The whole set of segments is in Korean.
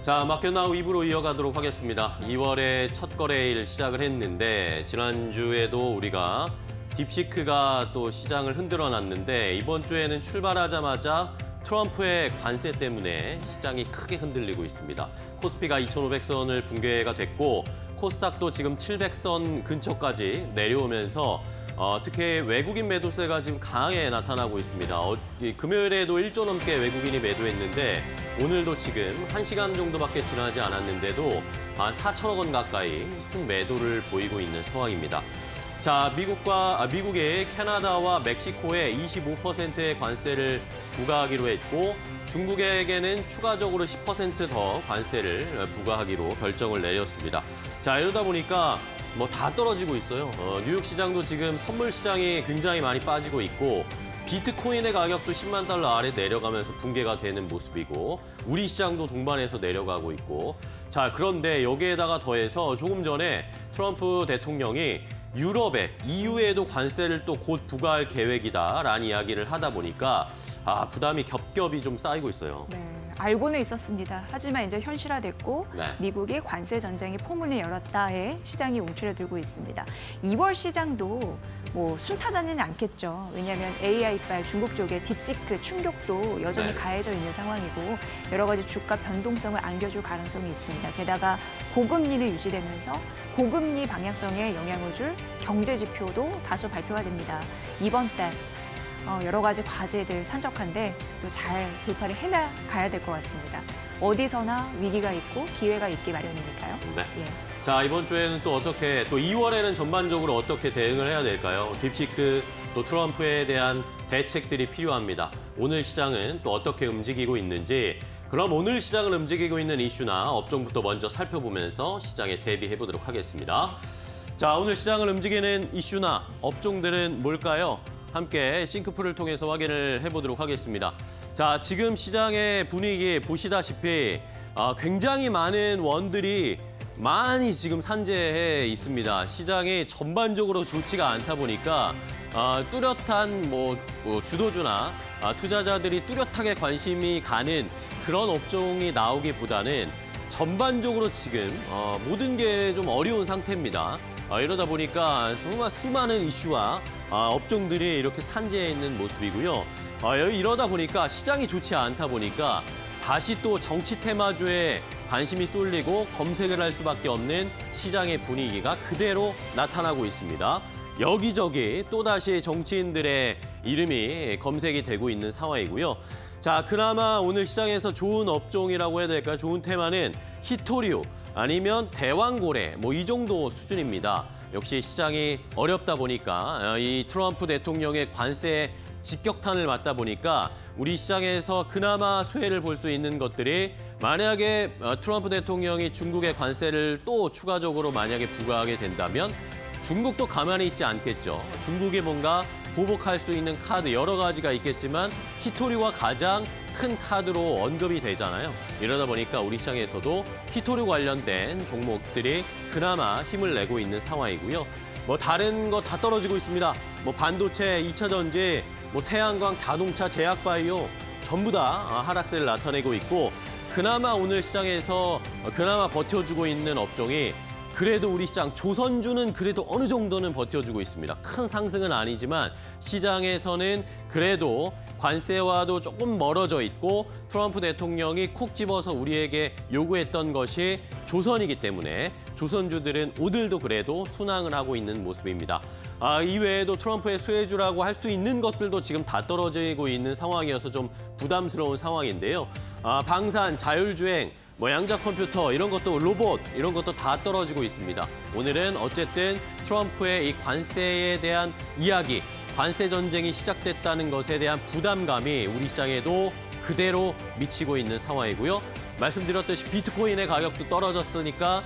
자, 마켓나우 2부로 이어가도록 하겠습니다. 2월에 첫 거래일 시작을 했는데 지난주에도 우리가 딥시크가 또 시장을 흔들어 놨는데 이번 주에는 출발하자마자 트럼프의 관세 때문에 시장이 크게 흔들리고 있습니다. 코스피가 2,500선을 붕괴가 됐고 코스닥도 지금 700선 근처까지 내려오면서 특히 외국인 매도세가 지금 강하게 나타나고 있습니다. 금요일에도 1조 넘게 외국인이 매도했는데 오늘도 지금 1시간 정도밖에 지나지 않았는데도 4천억 원 가까이 순매도를 보이고 있는 상황입니다. 자, 미국의 캐나다와 멕시코에 25%의 관세를 부과하기로 했고 중국에게는 추가적으로 10% 더 관세를 부과하기로 결정을 내렸습니다. 자, 이러다 보니까 다 떨어지고 있어요. 뉴욕 시장도 지금 선물 시장이 굉장히 많이 빠지고 있고 비트코인의 가격도 10만 달러 아래 내려가면서 붕괴가 되는 모습이고 우리 시장도 동반해서 내려가고 있고 자, 그런데 여기에다가 더해서 조금 전에 트럼프 대통령이 유럽에 EU에도 관세를 또 곧 부과할 계획이다라는 이야기를 하다 보니까 부담이 겹겹이 좀 쌓이고 있어요. 네, 알고는 있었습니다. 하지만 이제 현실화됐고 네. 미국이 관세 전쟁의 포문을 열었다에 시장이 움츠러들고 있습니다. 2월 시장도 순타자는 않겠죠. 왜냐하면 AI발 중국 쪽의 딥시크 충격도 여전히 네. 가해져 있는 상황이고 여러 가지 주가 변동성을 안겨줄 가능성이 있습니다. 게다가 고금리는 유지되면서 고금리 방향성에 영향을 줄 경제 지표도 다수 발표가 됩니다. 이번 달 여러 가지 과제들 산적한데 또 잘 돌파를 해나가야 될 것 같습니다. 어디서나 위기가 있고 기회가 있기 마련이니까요. 네. 예. 자, 이번 주에는 또 2월에는 전반적으로 어떻게 대응을 해야 될까요? 딥시크, 또 트럼프에 대한 대책들이 필요합니다. 오늘 시장은 또 어떻게 움직이고 있는지, 그럼 오늘 시장을 움직이고 있는 이슈나 업종부터 먼저 살펴보면서 시장에 대비해 보도록 하겠습니다. 자, 오늘 시장을 움직이는 이슈나 업종들은 뭘까요? 함께 싱크풀을 통해서 확인을 해보도록 하겠습니다. 자, 지금 시장의 분위기 보시다시피 굉장히 많은 원들이 많이 지금 산재해 있습니다. 시장이 전반적으로 좋지가 않다 보니까 뚜렷한 주도주나 투자자들이 뚜렷하게 관심이 가는 그런 업종이 나오기보다는 전반적으로 지금 모든 게 좀 어려운 상태입니다. 이러다 보니까 정말 수많은 이슈와 업종들이 이렇게 산재해 있는 모습이고요. 이러다 보니까 시장이 좋지 않다 보니까 다시 또 정치 테마주에 관심이 쏠리고 검색을 할 수밖에 없는 시장의 분위기가 그대로 나타나고 있습니다. 여기저기 또다시 정치인들의 이름이 검색이 되고 있는 상황이고요. 자, 그나마 오늘 시장에서 좋은 업종이라고 해야 될까요? 좋은 테마는 히토류 아니면 대왕고래 이 정도 수준입니다. 역시 시장이 어렵다 보니까 이 트럼프 대통령의 관세 직격탄을 맞다 보니까 우리 시장에서 그나마 수혜를 볼 수 있는 것들이 만약에 트럼프 대통령이 중국의 관세를 또 추가적으로 만약에 부과하게 된다면 중국도 가만히 있지 않겠죠. 중국이 뭔가 보복할 수 있는 카드 여러 가지가 있겠지만 히토류가 가장 큰 카드로 언급이 되잖아요. 이러다 보니까 우리 시장에서도 히토류 관련된 종목들이 그나마 힘을 내고 있는 상황이고요. 다른 거 다 떨어지고 있습니다. 반도체, 2차 전지, 태양광, 자동차, 제약바이오 전부 다 하락세를 나타내고 있고 그나마 오늘 시장에서 그나마 버텨주고 있는 업종이 그래도 우리 시장 조선주는 그래도 어느 정도는 버텨주고 있습니다. 큰 상승은 아니지만 시장에서는 그래도 관세와도 조금 멀어져 있고 트럼프 대통령이 콕 집어서 우리에게 요구했던 것이 조선이기 때문에 조선주들은 오늘도 그래도 순항을 하고 있는 모습입니다. 이외에도 트럼프의 수혜주라고 할 수 있는 것들도 지금 다 떨어지고 있는 상황이어서 좀 부담스러운 상황인데요. 방산, 자율주행, 양자 컴퓨터 이런 것도 로봇 이런 것도 다 떨어지고 있습니다. 오늘은 어쨌든 트럼프의 이 관세에 대한 이야기, 관세 전쟁이 시작됐다는 것에 대한 부담감이 우리 시장에도 그대로 미치고 있는 상황이고요. 말씀드렸듯이 비트코인의 가격도 떨어졌으니까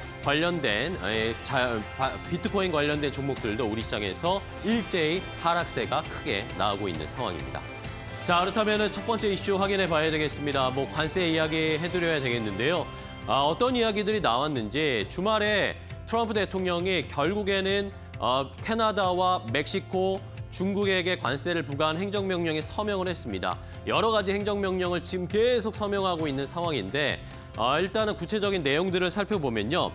비트코인 관련된 종목들도 우리 시장에서 일제히 하락세가 크게 나오고 있는 상황입니다. 자, 그렇다면 첫 번째 이슈 확인해 봐야 되겠습니다. 관세 이야기 해드려야 되겠는데요. 어떤 이야기들이 나왔는지 주말에 트럼프 대통령이 결국에는 캐나다와 멕시코 중국에게 관세를 부과한 행정명령에 서명을 했습니다. 여러 가지 행정명령을 지금 계속 서명하고 있는 상황인데 일단은 구체적인 내용들을 살펴보면요.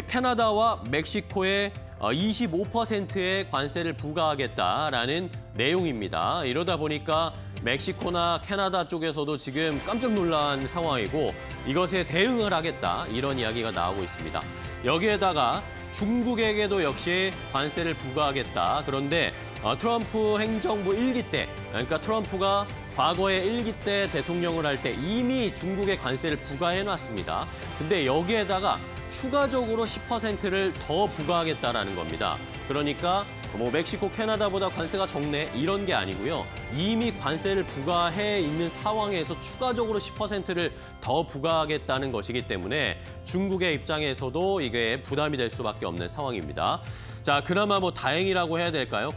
캐나다와 멕시코에 25%의 관세를 부과하겠다라는 내용입니다. 이러다 보니까 멕시코나 캐나다 쪽에서도 지금 깜짝 놀란 상황이고 이것에 대응을 하겠다 이런 이야기가 나오고 있습니다. 여기에다가 중국에게도 역시 관세를 부과하겠다. 그런데 트럼프 행정부 1기 때, 그러니까 트럼프가 과거에 1기 때 대통령을 할 때 이미 중국에 관세를 부과해놨습니다. 근데 여기에다가 추가적으로 10%를 더 부과하겠다라는 겁니다. 그러니까 뭐 멕시코, 캐나다보다 관세가 적네 이런 게 아니고요. 이미 관세를 부과해 있는 상황에서 추가적으로 10%를 더 부과하겠다는 것이기 때문에 중국의 입장에서도 이게 부담이 될 수밖에 없는 상황입니다. 자, 그나마 뭐 다행이라고 해야 될까요?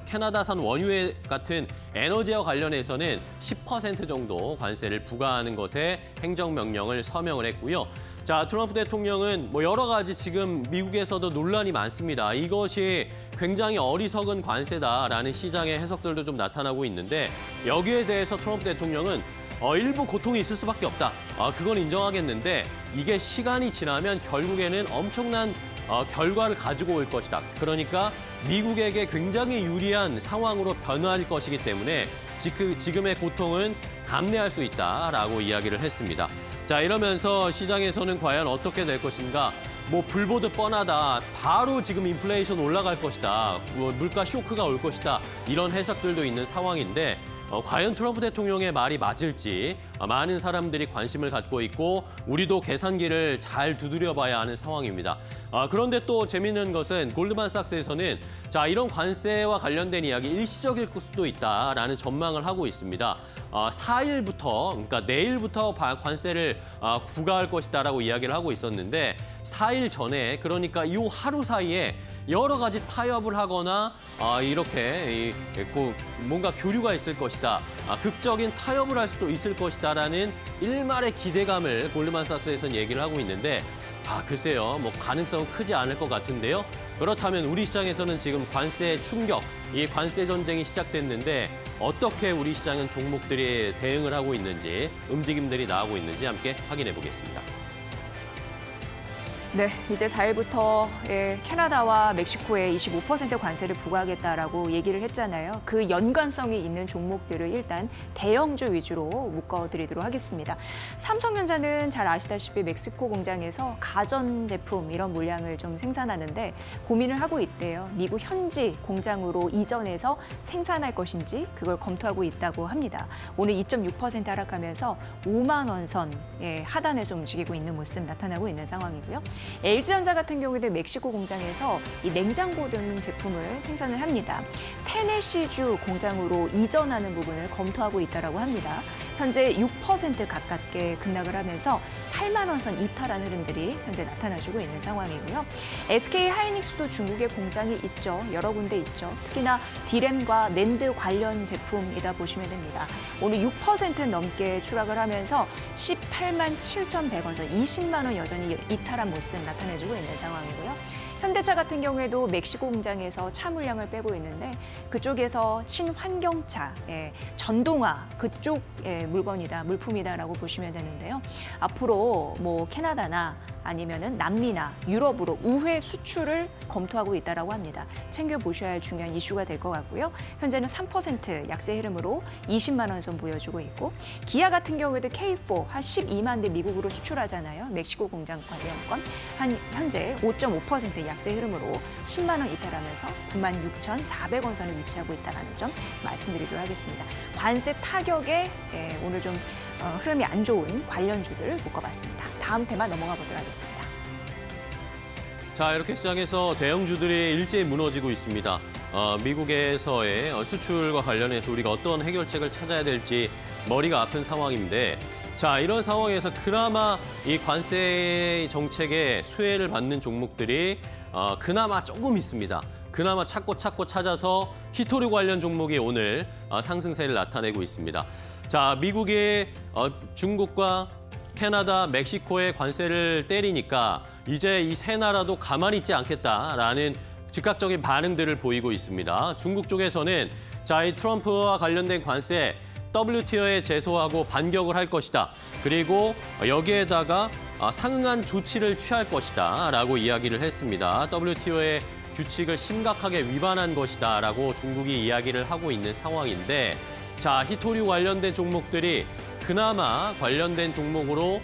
캐나다산 원유 같은 에너지와 관련해서는 10% 정도 관세를 부과하는 것에 행정명령을 서명을 했고요. 자, 트럼프 대통령은 뭐 여러 가지 지금 미국에서도 논란이 많습니다. 이것이 굉장히 어리석은 관세다라는 시장의 해석들도 좀 나타나고 있는데 여기에 대해서 트럼프 대통령은 일부 고통이 있을 수밖에 없다. 그건 인정하겠는데 이게 시간이 지나면 결국에는 엄청난 결과를 가지고 올 것이다. 그러니까 미국에게 굉장히 유리한 상황으로 변화할 것이기 때문에 지금의 고통은 감내할 수 있다라고 이야기를 했습니다. 자, 이러면서 시장에서는 과연 어떻게 될 것인가? 뭐 불보듯 뻔하다. 바로 지금 인플레이션 올라갈 것이다. 물가 쇼크가 올 것이다. 이런 해석들도 있는 상황인데 과연 트럼프 대통령의 말이 맞을지 많은 사람들이 관심을 갖고 있고 우리도 계산기를 잘 두드려봐야 하는 상황입니다. 그런데 또 재미있는 것은 골드만삭스에서는 자, 이런 관세와 관련된 이야기 일시적일 수도 있다라는 전망을 하고 있습니다. 4일부터 그러니까 내일부터 관세를 부과할 것이다라고 이야기를 하고 있었는데 4일 전에 그러니까 이 하루 사이에 여러 가지 타협을 하거나 이렇게 뭔가 교류가 있을 것이다. 극적인 타협을 할 수도 있을 것이다라는 일말의 기대감을 골드만삭스에서는 얘기를 하고 있는데 글쎄요. 뭐 가능성은 크지 않을 것 같은데요. 그렇다면 우리 시장에서는 지금 관세 충격, 이 관세 전쟁이 시작됐는데 어떻게 우리 시장은 종목들이 대응을 하고 있는지, 움직임들이 나오고 있는지 함께 확인해 보겠습니다. 네, 이제 4일부터 캐나다와 멕시코에 25% 관세를 부과하겠다라고 얘기를 했잖아요. 그 연관성이 있는 종목들을 일단 대형주 위주로 묶어드리도록 하겠습니다. 삼성전자는 잘 아시다시피 멕시코 공장에서 가전제품 이런 물량을 좀 생산하는데 고민을 하고 있대요. 미국 현지 공장으로 이전해서 생산할 것인지 그걸 검토하고 있다고 합니다. 오늘 2.6% 하락하면서 5만 원 선 하단에서 움직이고 있는 모습 나타나고 있는 상황이고요. LG전자 같은 경우에도 멕시코 공장에서 이 냉장고 등 제품을 생산을 합니다. 테네시주 공장으로 이전하는 부분을 검토하고 있다고 합니다. 현재 6% 가깝게 급락을 하면서 8만 원 선 이탈한 흐름들이 현재 나타나주고 있는 상황이고요. SK 하이닉스도 중국에 공장이 있죠. 여러 군데 있죠. 특히나 디램과 낸드 관련 제품이다 보시면 됩니다. 오늘 6% 넘게 추락을 하면서 18만 7,100원 선 20만 원 여전히 이탈한 모습 나타내주고 있는 상황이고요. 현대차 같은 경우에도 멕시코 공장에서 차 물량을 빼고 있는데 그쪽에서 친환경차, 전동화 그쪽 물품이다라고 보시면 되는데요. 앞으로 뭐 캐나다나 아니면은 남미나 유럽으로 우회 수출을 검토하고 있다라고 합니다. 챙겨 보셔야 할 중요한 이슈가 될 것 같고요. 현재는 3% 약세 흐름으로 20만 원 선 보여주고 있고 기아 같은 경우에도 K4 한 12만 대 미국으로 수출하잖아요. 멕시코 공장 관련권 현재 5.5% 약세 흐름으로 10만 원 이탈하면서 96,400원 선을 위치하고 있다는 점 말씀드리도록 하겠습니다. 관세 타격에 오늘 좀 흐름이 안 좋은 관련주를 묶어봤습니다. 다음 테마 넘어가 보도록 하겠습니다. 자, 이렇게 시장에서 대형주들이 일제히 무너지고 있습니다. 미국에서의 수출과 관련해서 우리가 어떤 해결책을 찾아야 될지 머리가 아픈 상황인데 자, 이런 상황에서 그나마 이 관세 정책의 수혜를 받는 종목들이 그나마 조금 있습니다. 그나마 찾고 찾아서 히토류 관련 종목이 오늘 상승세를 나타내고 있습니다. 자, 미국이 중국과 캐나다, 멕시코의 관세를 때리니까 이제 이 세 나라도 가만히 있지 않겠다라는 즉각적인 반응들을 보이고 있습니다. 중국 쪽에서는 자, 이 트럼프와 관련된 관세 WTO에 제소하고 반격을 할 것이다. 그리고 여기에다가 상응한 조치를 취할 것이다 라고 이야기를 했습니다. WTO의 규칙을 심각하게 위반한 것이다 라고 중국이 이야기를 하고 있는 상황인데 자, 히토류 관련된 종목들이 그나마 관련된 종목으로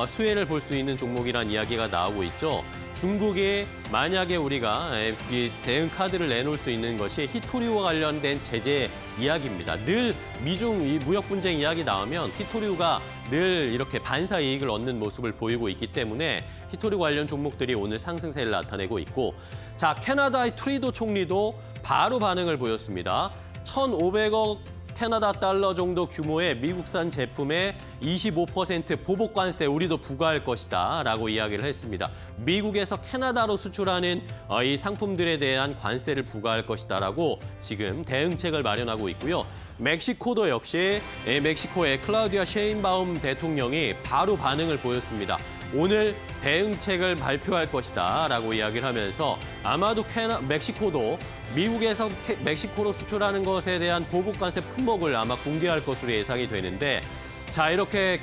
수혜를 볼 수 있는 종목이란 이야기가 나오고 있죠. 중국이 만약에 우리가 이 대응 카드를 내놓을 수 있는 것이 히토류와 관련된 제재 이야기입니다. 늘 미중 이 무역 분쟁 이야기 나오면 히토류가 늘 이렇게 반사 이익을 얻는 모습을 보이고 있기 때문에 히토류 관련 종목들이 오늘 상승세를 나타내고 있고 자, 캐나다의 트리도 총리도 바로 반응을 보였습니다. 1,500억 캐나다 달러 정도 규모의 미국산 제품에 25% 보복 관세 우리도 부과할 것이다 라고 이야기를 했습니다. 미국에서 캐나다로 수출하는 이 상품들에 대한 관세를 부과할 것이다 라고 지금 대응책을 마련하고 있고요. 멕시코도 역시 멕시코의 클라우디아 셰인바움 대통령이 바로 반응을 보였습니다. 오늘 대응책을 발표할 것이다 라고 이야기를 하면서 아마도 멕시코도 미국에서 멕시코로 수출하는 것에 대한 보복관세 품목을 아마 공개할 것으로 예상이 되는데 자, 이렇게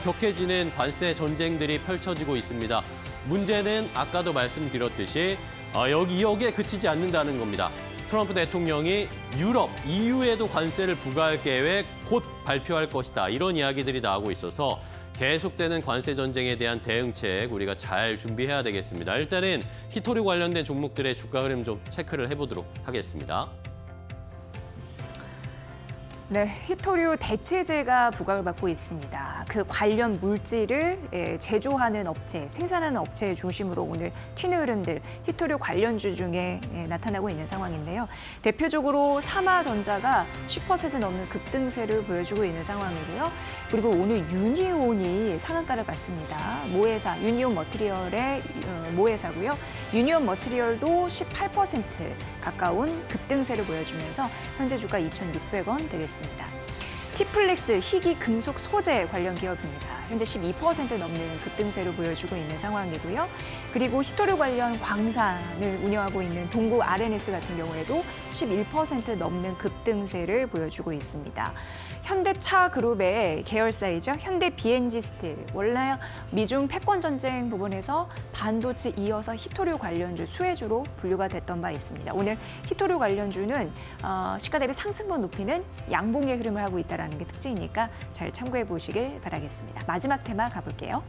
격해지는 관세 전쟁들이 펼쳐지고 있습니다. 문제는 아까도 말씀드렸듯이 여기에 그치지 않는다는 겁니다. 트럼프 대통령이 유럽, EU에도 관세를 부과할 계획 곧 발표할 것이다. 이런 이야기들이 나오고 있어서 계속되는 관세 전쟁에 대한 대응책 우리가 잘 준비해야 되겠습니다. 일단은 히토류 관련된 종목들의 주가 흐름 좀 체크를 해보도록 하겠습니다. 네, 히토류 대체제가 부과를 받고 있습니다. 그 관련 물질을 제조하는 업체, 생산하는 업체 중심으로 오늘 튀는 흐름들, 히토류 관련주 중에 나타나고 있는 상황인데요. 대표적으로 삼화전자가 10% 넘는 급등세를 보여주고 있는 상황이고요. 그리고 오늘 유니온이 상한가를 갔습니다. 모회사, 유니온 머티리얼의 모회사고요. 유니온 머티리얼도 18% 가까운 급등세를 보여주면서 현재 주가 2,600원 되겠습니다. 티플렉스 희귀 금속 소재 관련 기업입니다. 현재 12% 넘는 급등세를 보여주고 있는 상황이고요. 그리고 히토류 관련 광산을 운영하고 있는 동구 RNS 같은 경우에도 11% 넘는 급등세를 보여주고 있습니다. 현대차 그룹의 계열사이죠. 현대 BNG 스틸. 원래 미중 패권 전쟁 부분에서 반도체 이어서 히토류 관련주 수혜주로 분류가 됐던 바 있습니다. 오늘 히토류 관련주는 시가 대비 상승분 높이는 양봉의 흐름을 하고 있다는 게 특징이니까 잘 참고해 보시길 바라겠습니다. 마지막 테마 가볼게요.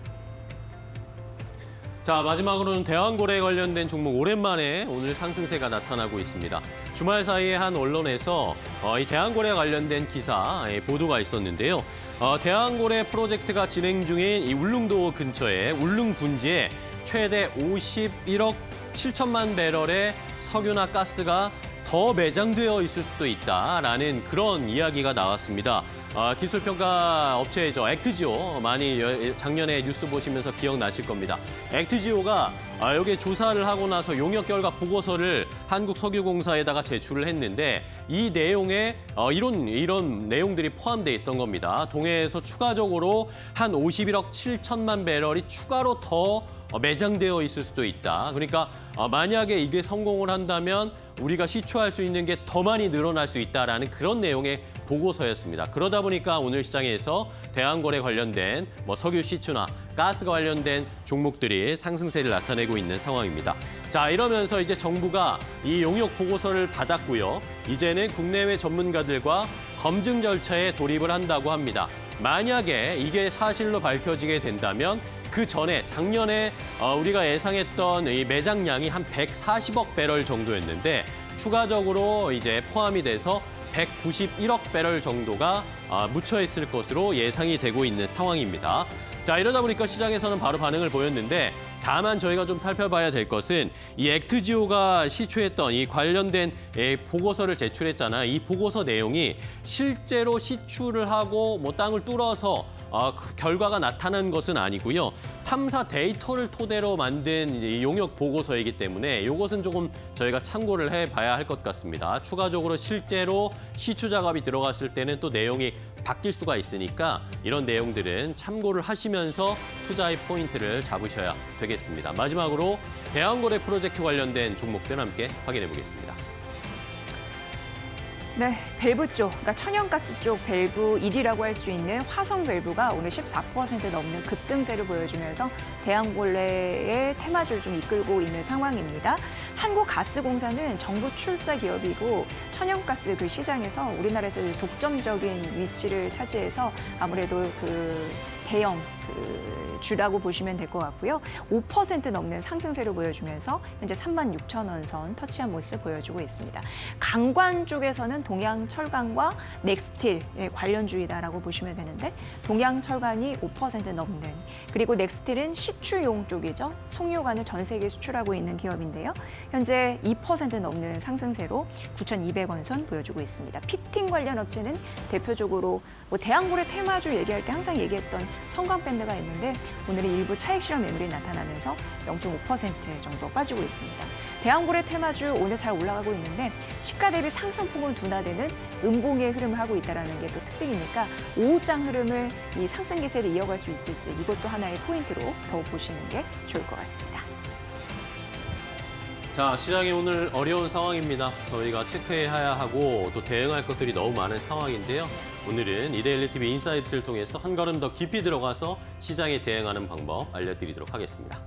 자, 마지막으로는 대왕고래 관련된 종목 오랜만에 오늘 상승세가 나타나고 있습니다. 주말 사이에 한 언론에서 이 대왕고래 관련된 기사 보도가 있었는데요. 대왕고래 프로젝트가 진행 중인 이 울릉도 근처에 울릉 분지에 최대 51억 7천만 배럴의 석유나 가스가 더 매장되어 있을 수도 있다라는 그런 이야기가 나왔습니다. 기술평가 업체죠. 액트지오 많이 작년에 뉴스 보시면서 기억나실 겁니다. 액트지오가 여기에 조사를 하고 나서 용역 결과 보고서를 한국석유공사에다가 제출을 했는데 이 내용에 이런 내용들이 포함되어 있던 겁니다. 동해에서 추가적으로 한 51억 7천만 배럴이 추가로 더 매장되어 있을 수도 있다. 그러니까 만약에 이게 성공을 한다면 우리가 시추할 수 있는 게 더 많이 늘어날 수 있다라는 그런 내용의 보고서였습니다. 그러다 보니까 오늘 시장에서 대왕거래 관련된 석유 시추나 가스가 관련된 종목들이 상승세를 나타내고 있는 상황입니다. 자, 이러면서 이제 정부가 이 용역 보고서를 받았고요. 이제는 국내외 전문가들과 검증 절차에 돌입을 한다고 합니다. 만약에 이게 사실로 밝혀지게 된다면 그 전에 작년에 우리가 예상했던 이 매장량이 한 140억 배럴 정도였는데 추가적으로 이제 포함이 돼서 191억 배럴 정도가 묻혀 있을 것으로 예상이 되고 있는 상황입니다. 자, 이러다 보니까 시장에서는 바로 반응을 보였는데 다만 저희가 좀 살펴봐야 될 것은 이 액트지오가 시추했던 이 관련된 보고서를 제출했잖아요. 이 보고서 내용이 실제로 시추를 하고 땅을 뚫어서 결과가 나타난 것은 아니고요. 탐사 데이터를 토대로 만든 이 용역 보고서이기 때문에 이것은 조금 저희가 참고를 해봐야 할 것 같습니다. 추가적으로 실제로 시추 작업이 들어갔을 때는 또 내용이 바뀔 수가 있으니까 이런 내용들은 참고를 하시면서 투자의 포인트를 잡으셔야 되겠습니다. 마지막으로 대왕거래 프로젝트 관련된 종목들 함께 확인해 보겠습니다. 네, 밸브 쪽, 그러니까 천연가스 쪽 밸브 1위라고 할 수 있는 화성 밸브가 오늘 14% 넘는 급등세를 보여주면서 대왕거래의 테마주를 좀 이끌고 있는 상황입니다. 한국가스공사는 정부 출자 기업이고 천연가스 그 시장에서 우리나라에서 독점적인 위치를 차지해서 아무래도 그 대형 주라고 보시면 될 것 같고요. 5% 넘는 상승세를 보여주면서 현재 36,000원 선 터치한 모습 보여주고 있습니다. 강관 쪽에서는 동양철강과 넥스틸 관련주이다라고 보시면 되는데 동양철강이 5% 넘는 그리고 넥스틸은 시추용 쪽이죠. 송유관을 전 세계에 수출하고 있는 기업인데요. 현재 2% 넘는 상승세로 9,200원 선 보여주고 있습니다. 피팅 관련 업체는 대표적으로 뭐 대왕거래 테마주 얘기할 때 항상 얘기했던 성광밴드가 있는데 오늘은 일부 차익 실현 매물이 나타나면서 0.5% 정도 빠지고 있습니다. 대왕거래 테마주 오늘 잘 올라가고 있는데 시가 대비 상승폭은 둔화되는 음봉의 흐름을 하고 있다는 게 또 특징이니까 오후장 흐름을 이 상승 기세를 이어갈 수 있을지 이것도 하나의 포인트로 더욱 보시는 게 좋을 것 같습니다. 자, 시장이 오늘 어려운 상황입니다. 저희가 체크해야 하고 또 대응할 것들이 너무 많은 상황인데요. 오늘은 이데일리TV 인사이트를 통해서 한 걸음 더 깊이 들어가서 시장에 대응하는 방법 알려드리도록 하겠습니다.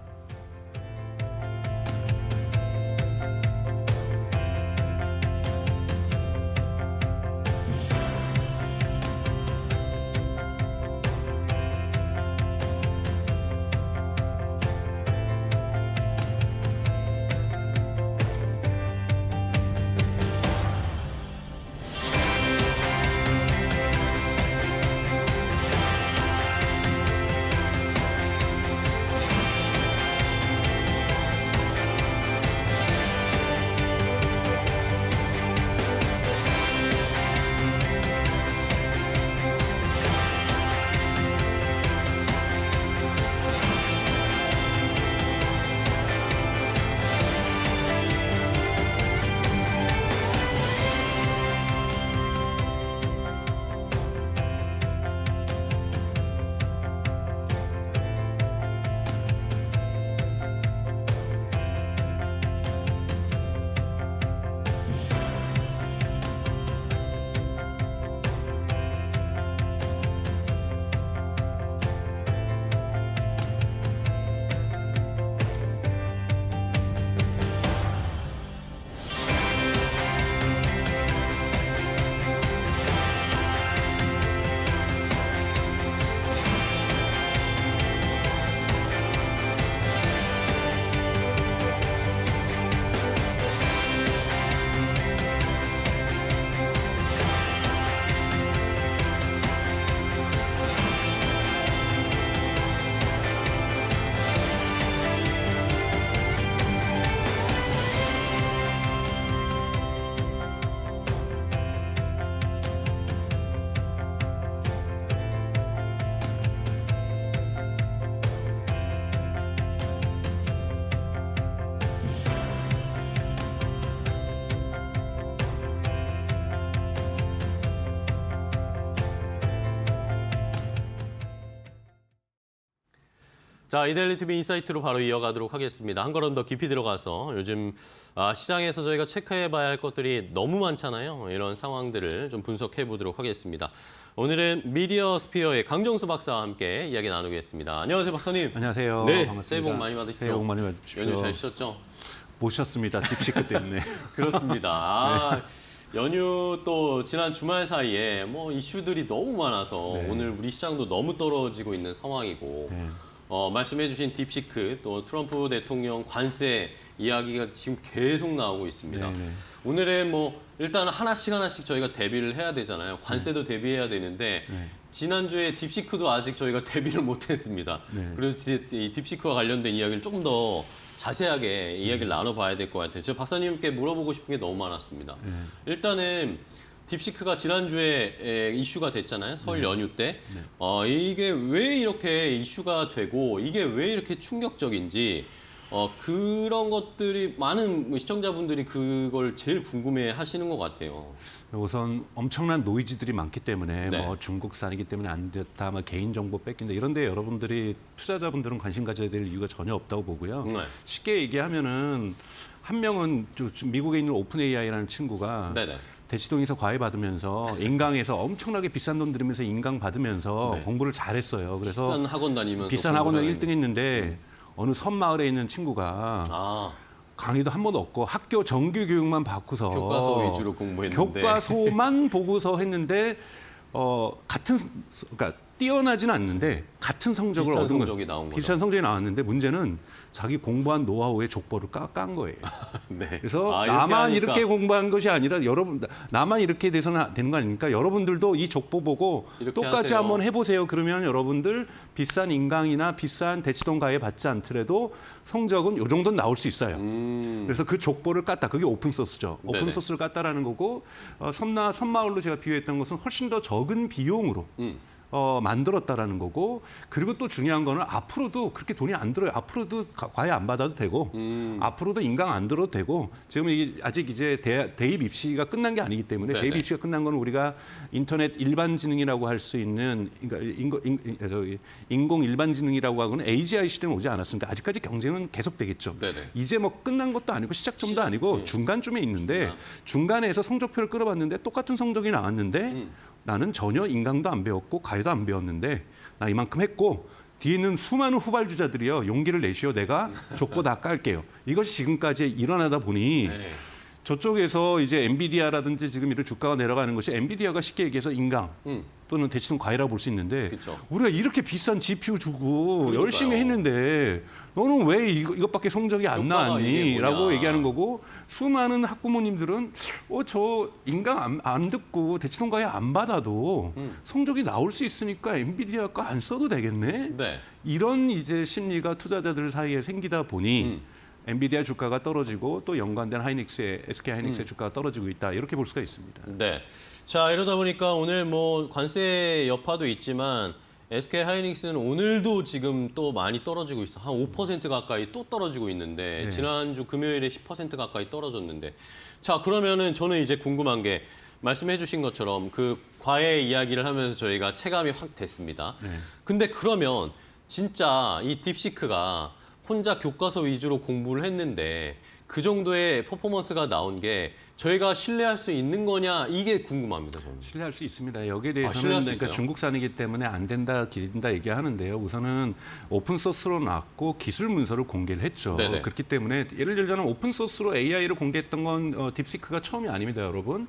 자, 이데일리TV 인사이트로 바로 이어가도록 하겠습니다. 한 걸음 더 깊이 들어가서 요즘 시장에서 저희가 체크해봐야 할 것들이 너무 많잖아요. 이런 상황들을 좀 분석해 보도록 하겠습니다. 오늘은 미디어 스피어의 강정수 박사와 함께 이야기 나누겠습니다. 안녕하세요, 박사님. 안녕하세요. 네, 반갑습니다. 새해 복 많이 받으십시오. 새해 복 많이 받으십시오. 연휴 잘 쉬셨죠? 못 쉬었습니다. 딥시크 때문에. 그렇습니다. 연휴 또 지난 주말 사이에 뭐 이슈들이 너무 많아서 네. 오늘 우리 시장도 너무 떨어지고 있는 상황이고 네. 말씀해주신 딥시크 또 트럼프 대통령 관세 이야기가 지금 계속 나오고 있습니다. 네, 네. 오늘은 뭐 일단 하나씩 저희가 대비를 해야 되잖아요. 관세도 대비해야 되는데 네. 지난주에 딥시크도 아직 저희가 대비를 못했습니다. 네. 그래서 이 딥시크와 관련된 이야기를 조금 더 자세하게 이야기를 나눠봐야 될 것 같아요. 제가 박사님께 물어보고 싶은 게 너무 많았습니다. 일단은 딥시크가 지난주에 이슈가 됐잖아요. 설 연휴 때. 이게 왜 이렇게 이슈가 되고 이게 왜 이렇게 충격적인지 그런 것들이 많은 시청자분들이 그걸 제일 궁금해 하시는 것 같아요. 우선 엄청난 노이즈들이 많기 때문에 네. 뭐 중국산이기 때문에 안 됐다, 뭐 개인정보 뺏긴다 이런데 여러분들이 투자자분들은 관심 가져야 될 이유가 전혀 없다고 보고요. 네. 쉽게 얘기하면은 한 명은 미국에 있는 오픈 AI라는 친구가 네네. 대치동에서 과외 받으면서 인강에서 엄청나게 비싼 돈 들이면서 인강 받으면서 네. 공부를 잘했어요. 그래서 비싼 학원 다니면서 비싼 학원을 공부를 1등 했는데 어느 섬 마을에 있는 친구가 아, 강의도 한 번도 없고 학교 정규 교육만 받고서 교과서 위주로 공부했는데 교과서만 보고서 했는데 그러니까 뛰어나지는 않는데 같은 성적을 비슷한 얻은 성적이 나온 거죠. 비슷한 성적이 나왔는데 문제는 자기 공부한 노하우의 족보를 깐 거예요. 네. 그래서 이렇게 나만 하니까. 이렇게 공부한 것이 아니라 여러분 나만 이렇게 돼서는 되는 거 아닙니까? 여러분들도 이 족보 보고 이렇게 똑같이 하세요. 한번 해보세요. 그러면 여러분들 비싼 인강이나 비싼 대치동 과외 받지 않더라도 성적은 요 정도는 나올 수 있어요. 그래서 그 족보를 깠다. 그게 오픈 소스죠. 네네. 오픈 소스를 깠다라는 거고 섬마을로 제가 비유했던 것은 훨씬 더 적은 비용으로 만들었다라는 거고 그리고 또 중요한 거는 앞으로도 그렇게 돈이 안 들어요. 앞으로도 과외 안 받아도 되고 앞으로도 인강 안 들어도 되고 지금 아직 이제 대입 입시가 끝난 게 아니기 때문에 네네. 대입 입시가 끝난 거는 우리가 인터넷 일반지능이라고 할 수 있는 그러니까 인공 일반지능이라고 하고는 AGI 시대는 오지 않았습니다. 아직까지 경쟁은 계속되겠죠. 네네. 이제 뭐 끝난 것도 아니고 시작점도 아니고 중간쯤에 있는데 중간에서 성적표를 끌어봤는데 똑같은 성적이 나왔는데 나는 전혀 인강도 안 배웠고 과외도 안 배웠는데 나 이만큼 했고 뒤에 있는 수많은 후발주자들이요 용기를 내시오 내가 족보 다 깔게요. 이것이 지금까지 일어나다 보니 네. 저쪽에서 이제 엔비디아라든지 지금 이런 주가가 내려가는 것이 엔비디아가 쉽게 얘기해서 인강 또는 대치동 과외라고 볼 수 있는데 그쵸. 우리가 이렇게 비싼 GPU 주고 그러니까요. 열심히 했는데 너는 왜 이것밖에 성적이 안 효과가 이게 나왔니? 뭐냐. 라고 얘기하는 거고 수많은 학부모님들은 저 인강 안 듣고 대치동 과외 안 받아도 성적이 나올 수 있으니까 엔비디아 거 안 써도 되겠네? 네. 이런 이제 심리가 투자자들 사이에 생기다 보니 엔비디아 주가가 떨어지고 또 연관된 SK 하이닉스의 주가가 떨어지고 있다. 이렇게 볼 수가 있습니다. 네. 자, 이러다 보니까 오늘 뭐 관세 여파도 있지만 SK 하이닉스는 오늘도 지금 또 많이 떨어지고 있어. 한 5% 가까이 또 떨어지고 있는데 네. 지난주 금요일에 10% 가까이 떨어졌는데. 자, 그러면은 저는 이제 궁금한 게 말씀해 주신 것처럼 그 과외 이야기를 하면서 저희가 체감이 확 됐습니다. 네. 근데 그러면 진짜 이 딥시크가 혼자 교과서 위주로 공부를 했는데 그 정도의 퍼포먼스가 나온 게 저희가 신뢰할 수 있는 거냐 이게 궁금합니다. 저는. 신뢰할 수 있습니다. 여기에 신뢰할 대해서는 수 그러니까 있어요? 중국산이기 때문에 안 된다, 기른다 얘기하는데요. 우선은 오픈 소스로 나왔고 기술 문서를 공개를 했죠. 네네. 그렇기 때문에 예를 들자면 오픈 소스로 AI를 공개했던 건 딥시크가 처음이 아닙니다, 여러분.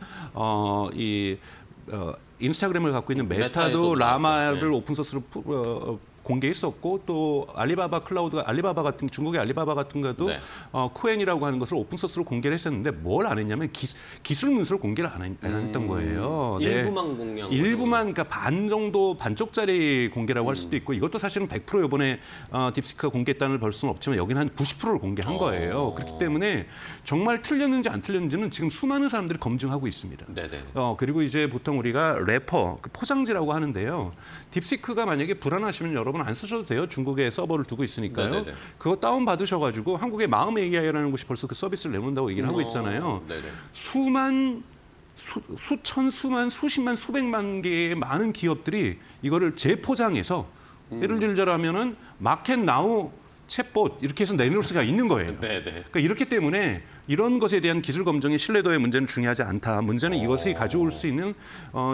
인스타그램을 갖고 있는 메타에서 메타도 라마를 나왔죠. 네. 오픈 소스로 공개했었고 또 알리바바 클라우드가 중국의 알리바바 같은 것도 네. 쿠엔이라고 하는 것을 오픈 소스로 공개를 했었는데 뭘 안 했냐면 기술 문서를 공개를 안 했던 거예요. 네. 일부만 공개한 거죠. 일부만 그러니까 반쪽짜리 공개라고 할 수도 있고 이것도 사실은 100% 이번에 딥시크가 공개했다는 걸 볼 수는 없지만 여기는 한 90%를 공개한 거예요. 그렇기 때문에 정말 틀렸는지 안 틀렸는지는 지금 수많은 사람들이 검증하고 있습니다. 네네. 그리고 이제 보통 우리가 래퍼, 포장지라고 하는데요. 딥시크가 만약에 불안하시면 여러분 안 쓰셔도 돼요. 중국에 서버를 두고 있으니까요. 네네네. 그거 다운 받으셔가지고 한국의 마음 AI라는 곳이 벌써 그 서비스를 내놓는다고 얘기를 하고 있잖아요. 네네. 수십만, 수백만 개의 많은 기업들이 이거를 재포장해서 예를 들자면은 마켓 나우 챗봇 이렇게 해서 내놓을 수가 있는 거예요. 네네. 그러니까 이렇기 때문에 이런 것에 대한 기술 검증의 신뢰도의 문제는 중요하지 않다. 문제는 이것이 가져올 수 있는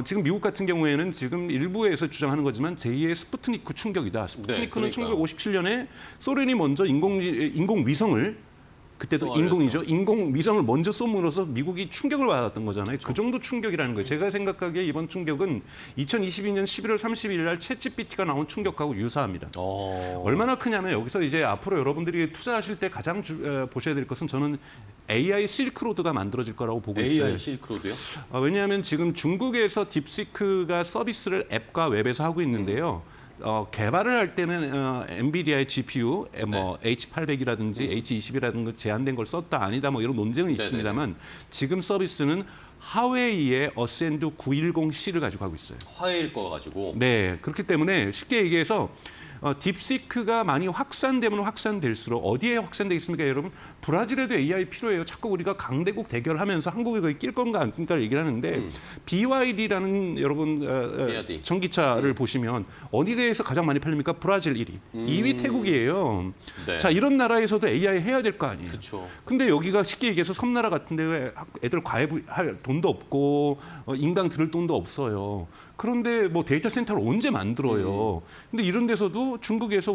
지금 미국 같은 경우에는 지금 일부에서 주장하는 거지만 제2의 스푸트니크 충격이다. 스푸트니크는 그러니까. 1957년에 소련이 먼저 인공위성을 그때도 쏘아냈죠. 인공이죠. 인공위성을 먼저 쏘므로써 미국이 충격을 받았던 거잖아요. 그 정도 충격이라는 거예요. 제가 생각하기에 이번 충격은 2022년 11월 30일 날 챗GPT가 나온 충격하고 유사합니다. 얼마나 크냐면 여기서 이제 앞으로 여러분들이 투자하실 때 가장 보셔야 될 것은 저는 AI 실크로드가 만들어질 거라고 보고 있어요. AI 실크로드요? 왜냐하면 지금 중국에서 딥시크가 서비스를 앱과 웹에서 하고 있는데요. 개발을 할 때는 엔비디아의 GPU, 뭐 H800이라든지 H20이라든지 제한된 걸 썼다 아니다 뭐 이런 논쟁은 네네네. 있습니다만 지금 서비스는 하웨이의 어센드 910C를 가지고 하고 있어요. 화해일 거 가지고. 네, 그렇기 때문에 쉽게 얘기해서 딥시크가 많이 확산되면 확산될수록 어디에 확산되겠습니까, 여러분? 브라질에도 AI 필요해요. 자꾸 우리가 강대국 대결하면서 한국이 거기 낄 건가 안 낄까 얘기를 하는데 BYD라는 여러분 BYD. 전기차를 보시면 어디에서 가장 많이 팔립니까? 브라질 1위, 2위 태국이에요. 네. 자, 이런 나라에서도 AI 해야 될 거 아니에요. 그렇죠. 근데 여기가 쉽게 얘기해서 섬나라 같은데 왜 애들 과외할 돈도 없고 인강 들을 돈도 없어요. 그런데 뭐 데이터 센터를 언제 만들어요? 근데 이런 데서도 중국에서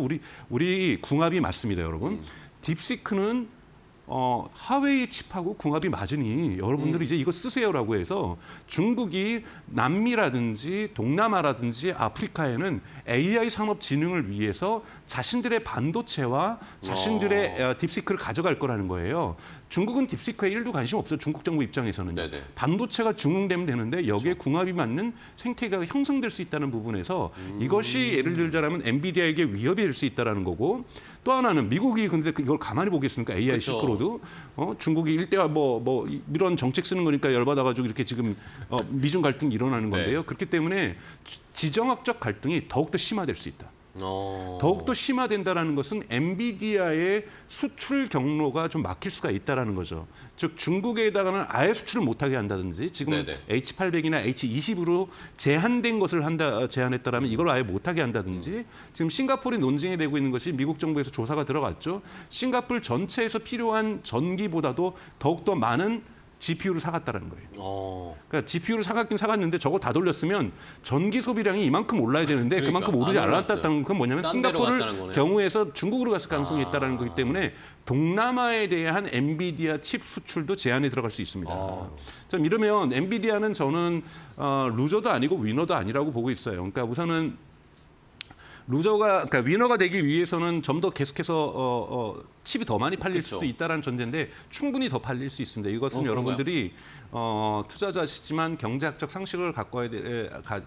우리 궁합이 맞습니다, 여러분. 딥시크는 하웨이 칩하고 궁합이 맞으니 여러분들이 이제 이거 쓰세요라고 해서 중국이 남미라든지 동남아라든지 아프리카에는 AI 산업 진흥을 위해서 자신들의 반도체와 자신들의 딥시크를 가져갈 거라는 거예요. 중국은 딥시크에 1도 관심 없어요. 중국 정부 입장에서는. 네네. 반도체가 중흥되면 되는데 여기에 궁합이 맞는 생태계가 형성될 수 있다는 부분에서 이것이 예를 들자면 엔비디아에게 위협이 될 수 있다는 거고 또 하나는 미국이 근데 이걸 가만히 보겠습니까? AI 그렇죠. 실크로드 중국이 일대와 뭐 이런 정책 쓰는 거니까 열받아가지고 이렇게 지금 미중 갈등이 일어나는 건데요. 그렇기 때문에 지정학적 갈등이 더욱더 심화될 수 있다. 더욱더 심화된다라는 것은 엔비디아의 수출 경로가 좀 막힐 수가 있다라는 거죠. 즉 중국에다가는 아예 수출을 못하게 한다든지 지금 네네. H800이나 H20으로 제한된 것을 제한했다라면 이걸 아예 못하게 한다든지 지금 싱가포르이 논쟁이 되고 있는 것이 미국 정부에서 조사가 들어갔죠. 싱가포르 전체에서 필요한 전기보다도 더욱더 많은 GPU를 사갔다는 거예요. 그러니까 GPU를 사갔긴 사갔는데 저거 다 돌렸으면 전기 소비량이 이만큼 올라야 되는데 그러니까, 그만큼 오르지 안 않았다는 건 뭐냐면 딴 데로 갔다는 거네요. 싱가포르 경우에서 중국으로 갔을 가능성이 있다는 거기 때문에 동남아에 대한 엔비디아 칩 수출도 제한에 들어갈 수 있습니다. 좀 이러면 엔비디아는 저는 루저도 아니고 위너도 아니라고 보고 있어요. 그러니까 우선은 그러니까 위너가 되기 위해서는 좀 더 계속해서 칩이 더 많이 팔릴 그렇죠. 수도 있다는 전제인데 충분히 더 팔릴 수 있습니다. 이것은 여러분들이 투자자시지만 경제학적 상식을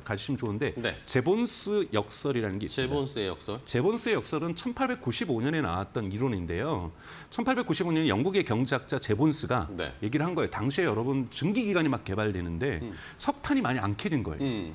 가지시면 좋은데 네. 제본스 역설이라는 게 있습니다. 제본스의 역설. 제본스의 역설은 1895년에 나왔던 이론인데요. 1895년에 영국의 경제학자 제본스가 네. 얘기를 한 거예요. 당시에 여러분 증기기관이 막 개발되는데 석탄이 많이 안 캐진 거예요.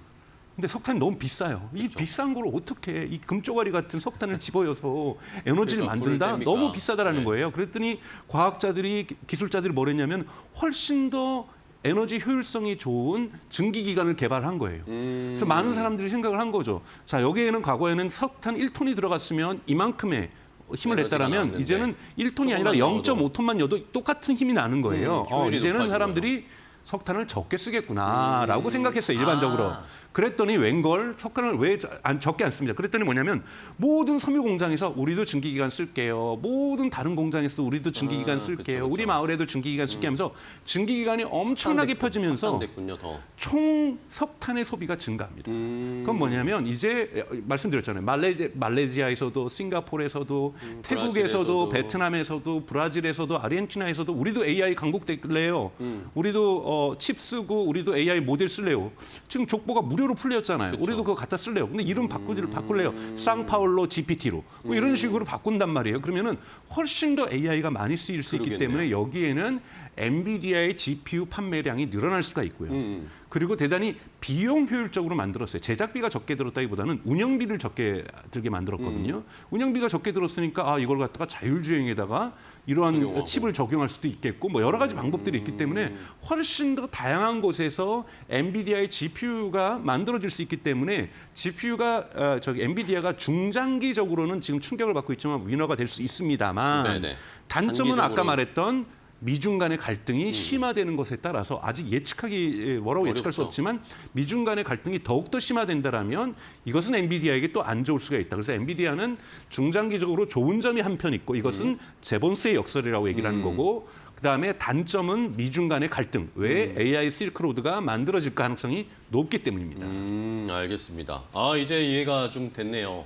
근데 석탄이 너무 비싸요. 이 비싼 걸 어떻게 이 금쪼가리 같은 석탄을 집어여서 에너지를 그러니까 만든다? 불을 뗍니까? 너무 비싸다라는 네. 거예요. 그랬더니 과학자들이 기술자들이 뭘 했냐면 훨씬 더 에너지 효율성이 좋은 증기기관을 개발한 거예요. 그래서 많은 사람들이 생각을 한 거죠. 자, 여기에는 과거에는 석탄 1톤이 들어갔으면 이만큼의 힘을 에너지가 냈다라면 나왔는데 이제는 1톤이 아니라 조금만 넣어도. 0.5톤만 넣어도 똑같은 힘이 나는 거예요. 효율이 이제는 높아진 사람들이 석탄을 적게 쓰겠구나라고 생각했어요, 일반적으로. 그랬더니 웬걸 석탄을 왜 적게 안 씁니다. 그랬더니 뭐냐면 모든 섬유 공장에서 우리도 증기기관 쓸게요. 모든 다른 공장에서 우리도 증기기관 쓸게요. 그쵸. 우리 마을에도 증기기관 쓸게 하면서 증기기관이 엄청나게 펴지면서 확산됐군요, 더. 총 석탄의 소비가 증가합니다. 그건 뭐냐면 이제 말씀드렸잖아요. 말레이시아에서도 싱가포르에서도 태국에서도 브라질에서도. 베트남에서도 브라질에서도 아르헨티나에서도 우리도 AI 강국될래요. 우리도 칩 쓰고 우리도 AI 모델 쓸래요. 지금 족보가 무료로 풀렸잖아요. 그쵸. 우리도 그거 갖다 쓸래요. 근데 이름 바꿀래요. 쌍파울로 GPT로 뭐 이런 식으로 바꾼단 말이에요. 그러면은 훨씬 더 AI가 많이 쓰일 수 있기 그러겠네요. 때문에 여기에는 엔비디아의 GPU 판매량이 늘어날 수가 있고요. 그리고 대단히 비용 효율적으로 만들었어요. 제작비가 적게 들었다기보다는 운영비를 적게 들게 만들었거든요. 운영비가 적게 들었으니까 이걸 갖다가 자율주행에다가 이러한 적용하고. 칩을 적용할 수도 있겠고 뭐 여러 가지 방법들이 있기 때문에 훨씬 더 다양한 곳에서 엔비디아의 GPU가 만들어질 수 있기 때문에 GPU가 엔비디아가 중장기적으로는 지금 충격을 받고 있지만 위너가 될 수 있습니다만 네네. 단점은 아까 단기적으로. 말했던 미중 간의 갈등이 심화되는 것에 따라서 아직 뭐라고 예측할 수 어렵죠. 없지만 미중 간의 갈등이 더욱더 심화된다라면 이것은 엔비디아에게 또 안 좋을 수가 있다. 그래서 엔비디아는 중장기적으로 좋은 점이 한편 있고 이것은 제본스의 역설이라고 얘기를 하는 거고 그다음에 단점은 미중 간의 갈등. 왜 AI 실크로드가 만들어질 가능성이 높기 때문입니다. 알겠습니다. 이제 이해가 좀 됐네요.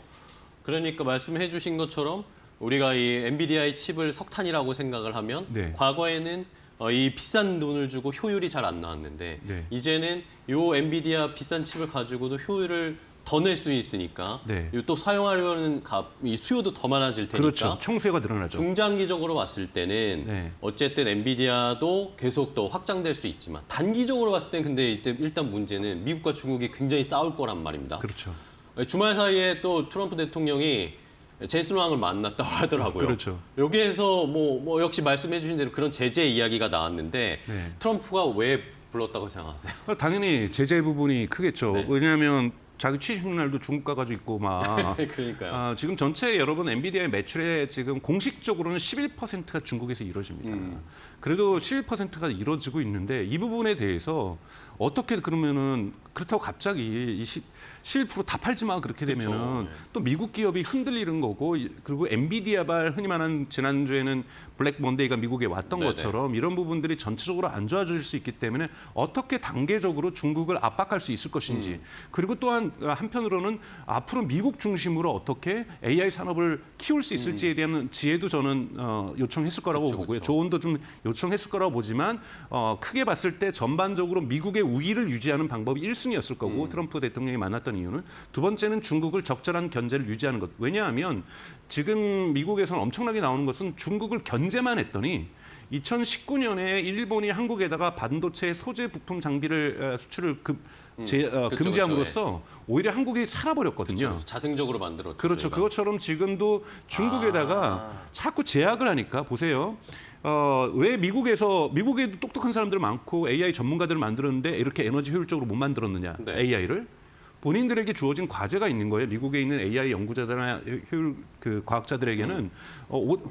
그러니까 말씀해 주신 것처럼 우리가 이 엔비디아의 칩을 석탄이라고 생각을 하면 네. 과거에는 이 비싼 돈을 주고 효율이 잘 안 나왔는데 네. 이제는 요 엔비디아 비싼 칩을 가지고도 효율을 더 낼 수 있으니까 네. 또 사용하려는 이 수요도 더 많아질 테니까 그렇죠. 총수요가 늘어나죠. 중장기적으로 봤을 때는 네. 어쨌든 엔비디아도 계속 더 확장될 수 있지만 단기적으로 봤을 땐 근데 일단 문제는 미국과 중국이 굉장히 싸울 거란 말입니다. 그렇죠. 주말 사이에 또 트럼프 대통령이 제이슨 왕을 만났다고 하더라고요. 그렇죠. 여기에서 뭐 역시 말씀해 주신 대로 그런 제재 이야기가 나왔는데 네. 트럼프가 왜 불렀다고 생각하세요? 당연히 제재 부분이 크겠죠. 네. 왜냐하면 자기 취직 날도 중국 가가지고 있고 막. 그러니까요. 지금 전체 여러분 엔비디아의 매출의 지금 공식적으로는 11%가 중국에서 이루어집니다. 그래도 11%가 이루어지고 있는데 이 부분에 대해서 어떻게 그러면은 그렇다고 갑자기 11%다 팔지 마 그렇게 되면은 그렇죠. 또 미국 기업이 흔들리는 거고 그리고 엔비디아발 흔히 말하는 지난주에는 블랙 먼데이가 미국에 왔던 네네. 것처럼 이런 부분들이 전체적으로 안 좋아질 수 있기 때문에 어떻게 단계적으로 중국을 압박할 수 있을 것인지 그리고 또한 한편으로는 앞으로 미국 중심으로 어떻게 AI 산업을 키울 수 있을지에 대한 지혜도 저는 요청했을 거라고 그쵸, 보고요. 그쵸. 조언도 좀 요청했을 거라고 보지만 크게 봤을 때 전반적으로 미국의 우위를 유지하는 방법이 1순위였을 거고 트럼프 대통령이 만났던 이유는 두 번째는 중국을 적절한 견제를 유지하는 것. 왜냐하면 지금 미국에서는 엄청나게 나오는 것은 중국을 견제만 했더니 2019년에 일본이 한국에다가 반도체 소재 부품 장비를 수출을 금지함으로써 오히려 한국이 살아버렸거든요. 그렇죠. 자생적으로 만들었죠. 그렇죠. 저희가. 그것처럼 지금도 중국에다가 자꾸 제약을 하니까 보세요. 왜 미국에도 똑똑한 사람들 많고 AI 전문가들 만들었는데 이렇게 에너지 효율적으로 못 만들었느냐? 네. AI를 본인들에게 주어진 과제가 있는 거예요. 미국에 있는 AI 연구자들이나 효율 과학자들에게는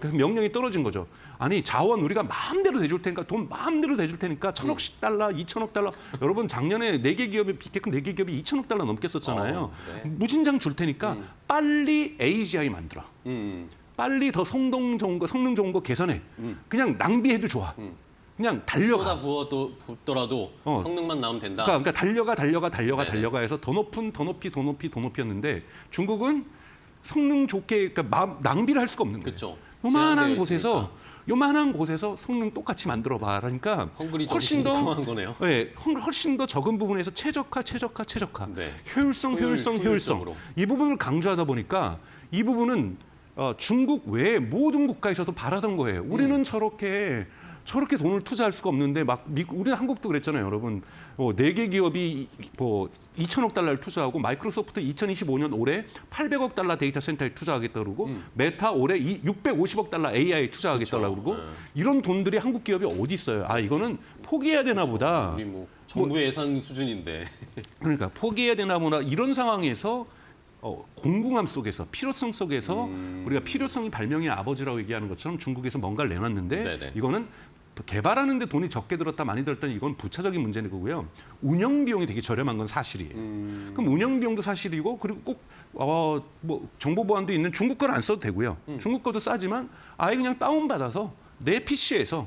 그 명령이 떨어진 거죠. 아니 자원 우리가 마음대로 대줄 테니까 돈 마음대로 대줄 테니까 1,000억씩 달러, 2,000억 달러. 여러분 작년에 4개 기업이 빅테크 4개 기업이 2,000억 달러 넘게 썼잖아요. 네. 무진장 줄 테니까 빨리 AGI 만들어. 빨리 더 성능 좋은 거 개선해. 그냥 낭비해도 좋아. 그냥 달려가. 쏟아 붓더라도 성능만 나오면 된다. 그러니까 달려가 네네. 해서 더 높이였는데 중국은 성능 좋게 그러니까 낭비를 할 수가 없는 거예요. 그렇죠. 요만한 곳에서 성능 똑같이 만들어 봐. 그러니까 헝그리 정신이 통한 거네요. 네, 훨씬 더 적은 부분에서 최적화. 네. 효율성. 효율적으로. 이 부분을 강조하다 보니까 이 부분은 중국 외에 모든 국가에서도 바라던 거예요. 우리는 저렇게 돈을 투자할 수가 없는데 우리 한국도 그랬잖아요, 여러분. 4개 기업이 2천억 달러를 투자하고 마이크로소프트 2025년 올해 800억 달러 데이터 센터에 투자하겠다 그러고 메타 올해 650억 달러 AI에 투자하겠다 그렇죠. 그러고 네. 이런 돈들이 한국 기업이 어디 있어요? 이거는 포기해야 되나 보다. 우리 정부 예산 수준인데. 그러니까 포기해야 되나 보다. 이런 상황에서 공공함 속에서 필요성 속에서 우리가 필요성이 발명의 아버지라고 얘기하는 것처럼 중국에서 뭔가를 내놨는데 네네. 이거는 개발하는데 돈이 적게 들었다 많이 들었다 이건 부차적인 문제는 거고요. 운영 비용이 되게 저렴한 건 사실이에요. 그럼 운영 비용도 사실이고 그리고 꼭 정보 보안도 있는 중국 거를 안 써도 되고요. 중국 거도 싸지만 아예 그냥 다운 받아서 내 PC에서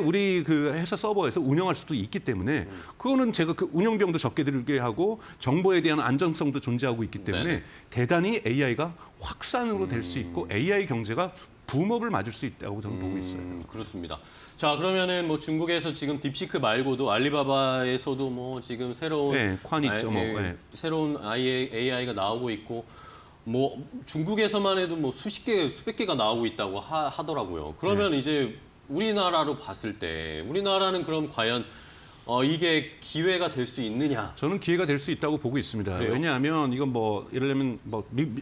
우리 그 회사 서버에서 운영할 수도 있기 때문에 그거는 제가 그 운영 비용도 적게 들게 하고 정보에 대한 안정성도 존재하고 있기 때문에 네네. 대단히 AI가 확산으로 될 수 있고 AI 경제가 붐업을 맞을 수 있다고 저는 보고 있어요. 그렇습니다. 자, 그러면은 중국에서 지금 딥시크 말고도 알리바바에서도 지금 새로운 관 있죠. 새로운 AI가 나오고 있고 중국에서만 해도 수백 개가 나오고 있다고 하더라고요. 그러면 이제 우리나라로 봤을 때 우리나라는 그럼 과연 이게 기회가 될 수 있느냐? 저는 기회가 될 수 있다고 보고 있습니다. 그래요? 왜냐하면 이건 예를 들면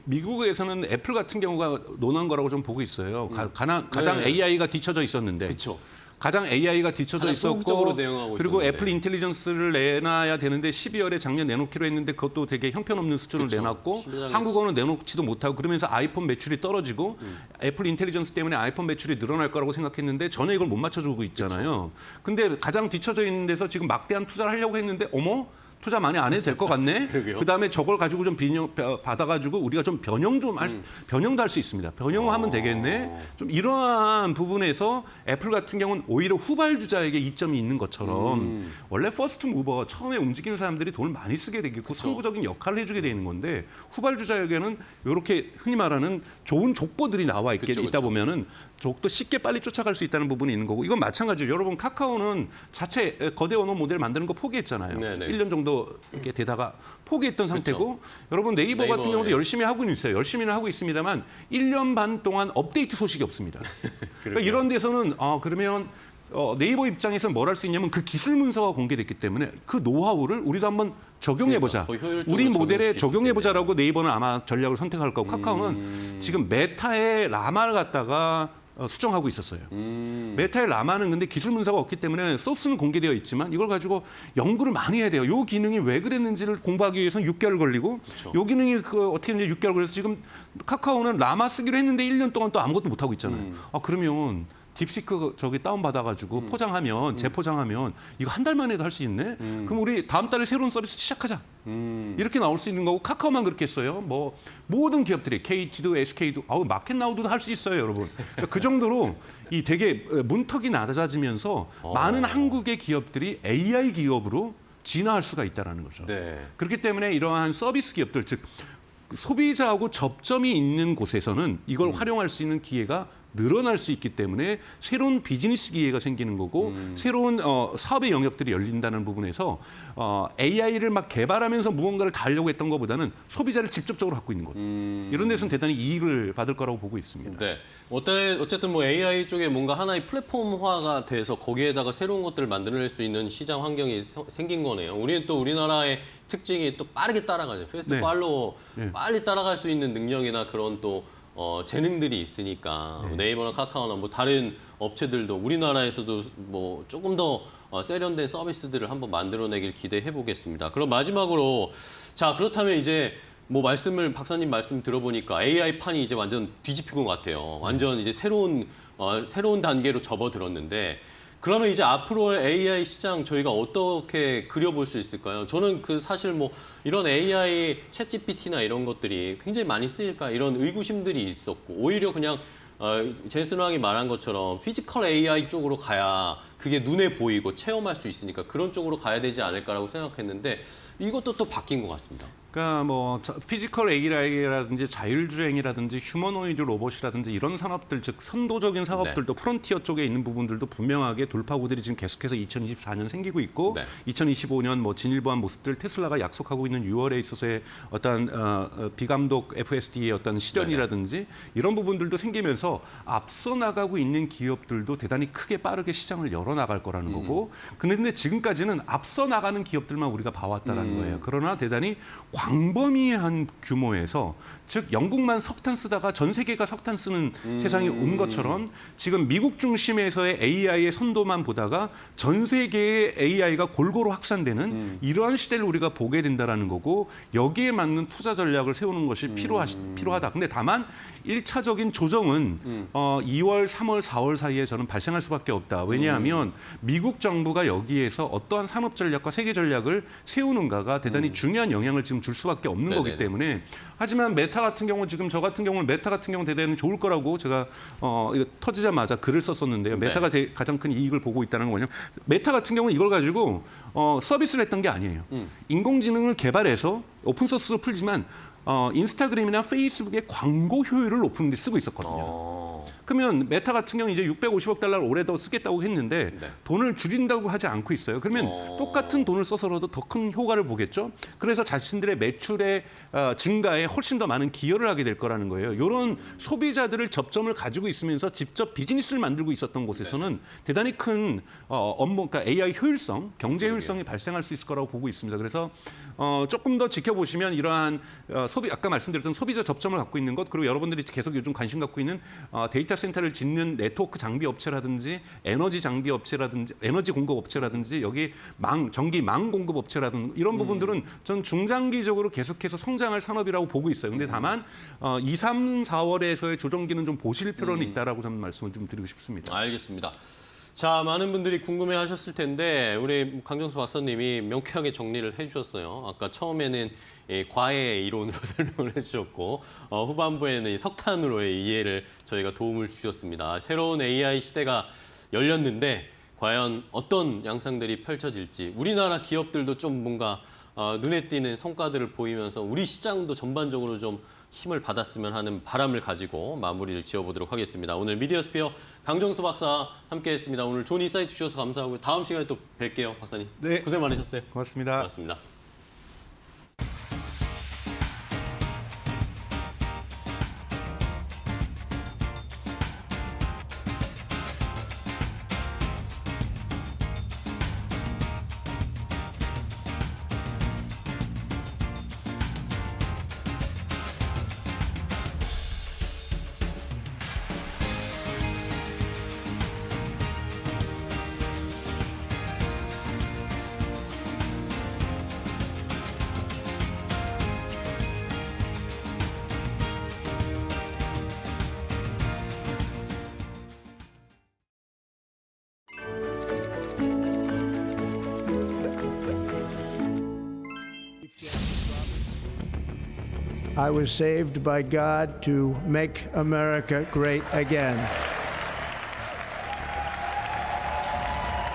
미국에서는 애플 같은 경우가 논한 거라고 좀 보고 있어요. 가장 네. AI가 뒤쳐져 있었는데. 그렇죠. 가장 AI가 뒤쳐져 가장 있었고 소극적으로 대응하고 그리고 있었는데. 애플 인텔리전스를 내놔야 되는데 12월에 작년 내놓기로 했는데 그것도 되게 형편없는 수준을 그쵸. 내놨고 심장이 한국어는 내놓지도 못하고 그러면서 아이폰 매출이 떨어지고 애플 인텔리전스 때문에 아이폰 매출이 늘어날 거라고 생각했는데 전혀 이걸 못 맞춰주고 있잖아요. 근데 가장 뒤쳐져 있는 데서 지금 막대한 투자를 하려고 했는데 투자 많이 안 해도 될 것 같네. 그러게요. 그다음에 저걸 가지고 좀 받아가지고 우리가 좀 변형도 할 수 있습니다. 변형하면 되겠네. 좀 이러한 부분에서 애플 같은 경우는 오히려 후발주자에게 이점이 있는 것처럼 원래 퍼스트 무버 처음에 움직이는 사람들이 돈을 많이 쓰게 되겠고 선구적인 역할을 해주게 되는 건데 후발주자에게는 이렇게 흔히 말하는 좋은 족보들이 나와 있다 보면은 족도 쉽게 빨리 쫓아갈 수 있다는 부분이 있는 거고 이건 마찬가지로 여러분 카카오는 자체 거대 언어 모델 만드는 거 포기했잖아요. 네네. 1년 정도 이렇게 되다가 포기했던 상태고 여러분 네이버 같은 경우도 열심히 하고는 있어요. 열심히는 하고 있습니다만 1년 반 동안 업데이트 소식이 없습니다. 그러니까 이런 데서는 그러면 네이버 입장에서는 뭘 할 수 있냐면 그 기술 문서가 공개됐기 때문에 그 노하우를 우리도 한번 적용해보자. 그러니까 더 효율적으로 우리 모델에 적용시킬 수 적용해보자라고 네이버는 아마 전략을 선택할 거고 카카오는 지금 메타의 라마를 갖다가 수정하고 있었어요. 메타의 라마는 근데 기술 문서가 없기 때문에 소스는 공개되어 있지만 이걸 가지고 연구를 많이 해야 돼요. 요 기능이 왜 그랬는지를 공부하기 위해서는 6개월 걸리고 그렇죠. 요 기능이 어떻게 했는지 6개월 걸려서 지금 카카오는 라마 쓰기로 했는데 1년 동안 또 아무것도 못 하고 있잖아요. 그러면 딥시크 저기 다운 받아가지고 포장하면 재포장하면 이거 한 달 만에도 할 수 있네. 그럼 우리 다음 달에 새로운 서비스 시작하자. 이렇게 나올 수 있는 거고 카카오만 그렇게 했어요. 뭐 모든 기업들이 KT도 SK도 마켓나우도 할 수 있어요, 여러분. 그러니까 그 정도로 이 되게 문턱이 낮아지면서 많은 한국의 기업들이 AI 기업으로 진화할 수가 있다라는 거죠. 네. 그렇기 때문에 이러한 서비스 기업들 즉 소비자하고 접점이 있는 곳에서는 이걸 활용할 수 있는 기회가 늘어날 수 있기 때문에 새로운 비즈니스 기회가 생기는 거고 새로운 사업의 영역들이 열린다는 부분에서 AI를 막 개발하면서 무언가를 다 하려고 했던 것보다는 소비자를 직접적으로 갖고 있는 것 이런 데서는 대단히 이익을 받을 거라고 보고 있습니다. 네. 어쨌든 뭐 AI 쪽에 뭔가 하나의 플랫폼화가 돼서 거기에다가 새로운 것들을 만들어낼 수 있는 시장 환경이 생긴 거네요. 우리는 또 우리나라의 특징이 또 빠르게 따라가죠. 패스트 네. 팔로우 네. 빨리 따라갈 수 있는 능력이나 그런 또 재능들이 있으니까 네이버나 카카오나 뭐 다른 업체들도 우리나라에서도 뭐 조금 더 세련된 서비스들을 한번 만들어내길 기대해 보겠습니다. 그럼 마지막으로 자 그렇다면 이제 뭐 박사님 말씀 들어보니까 AI 판이 이제 완전 뒤집힌 것 같아요. 완전 이제 새로운 단계로 접어들었는데. 그러면 이제 앞으로의 AI 시장 저희가 어떻게 그려볼 수 있을까요? 저는 사실 뭐 이런 AI 챗GPT나 이런 것들이 굉장히 많이 쓰일까 이런 의구심들이 있었고 오히려 그냥 제이슨 왕이 말한 것처럼 피지컬 AI 쪽으로 가야 그게 눈에 보이고 체험할 수 있으니까 그런 쪽으로 가야 되지 않을까라고 생각했는데 이것도 또 바뀐 것 같습니다. 그러니까 뭐 피지컬 AI라든지 자율주행이라든지 휴머노이드 로봇이라든지 이런 산업들 즉 선도적인 사업들도 프론티어 쪽에 있는 부분들도 분명하게 돌파구들이 지금 계속해서 2024년 생기고 있고 2025년 뭐 진일보한 모습들 테슬라가 약속하고 있는 6월에 있어서의 어떤 비감독 FSD의 어떤 실현이라든지 이런 부분들도 생기면서 앞서 나가고 있는 기업들도 대단히 크게 빠르게 시장을 열어 나갈 거라는 거고 근데 지금까지는 앞서 나가는 기업들만 우리가 봐왔다라는 거예요. 그러나 대단히 광범위한 규모에서 즉 영국만 석탄 쓰다가 전 세계가 석탄 쓰는 세상이 온 것처럼 지금 미국 중심에서의 AI의 선도만 보다가 전 세계의 AI가 골고루 확산되는 이러한 시대를 우리가 보게 된다라는 거고 여기에 맞는 투자 전략을 세우는 것이 필요하다. 근데 다만 1차적인 조정은 2월, 3월, 4월 사이에 저는 발생할 수밖에 없다. 왜냐하면 미국 정부가 여기에서 어떠한 산업 전략과 세계 전략을 세우는가가 대단히 중요한 영향을 지금 줄 수밖에 없는 거기 때문에 하지만 메타 같은 경우 지금 저 같은 경우는 메타 같은 경우 대단히 좋을 거라고 제가 이거 터지자마자 글을 썼었는데요. 메타가 가장 큰 이익을 보고 있다는 건 뭐냐면 메타 같은 경우는 이걸 가지고 서비스를 했던 게 아니에요. 인공지능을 개발해서 오픈소스로 풀지만 인스타그램이나 페이스북의 광고 효율을 높이는 데 쓰고 있었거든요. 그러면 메타 같은 경우는 이제 650억 달러를 올해 더 쓰겠다고 했는데 돈을 줄인다고 하지 않고 있어요. 그러면 똑같은 돈을 써서라도 더 큰 효과를 보겠죠. 그래서 자신들의 매출의 증가에 훨씬 더 많은 기여를 하게 될 거라는 거예요. 이런 소비자들을 접점을 가지고 있으면서 직접 비즈니스를 만들고 있었던 곳에서는 대단히 큰 업무, 그러니까 AI 효율성, 경제 효율성이 발생할 수 있을 거라고 보고 있습니다. 그래서 조금 더 지켜보시면 이러한 아까 말씀드렸던 소비자 접점을 갖고 있는 것 그리고 여러분들이 계속 요즘 관심 갖고 있는 데이터 센터를 짓는 네트워크 장비 업체라든지 에너지 장비 업체라든지 에너지 공급 업체라든지 여기 전기 망 공급 업체라든지 이런 부분들은 전 중장기적으로 계속해서 성장할 산업이라고 보고 있어요. 근데 다만 2, 3, 4월에서의 조정기는 좀 보실 필요는 있다라고 저는 말씀을 좀 드리고 싶습니다. 알겠습니다. 자, 많은 분들이 궁금해하셨을 텐데 우리 강정수 박사님이 명쾌하게 정리를 해주셨어요. 아까 처음에는 과외 이론으로 설명을 해주셨고 후반부에는 이 석탄으로의 이해를 저희가 도움을 주셨습니다. 새로운 AI 시대가 열렸는데 과연 어떤 양상들이 펼쳐질지 우리나라 기업들도 좀 뭔가 눈에 띄는 성과들을 보이면서 우리 시장도 전반적으로 좀 힘을 받았으면 하는 바람을 가지고 마무리를 지어보도록 하겠습니다. 오늘 미디어스피어 강정수 박사 함께했습니다. 오늘 좋은 인사이트 주셔서 감사하고요. 다음 시간에 또 뵐게요, 박사님. 네. 고생 많으셨어요. 고맙습니다. 고맙습니다. I was saved by God to make America great again.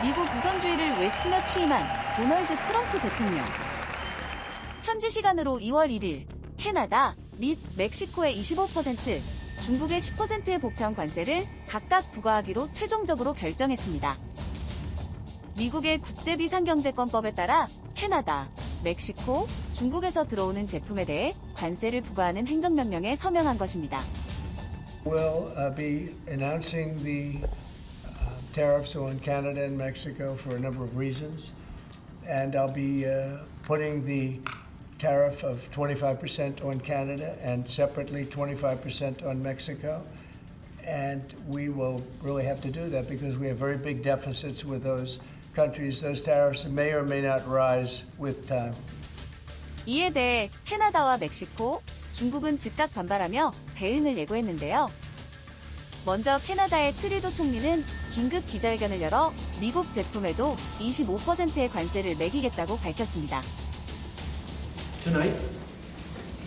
미국 우선주의를 외치며 취임한 도널드 트럼프 대통령. 현지 시간으로 2월 1일 캐나다 및 멕시코의 25%, 중국의 10%의 보편 관세를 각각 부과하기로 최종적으로 결정했습니다. 미국의 국제비상경제권법에 따라 캐나다, 멕시코, 중국에서 들어오는 제품에 대해 관세를 부과하는 행정명령에 서명한 것입니다. We'll be announcing the tariffs on Canada and Mexico for a number of reasons, and I'll be putting the tariff of 25% on Canada and separately 25% on Mexico. And we will really have to do that because we have very big deficits with those countries. Those tariffs may or may not rise with time. 이에 대해 캐나다와 멕시코, 중국은 즉각 반발하며 대응을 예고했는데요. 먼저 캐나다의 트리도 총리는 긴급 기자회견을 열어 미국 제품에도 25%의 관세를 매기겠다고 밝혔습니다. Tonight,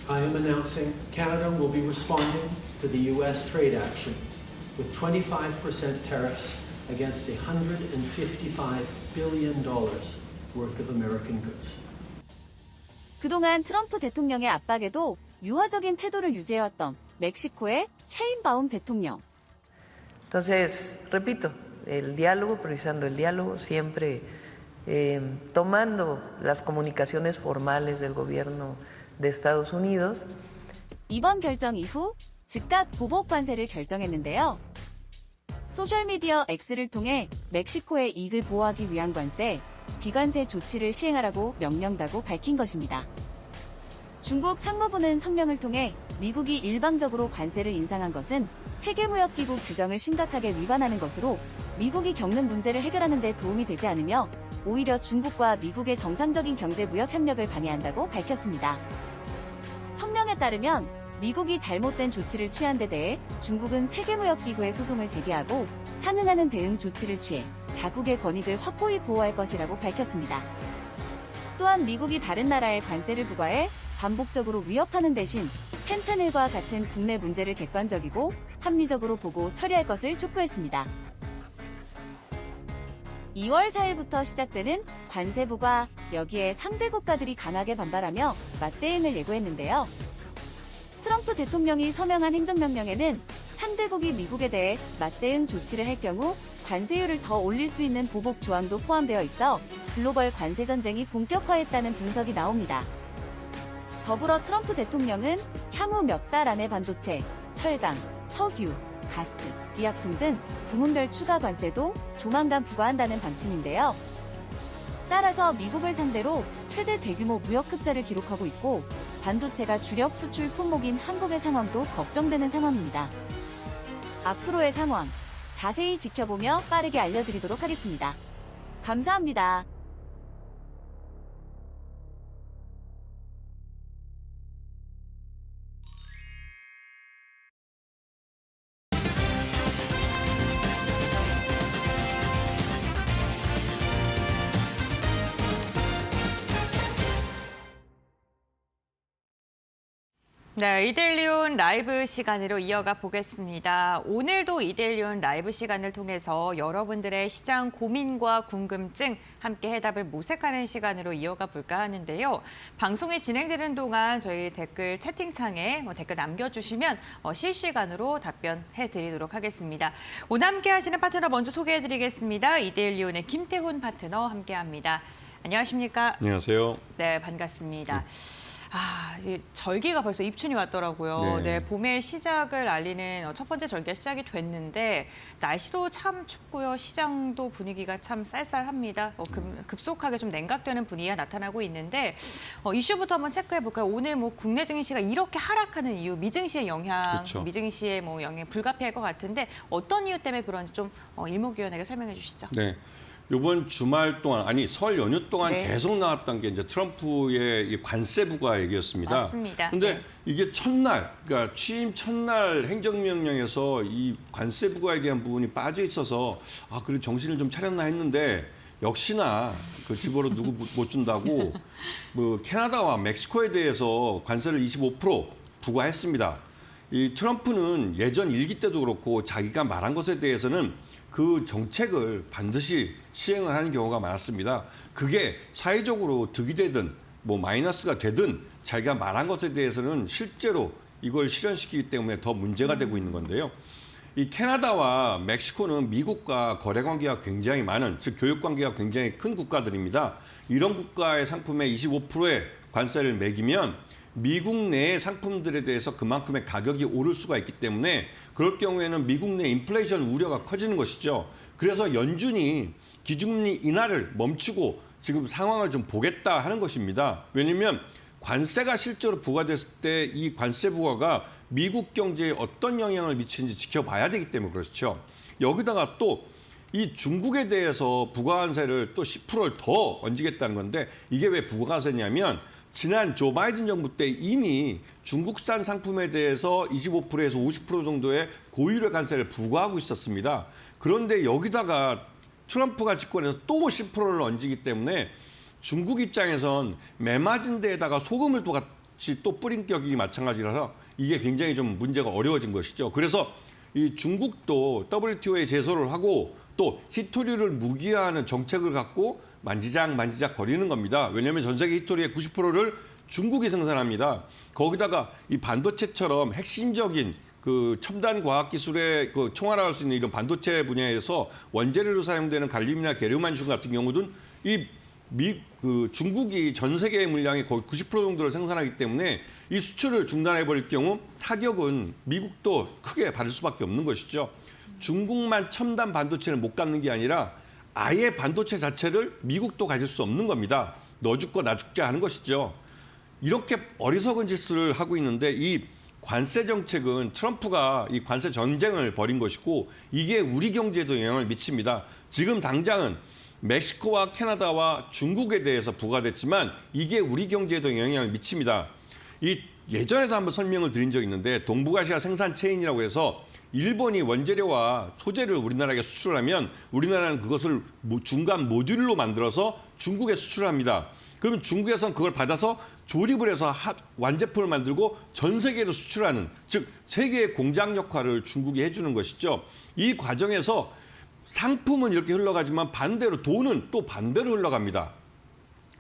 I am announcing Canada will be responding to the U.S. trade action with 25% tariffs against $155 billion worth of American goods. 그동안 트럼프 대통령의 압박에도 유화적인 태도를 유지해왔던 멕시코의 체인바움 대통령. Entonces, repito, el diálogo, priorizando el diálogo, siempre tomando las comunicaciones formales del gobierno de Estados Unidos. 이번 결정 이후 즉각 보복 관세를 결정했는데요. 소셜미디어 X를 통해 멕시코의 이익을 보호하기 위한 관세, 비관세 조치를 시행하라고 명령다고 밝힌 것입니다. 중국 상무부는 성명을 통해 미국이 일방적으로 관세를 인상한 것은 세계무역기구 규정을 심각하게 위반하는 것으로 미국이 겪는 문제를 해결하는 데 도움이 되지 않으며 오히려 중국과 미국의 정상적인 경제무역 협력을 방해한다고 밝혔습니다. 성명에 따르면 미국이 잘못된 조치를 취한 데 대해 중국은 세계무역기구에 소송을 제기하고 상응하는 대응 조치를 취해 자국의 권익을 확고히 보호할 것이라고 밝혔습니다. 또한 미국이 다른 나라에 관세를 부과해 반복적으로 위협하는 대신 펜타닐과 같은 국내 문제를 객관적이고 합리적으로 보고 처리할 것을 촉구했습니다. 2월 4일부터 시작되는 관세 부과, 여기에 상대 국가들이 강하게 반발하며 맞대응을 예고했는데요. 트럼프 대통령이 서명한 행정명령에는 상대국이 미국에 대해 맞대응 조치를 할 경우 관세율을 더 올릴 수 있는 보복 조항도 포함되어 있어 글로벌 관세 전쟁이 본격화했다는 분석이 나옵니다. 더불어 트럼프 대통령은 향후 몇 달 안에 반도체, 철강, 석유, 가스, 의약품 등 부문별 추가 관세도 조만간 부과한다는 방침인데요. 따라서 미국을 상대로 최대 대규모 무역 흑자를 기록하고 있고 반도체가 주력 수출 품목인 한국의 상황도 걱정되는 상황입니다. 앞으로의 상황 자세히 지켜보며 빠르게 알려드리도록 하겠습니다. 감사합니다. 네, 이데일리온 라이브 시간으로 이어가 보겠습니다. 오늘도 이데일리온 라이브 시간을 통해서 여러분들의 시장 고민과 궁금증 함께 해답을 모색하는 시간으로 이어가 볼까 하는데요. 방송이 진행되는 동안 저희 댓글 채팅창에 댓글 남겨주시면 실시간으로 답변해드리도록 하겠습니다. 오늘 함께 하시는 파트너 먼저 소개해드리겠습니다. 이데일리온의 김태훈 파트너 함께합니다. 안녕하십니까? 안녕하세요. 네, 반갑습니다. 이제 절기가 벌써 입춘이 왔더라고요. 네, 봄의 시작을 알리는 첫 번째 절기가 시작이 됐는데 날씨도 참 춥고요. 시장도 분위기가 참 쌀쌀합니다. 급속하게 좀 냉각되는 분위기가 나타나고 있는데 이슈부터 한번 체크해 볼까요? 오늘 국내 증시가 이렇게 하락하는 이유, 미증시의 영향, 그렇죠. 미증시의 영향 불가피할 것 같은데 어떤 이유 때문에 그런지 좀 일목요연하게 설명해 주시죠. 네. 이번 주말 동안, 아니 설 연휴 동안 네. 계속 나왔던 게 이제 트럼프의 이 관세 부과 얘기였습니다. 맞습니다. 그런데 네. 이게 첫날, 그러니까 취임 첫날 행정명령에서 이 관세 부과에 대한 부분이 빠져 있어서 그래 정신을 좀 차렸나 했는데 역시나 그 집으로 누구 못 준다고 캐나다와 멕시코에 대해서 관세를 25% 부과했습니다. 이 트럼프는 예전 일기 때도 그렇고 자기가 말한 것에 대해서는 그 정책을 반드시 시행을 하는 경우가 많았습니다. 그게 사회적으로 득이 되든 뭐 마이너스가 되든 자기가 말한 것에 대해서는 실제로 이걸 실현시키기 때문에 더 문제가 되고 있는 건데요. 이 캐나다와 멕시코는 미국과 거래 관계가 굉장히 많은, 즉 교육 관계가 굉장히 큰 국가들입니다. 이런 국가의 상품에 25%의 관세를 매기면 미국 내의 상품들에 대해서 그만큼의 가격이 오를 수가 있기 때문에 그럴 경우에는 미국 내 인플레이션 우려가 커지는 것이죠. 그래서 연준이 기준금리 인하를 멈추고 지금 상황을 좀 보겠다 하는 것입니다. 왜냐하면 관세가 실제로 부과됐을 때 이 관세 부과가 미국 경제에 어떤 영향을 미치는지 지켜봐야 되기 때문에 그렇죠. 여기다가 또 이 중국에 대해서 부가관세를 또 10%를 더 얹겠다는 건데 이게 왜 부가관세냐면 지난 조 바이든 정부 때 이미 중국산 상품에 대해서 25%에서 50% 정도의 고유료 관세를 부과하고 있었습니다. 그런데 여기다가 트럼프가 집권해서 또 10%를 얹기 때문에 중국 입장에선 매맞은 데에다가 소금을 또 같이 또 뿌린 격이 마찬가지라서 이게 굉장히 좀 문제가 어려워진 것이죠. 그래서 이 중국도 WTO에 제소를 하고 또 히토류를 무기화하는 정책을 갖고 만지작 거리는 겁니다. 왜냐하면 전 세계 히토리의 90%를 중국이 생산합니다. 거기다가 이 반도체처럼 핵심적인 그 첨단 과학 기술에 그 총괄할 수 있는 이런 반도체 분야에서 원재료로 사용되는 갈륨이나 게르만늄 같은 경우는 중국이 전 세계의 물량의 거의 90% 정도를 생산하기 때문에 이 수출을 중단해 버릴 경우 타격은 미국도 크게 받을 수밖에 없는 것이죠. 중국만 첨단 반도체를 못 갖는 게 아니라 아예 반도체 자체를 미국도 가질 수 없는 겁니다. 너 죽고 나 죽자 하는 것이죠. 이렇게 어리석은 짓을 하고 있는데 이 관세 정책은 트럼프가 이 관세 전쟁을 벌인 것이고 이게 우리 경제에도 영향을 미칩니다. 지금 당장은 멕시코와 캐나다와 중국에 대해서 부과됐지만 이게 우리 경제에도 영향을 미칩니다. 이 예전에도 한번 설명을 드린 적이 있는데 동북아시아 생산 체인이라고 해서 일본이 원재료와 소재를 우리나라에 수출하면 우리나라는 그것을 중간 모듈로 만들어서 중국에 수출합니다. 그러면 중국에서는 그걸 받아서 조립을 해서 완제품을 만들고 전 세계로 수출하는, 즉 세계의 공장 역할을 중국이 해주는 것이죠. 이 과정에서 상품은 이렇게 흘러가지만 반대로 돈은 또 반대로 흘러갑니다.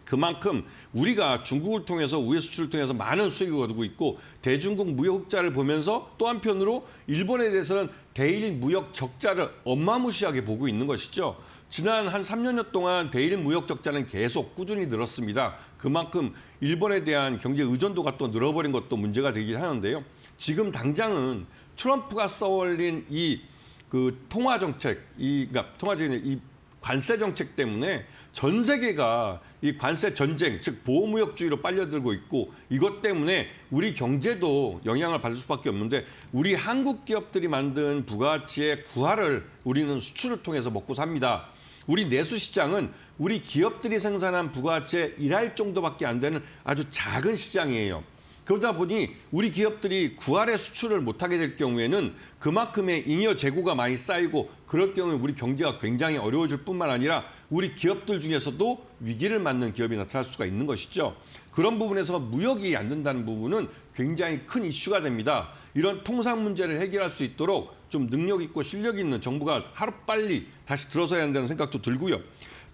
그만큼 우리가 중국을 통해서 우회 수출을 통해서 많은 수익을 거두고 있고 대중국 무역 흑자를 보면서 또 한편으로 일본에 대해서는 대일 무역 적자를 어마무시하게 보고 있는 것이죠. 지난 한 3년여 동안 대일 무역 적자는 계속 꾸준히 늘었습니다. 그만큼 일본에 대한 경제 의존도가 또 늘어버린 것도 문제가 되긴 하는데요. 지금 당장은 트럼프가 써올린 이 통화 정책, 그러니까 관세 정책 때문에 전 세계가 이 관세 전쟁, 즉 보호무역주의로 빨려들고 있고 이것 때문에 우리 경제도 영향을 받을 수밖에 없는데 우리 한국 기업들이 만든 부가가치의 구하를 우리는 수출을 통해서 먹고 삽니다. 우리 내수 시장은 우리 기업들이 생산한 부가가치의 1할 정도밖에 안 되는 아주 작은 시장이에요. 그러다 보니 우리 기업들이 구할의 수출을 못하게 될 경우에는 그만큼의 잉여 재고가 많이 쌓이고 그럴 경우에 우리 경제가 굉장히 어려워질 뿐만 아니라 우리 기업들 중에서도 위기를 맞는 기업이 나타날 수가 있는 것이죠. 그런 부분에서 무역이 안 된다는 부분은 굉장히 큰 이슈가 됩니다. 이런 통상 문제를 해결할 수 있도록 좀 능력 있고 실력 있는 정부가 하루빨리 다시 들어서야 한다는 생각도 들고요.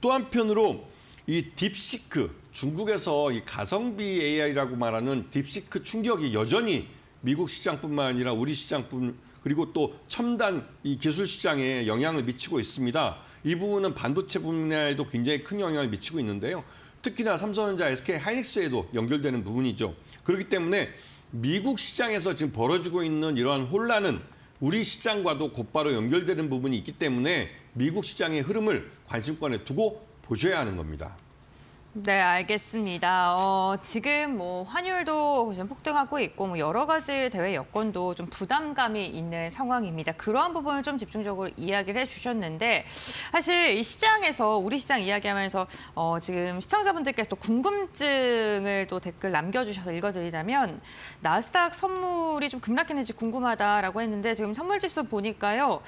또 한편으로 이 딥시크, 중국에서 이 가성비 AI라고 말하는 딥시크 충격이 여전히 미국 시장뿐만 아니라 우리 시장뿐 그리고 또 첨단 이 기술 시장에 영향을 미치고 있습니다. 이 부분은 반도체 분야에도 굉장히 큰 영향을 미치고 있는데요. 특히나 삼성전자, SK 하이닉스에도 연결되는 부분이죠. 그렇기 때문에 미국 시장에서 지금 벌어지고 있는 이러한 혼란은 우리 시장과도 곧바로 연결되는 부분이 있기 때문에 미국 시장의 흐름을 관심권에 두고 보셔야 하는 겁니다. 네, 알겠습니다. 지금 환율도 좀 폭등하고 있고 여러 가지 대외 여건도 좀 부담감이 있는 상황입니다. 그러한 부분을 좀 집중적으로 이야기를 해주셨는데 사실 이 시장에서 우리 시장 이야기하면서 지금 시청자분들께서 또 궁금증을 또 댓글 남겨주셔서 읽어드리자면 나스닥 선물이 좀 급락했는지 궁금하다라고 했는데 지금 선물지수 보니까요.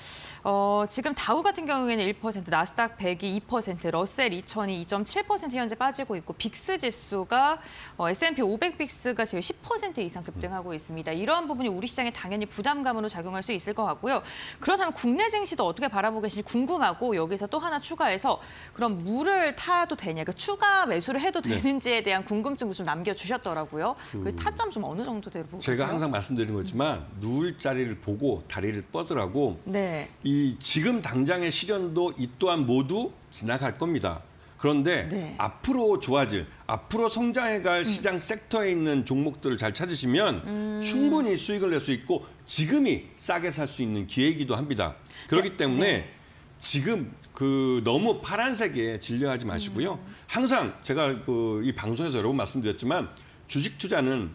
지금 다우 같은 경우에는 1%, 나스닥 100이 2%, 러셀 2000이 2.7% 현재 빠지고 빠지고 있고 빅스 지수가 S&P 500 빅스가 지금 10% 이상 급등하고 있습니다. 이러한 부분이 우리 시장에 당연히 부담감으로 작용할 수 있을 것 같고요. 그렇다면 국내 증시도 어떻게 바라보고 계신지 궁금하고 여기서 또 하나 추가해서 그럼 물을 타도 되냐, 그러니까 추가 매수를 해도 되는지에 대한 궁금증도 좀 남겨주셨더라고요. 그 타점 좀 어느 정도대로 보고 계세요? 제가 항상 말씀드리는 거지만 누울 자리를 보고 다리를 뻗으라고 네. 이 지금 당장의 시련도 이 또한 모두 지나갈 겁니다. 그런데 네. 앞으로 좋아질, 앞으로 성장해갈 시장 섹터에 있는 종목들을 잘 찾으시면 충분히 수익을 낼 수 있고 지금이 싸게 살 수 있는 기회이기도 합니다. 그렇기 때문에 지금 너무 파란색에 진료하지 마시고요. 항상 제가 이 방송에서 여러 번 말씀드렸지만 주식 투자는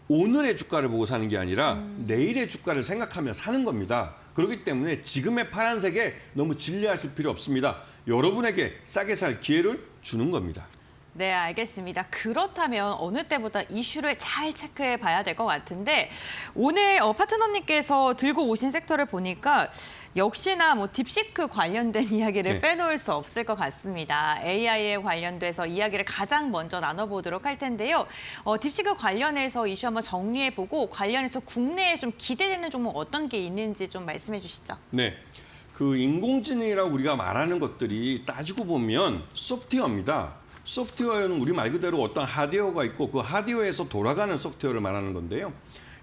오늘의 주가를 보고 사는 게 아니라 내일의 주가를 생각하며 사는 겁니다. 그렇기 때문에 지금의 파란색에 너무 진료하실 필요 없습니다. 여러분에게 싸게 살 기회를 주는 겁니다. 네, 알겠습니다. 그렇다면 어느 때보다 이슈를 잘 체크해 봐야 될 것 같은데 오늘 파트너님께서 들고 오신 섹터를 보니까 역시나 뭐 딥시크 관련된 이야기를 네. 빼놓을 수 없을 것 같습니다. AI에 관련돼서 이야기를 가장 먼저 나눠보도록 할 텐데요. 딥시크 관련해서 이슈 한번 정리해보고 관련해서 국내에 좀 기대되는 종목 어떤 게 있는지 좀 말씀해 주시죠. 네. 인공지능이라고 우리가 말하는 것들이 따지고 보면 소프트웨어입니다. 소프트웨어는 우리 말 그대로 어떤 하드웨어가 있고 그 하드웨어에서 돌아가는 소프트웨어를 말하는 건데요.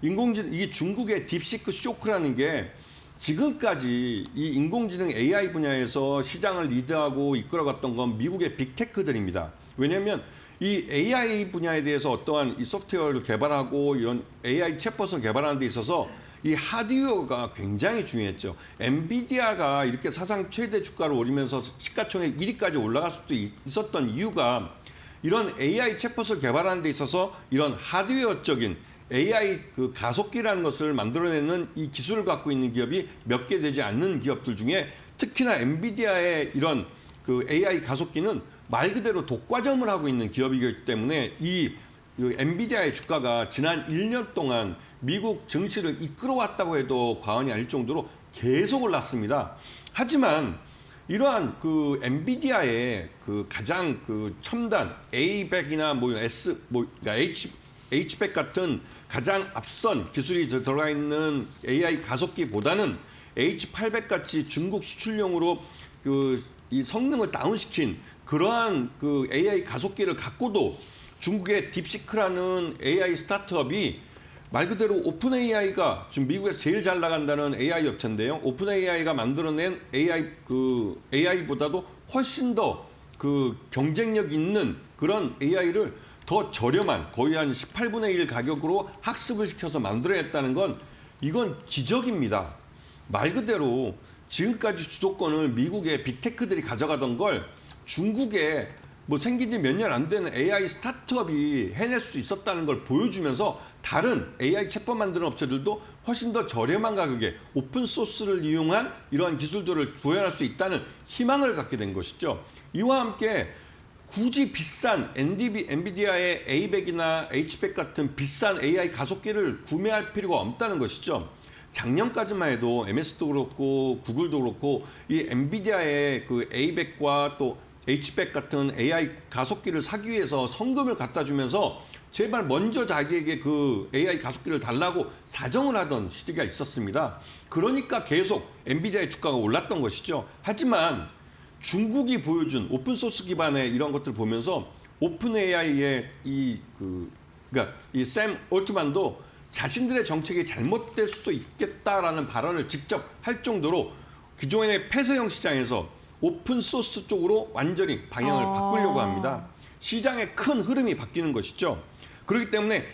이게 중국의 딥시크 쇼크라는 게 지금까지 이 인공지능 AI 분야에서 시장을 리드하고 이끌어갔던 건 미국의 빅테크들입니다. 왜냐하면 이 AI 분야에 대해서 어떠한 이 소프트웨어를 개발하고 이런 AI 챗봇을 개발하는 데 있어서 이 하드웨어가 굉장히 중요했죠. 엔비디아가 이렇게 사상 최대 주가를 오르면서 시가총액 1위까지 올라갈 수도 있었던 이유가 이런 AI 챗봇을 개발하는 데 있어서 이런 하드웨어적인 AI 가속기라는 것을 만들어내는 이 기술을 갖고 있는 기업이 몇 개 되지 않는 기업들 중에 특히나 엔비디아의 이런 AI 가속기는 말 그대로 독과점을 하고 있는 기업이기 때문에 이 엔비디아의 주가가 지난 1년 동안 미국 증시를 이끌어왔다고 해도 과언이 아닐 정도로 계속 올랐습니다. 하지만 이러한 엔비디아의 가장 첨단 A100이나 H100 같은 가장 앞선 기술이 들어가 있는 AI 가속기보다는 H800 같이 중국 수출용으로 이 성능을 다운시킨 그러한 AI 가속기를 갖고도 중국의 딥시크라는 AI 스타트업이 말 그대로 오픈 AI가 지금 미국에서 제일 잘 나간다는 AI 업체인데요. 오픈 AI가 만들어낸 AI보다도 훨씬 더 경쟁력 있는 그런 AI를 더 저렴한 거의 한 18분의 1 가격으로 학습을 시켜서 만들어냈다는 건 이건 기적입니다. 말 그대로 지금까지 주도권을 미국의 빅테크들이 가져가던 걸 중국의 생긴 지 몇 년 안 되는 AI 스타트업이 해낼 수 있었다는 걸 보여주면서 다른 AI 챗봇 만드는 업체들도 훨씬 더 저렴한 가격에 오픈 소스를 이용한 이러한 기술들을 구현할 수 있다는 희망을 갖게 된 것이죠. 이와 함께 굳이 비싼 엔비디아의 A100이나 H100 같은 비싼 AI 가속기를 구매할 필요가 없다는 것이죠. 작년까지만 해도 MS도 그렇고 구글도 그렇고 이 엔비디아의 A100과 또 H100 같은 AI 가속기를 사기 위해서 성금을 갖다 주면서 제발 먼저 자기에게 AI 가속기를 달라고 사정을 하던 시기가 있었습니다. 그러니까 계속 엔비디아의 주가가 올랐던 것이죠. 하지만 중국이 보여준 오픈소스 기반의 이런 것들을 보면서 오픈 AI의 이 샘 올트만도 자신들의 정책이 잘못될 수도 있겠다라는 발언을 직접 할 정도로 기존의 폐쇄형 시장에서 오픈 소스 쪽으로 완전히 방향을 바꾸려고 합니다. 시장의 큰 흐름이 바뀌는 것이죠. 그렇기 때문에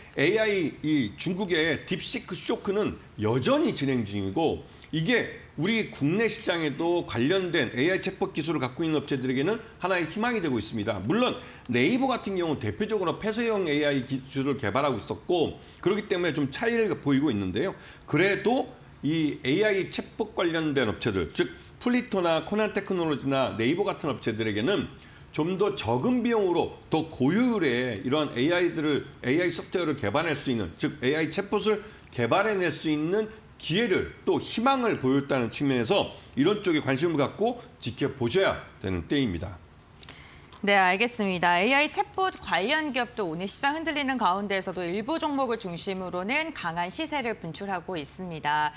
이 중국의 딥시크 쇼크는 여전히 진행 중이고 이게 우리 국내 시장에도 관련된 AI 챗봇 기술을 갖고 있는 업체들에게는 하나의 희망이 되고 있습니다. 물론 네이버 같은 경우는 대표적으로 폐쇄형 AI 기술을 개발하고 있었고 그렇기 때문에 좀 차이를 보이고 있는데요. 그래도 이 AI 챗봇 관련된 업체들, 즉 플리토나 코난 테크놀로지나 네이버 같은 업체들에게는 좀 더 적은 비용으로 더 고효율의 이런 AI 소프트웨어를 개발할 수 있는, 즉 AI 챗봇을 개발해낼 수 있는 기회를 또 희망을 보였다는 측면에서 이런 쪽에 관심을 갖고 지켜보셔야 되는 때입니다. 네, 알겠습니다. AI 챗봇 관련 기업도 오늘 시장 흔들리는 가운데에서도 일부 종목을 중심으로는 강한 시세를 분출하고 있습니다.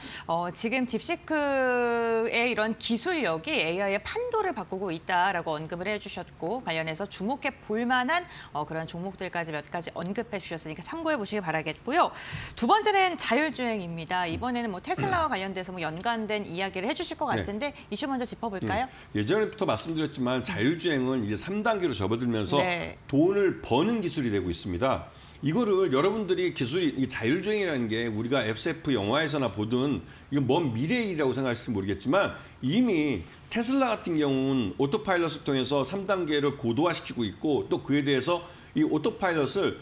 지금 딥시크의 이런 기술력이 AI의 판도를 바꾸고 있다라고 언급을 해주셨고 관련해서 주목해 볼 만한 그런 종목들까지 몇 가지 언급해 주셨으니까 참고해 보시기 바라겠고요. 두 번째는 자율주행입니다. 이번에는 뭐 테슬라와 관련돼서 뭐 연관된 이야기를 해주실 것 같은데 이슈 먼저 짚어볼까요? 예전부터 말씀드렸지만 자율주행은 이제 3단계로 접어들면서 네. 돈을 버는 기술이 되고 있습니다. 이거를 여러분들이 기술이 자율주행이라는 게 우리가 SF 영화에서나 보든 이건 먼 미래일이라고 생각하실지 모르겠지만 이미 테슬라 같은 경우는 오토파일럿을 통해서 3단계를 고도화시키고 있고 또 그에 대해서 이 오토파일럿을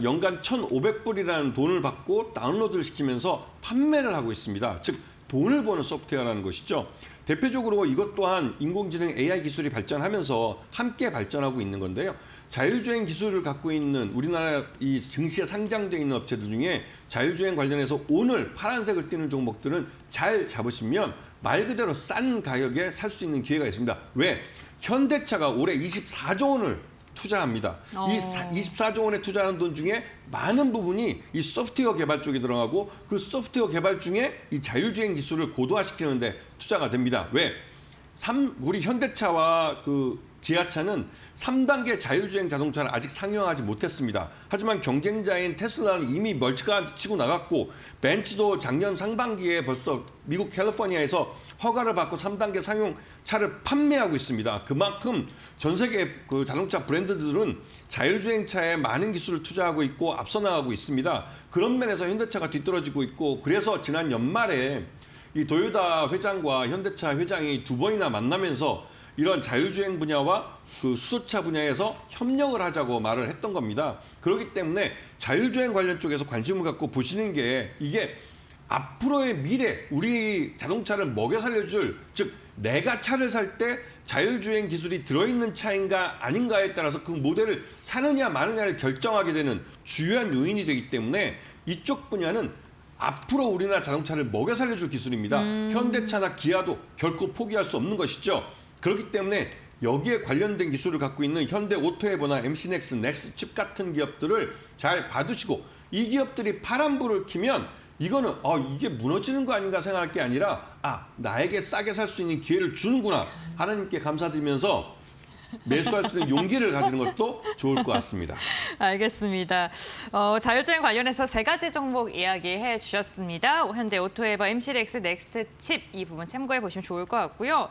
연간 1,500불이라는 돈을 받고 다운로드를 시키면서 판매를 하고 있습니다. 즉 돈을 버는 소프트웨어라는 것이죠. 대표적으로 이것 또한 인공지능 AI 기술이 발전하면서 함께 발전하고 있는 건데요. 자율주행 기술을 갖고 있는 우리나라 이 증시에 상장되어 있는 업체들 중에 자율주행 관련해서 오늘 파란색을 띠는 종목들은 잘 잡으시면 말 그대로 싼 가격에 살 수 있는 기회가 있습니다. 왜? 현대차가 올해 24조 원을 투자합니다. 이 24조 원에 투자하는 돈 중에 많은 부분이 이 소프트웨어 개발 쪽에 들어가고 그 소프트웨어 개발 중에 이 자율주행 기술을 고도화시키는 데 투자가 됩니다. 왜? 우리 현대차와 그 기아차는 3단계 자율주행 자동차를 아직 상용하지 못했습니다. 하지만 경쟁자인 테슬라는 이미 멀찌감치 치고 나갔고 벤츠도 작년 상반기에 벌써 미국 캘리포니아에서 허가를 받고 3단계 상용차를 판매하고 있습니다. 그만큼 전 세계 그 자동차 브랜드들은 자율주행차에 많은 기술을 투자하고 있고 앞서 나가고 있습니다. 그런 면에서 현대차가 뒤떨어지고 있고 그래서 지난 연말에 이 도요타 회장과 현대차 회장이 두 번이나 만나면서 이런 자율주행 분야와 그 수소차 분야에서 협력을 하자고 말을 했던 겁니다. 그렇기 때문에 자율주행 관련 쪽에서 관심을 갖고 보시는 게 이게 앞으로의 미래, 우리 자동차를 먹여 살려줄, 즉 내가 차를 살 때 자율주행 기술이 들어있는 차인가 아닌가에 따라서 그 모델을 사느냐 마느냐를 결정하게 되는 주요한 요인이 되기 때문에 이쪽 분야는 앞으로 우리나라 자동차를 먹여 살려줄 기술입니다. 현대차나 기아도 결코 포기할 수 없는 것이죠. 그렇기 때문에 여기에 관련된 기술을 갖고 있는 현대오토에버나 MC넥스, 넥스칩 같은 기업들을 잘 봐두시고 이 기업들이 파란불을 켜면 이거는 이게 무너지는 거 아닌가 생각할 게 아니라 나에게 싸게 살 수 있는 기회를 주는구나. 하나님께 감사드리면서 매수할 수 있는 용기를 가지는 것도 좋을 것 같습니다. 알겠습니다. 자율주행 관련해서 세 가지 종목 이야기해 주셨습니다. 현대오토에버, MC넥스, 넥스트칩 이 부분 참고해 보시면 좋을 것 같고요.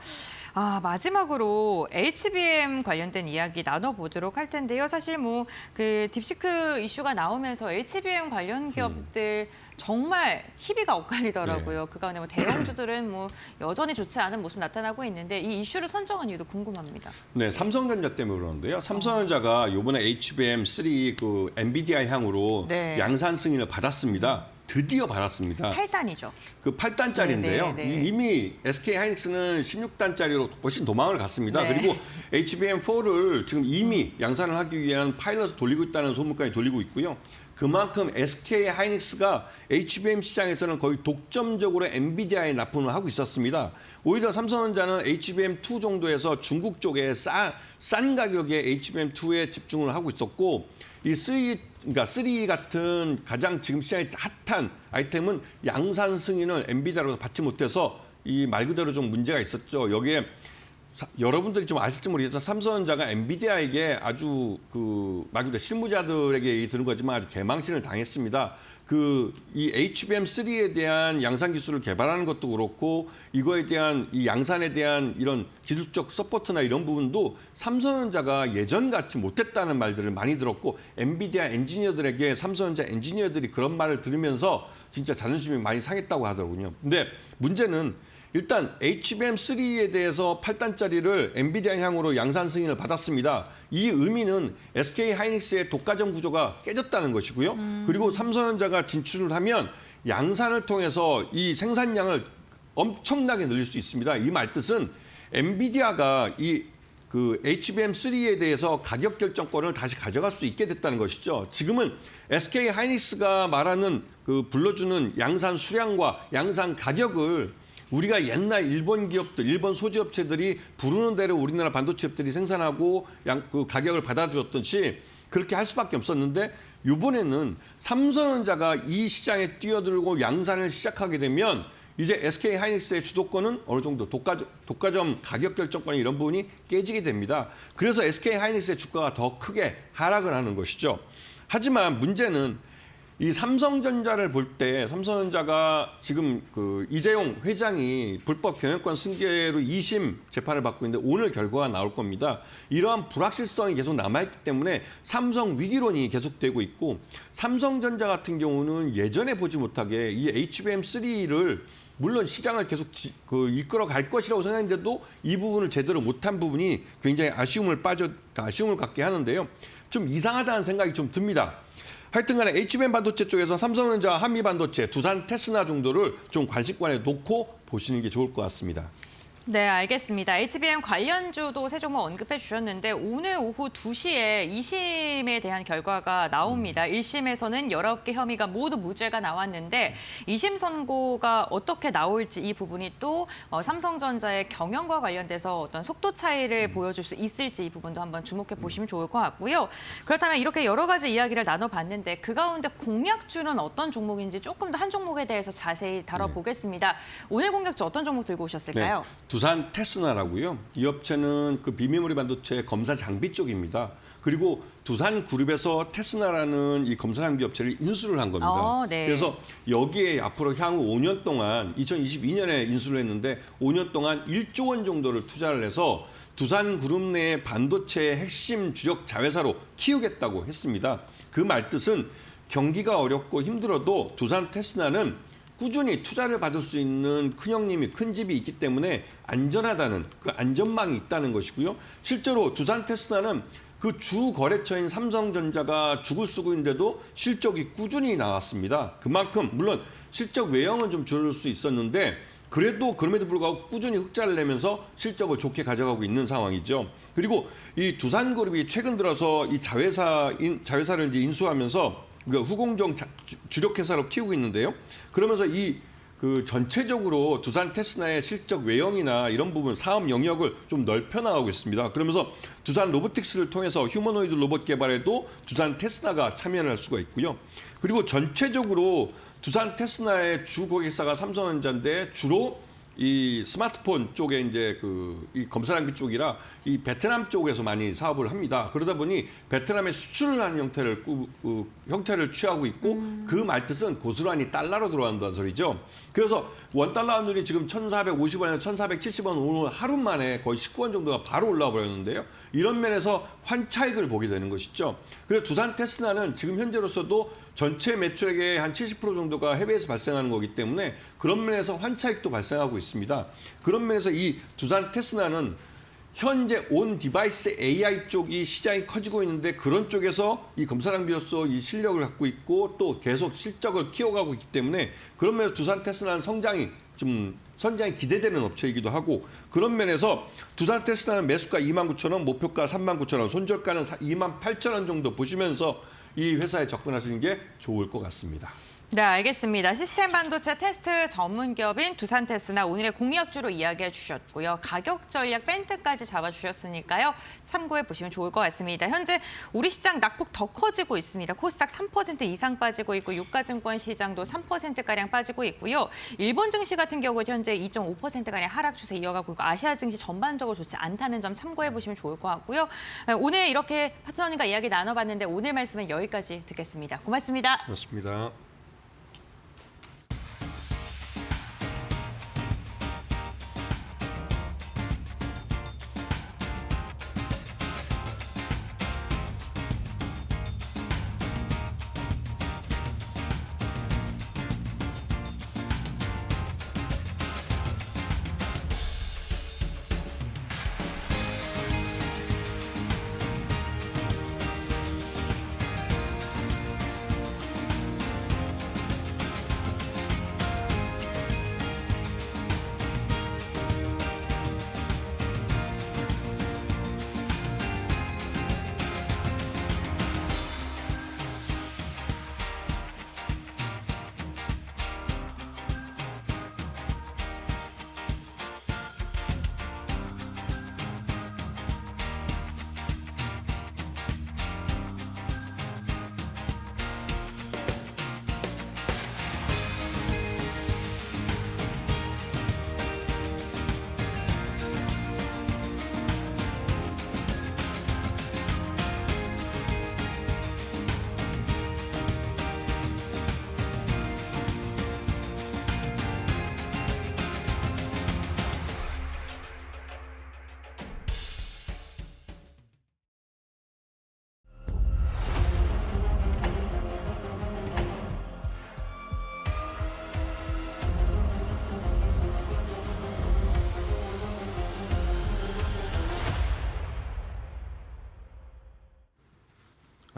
마지막으로 HBM 관련된 이야기 나눠보도록 할 텐데요. 사실 뭐 그 딥시크 이슈가 나오면서 HBM 관련 기업들 정말 희비가 엇갈리더라고요. 그 가운데 뭐 대형주들은 뭐 여전히 좋지 않은 모습 나타나고 있는데 이 이슈를 선정한 이유도 궁금합니다. 네, 삼성전자 때문에 그러는데요. 삼성전자가 이번에 HBM3 그 엔비디아 향으로 네. 양산 승인을 받았습니다. 드디어 받았습니다. 8단이죠. 그 8단짜리인데요. 네, 네, 네. 이미 SK하이닉스는 16단짜리로 훨씬 도망을 갔습니다. 네. 그리고 HBM4를 지금 이미 양산을 하기 위한 파일럿을 돌리고 있다는 소문까지 돌리고 있고요. 그만큼 SK하이닉스가 HBM 시장에서는 거의 독점적으로 엔비디아에 납품을 하고 있었습니다. 오히려 삼성전자는 HBM2 정도에서 중국 쪽에 싼 가격에 HBM2에 집중을 하고 있었고 이 3 같은 가장 지금 시장에 핫한 아이템은 양산 승인을 엔비디아로 받지 못해서 이 말 그대로 좀 문제가 있었죠. 여기에 여러분들이 좀 아실지 모르겠지만 삼성전자가 엔비디아에게 아주 말 그대로 실무자들에게 들은 거지만 아주 개망신을 당했습니다. 이 HBM3에 대한 양산 기술을 개발하는 것도 그렇고 이거에 대한 이 양산에 대한 이런 기술적 서포트나 이런 부분도 삼성전자가 예전같이 못했다는 말들을 많이 들었고 엔비디아 엔지니어들에게 삼성전자 엔지니어들이 그런 말을 들으면서 진짜 자존심이 많이 상했다고 하더군요. 근데 문제는 일단 HBM3에 대해서 8단짜리를 엔비디아 향으로 양산 승인을 받았습니다. 이 의미는 SK하이닉스의 독과점 구조가 깨졌다는 것이고요. 그리고 삼성전자가 진출을 하면 양산을 통해서 이 생산량을 엄청나게 늘릴 수 있습니다. 이 말뜻은 엔비디아가 그 HBM3에 대해서 가격 결정권을 다시 가져갈 수 있게 됐다는 것이죠. 지금은 SK하이닉스가 말하는 불러주는 양산 수량과 양산 가격을 우리가 옛날 일본 기업들, 일본 소재 업체들이 부르는 대로 우리나라 반도체 업체들이 생산하고 그 가격을 받아주었듯이 그렇게 할 수밖에 없었는데 이번에는 삼성전자가 이 시장에 뛰어들고 양산을 시작하게 되면 이제 SK 하이닉스의 주도권은 어느 정도 독과점 가격 결정권 이런 부분이 깨지게 됩니다. 그래서 SK 하이닉스의 주가가 더 크게 하락을 하는 것이죠. 하지만 문제는 이 삼성전자를 볼 때 삼성전자가 지금 그 이재용 회장이 불법 경영권 승계로 2심 재판을 받고 있는데 오늘 결과가 나올 겁니다. 이러한 불확실성이 계속 남아있기 때문에 삼성 위기론이 계속되고 있고 삼성전자 같은 경우는 예전에 보지 못하게 이 HBM3를 물론 시장을 계속 이끌어 갈 것이라고 생각했는데도 이 부분을 제대로 못한 부분이 굉장히 아쉬움을 갖게 하는데요. 좀 이상하다는 생각이 좀 듭니다. 하여튼간에 HBM 반도체 쪽에서 삼성전자, 한미반도체, 두산 테스나 정도를 좀 관심권에 놓고 보시는 게 좋을 것 같습니다. 네, 알겠습니다. HBM 관련주도 세 종목 언급해 주셨는데 오늘 오후 2시에 2심에 대한 결과가 나옵니다. 1심에서는 19개 혐의가 모두 무죄가 나왔는데 2심 선고가 어떻게 나올지 이 부분이 또 삼성전자의 경영과 관련돼서 어떤 속도 차이를 보여줄 수 있을지 이 부분도 한번 주목해 보시면 좋을 것 같고요. 그렇다면 이렇게 여러 가지 이야기를 나눠봤는데 그 가운데 공략주는 어떤 종목인지 조금 더 한 종목에 대해서 자세히 다뤄보겠습니다. 오늘 공략주 어떤 종목 들고 오셨을까요? 네. 두산 테스나라고요. 이 업체는 그 비메모리 반도체 검사 장비 쪽입니다. 그리고 두산 그룹에서 테스나라는 이 검사 장비 업체를 인수를 한 겁니다. 네. 그래서 여기에 앞으로 향후 5년 동안 2022년에 인수를 했는데 5년 동안 1조 원 정도를 투자를 해서 두산 그룹 내의 반도체의 핵심 주력 자회사로 키우겠다고 했습니다. 그 말뜻은 경기가 어렵고 힘들어도 두산 테스나는 꾸준히 투자를 받을 수 있는 큰형님이 큰 집이 있기 때문에 안전하다는 그 안전망이 있다는 것이고요. 실제로 두산 테스나는 그 주 거래처인 삼성전자가 죽을 쓰고 있는데도 실적이 꾸준히 나왔습니다. 그만큼 물론 실적 외형은 좀 줄을 수 있었는데 그럼에도 불구하고 꾸준히 흑자를 내면서 실적을 좋게 가져가고 있는 상황이죠. 그리고 이 두산그룹이 최근 들어서 이 자회사를 이제 인수하면서 후공정 주력 회사로 키우고 있는데요. 그러면서 그 전체적으로 두산 테스나의 실적 외형이나 이런 부분 사업 영역을 좀 넓혀 나가고 있습니다. 그러면서 두산 로보틱스를 통해서 휴머노이드 로봇 개발에도 두산 테스나가 참여를 할 수가 있고요. 그리고 전체적으로 두산 테스나의 주 고객사가 삼성전자인데 주로 이 스마트폰 쪽에 이제 이 검사 장비 쪽이라 이 베트남 쪽에서 많이 사업을 합니다. 그러다 보니 베트남에 수출을 하는 형태를 취하고 있고 그 말뜻은 고스란히 달러로 들어간다는 소리죠. 그래서 원달러 환율이 지금 1,450원에서 1,470원 오늘 하루 만에 거의 19원 정도가 바로 올라와 버렸는데요. 이런 면에서 환차익을 보게 되는 것이죠. 그래서 두산 테스나는 지금 현재로서도 전체 매출액의 한 70% 정도가 해외에서 발생하는 거기 때문에 그런 면에서 환차익도 발생하고 있습니다. 그런 면에서 이 두산 테스나는 현재 온 디바이스 AI 쪽이 시장이 커지고 있는데 그런 쪽에서 이 검사 장비로서 이 실력을 갖고 있고 또 계속 실적을 키워가고 있기 때문에 그런 면에서 두산 테스나는 성장이 기대되는 업체이기도 하고 그런 면에서 두산 테스나는 매수가 29,000원, 목표가 39,000원, 손절가는 28,000원 정도 보시면서 이 회사에 접근하시는 게 좋을 것 같습니다. 네, 알겠습니다. 시스템 반도체 테스트 전문 기업인 두산 테스나 오늘의 공략주로 이야기해 주셨고요. 가격 전략 밴드까지 잡아주셨으니까요. 참고해 보시면 좋을 것 같습니다. 현재 우리 시장 낙폭 더 커지고 있습니다. 코스닥 3% 이상 빠지고 있고 유가증권 시장도 3%가량 빠지고 있고요. 일본 증시 같은 경우 현재 2.5%가량 하락 추세 이어가고 있고 아시아 증시 전반적으로 좋지 않다는 점 참고해 보시면 좋을 것 같고요. 오늘 이렇게 파트너님과 이야기 나눠봤는데 오늘 말씀은 여기까지 듣겠습니다. 고맙습니다. 고맙습니다.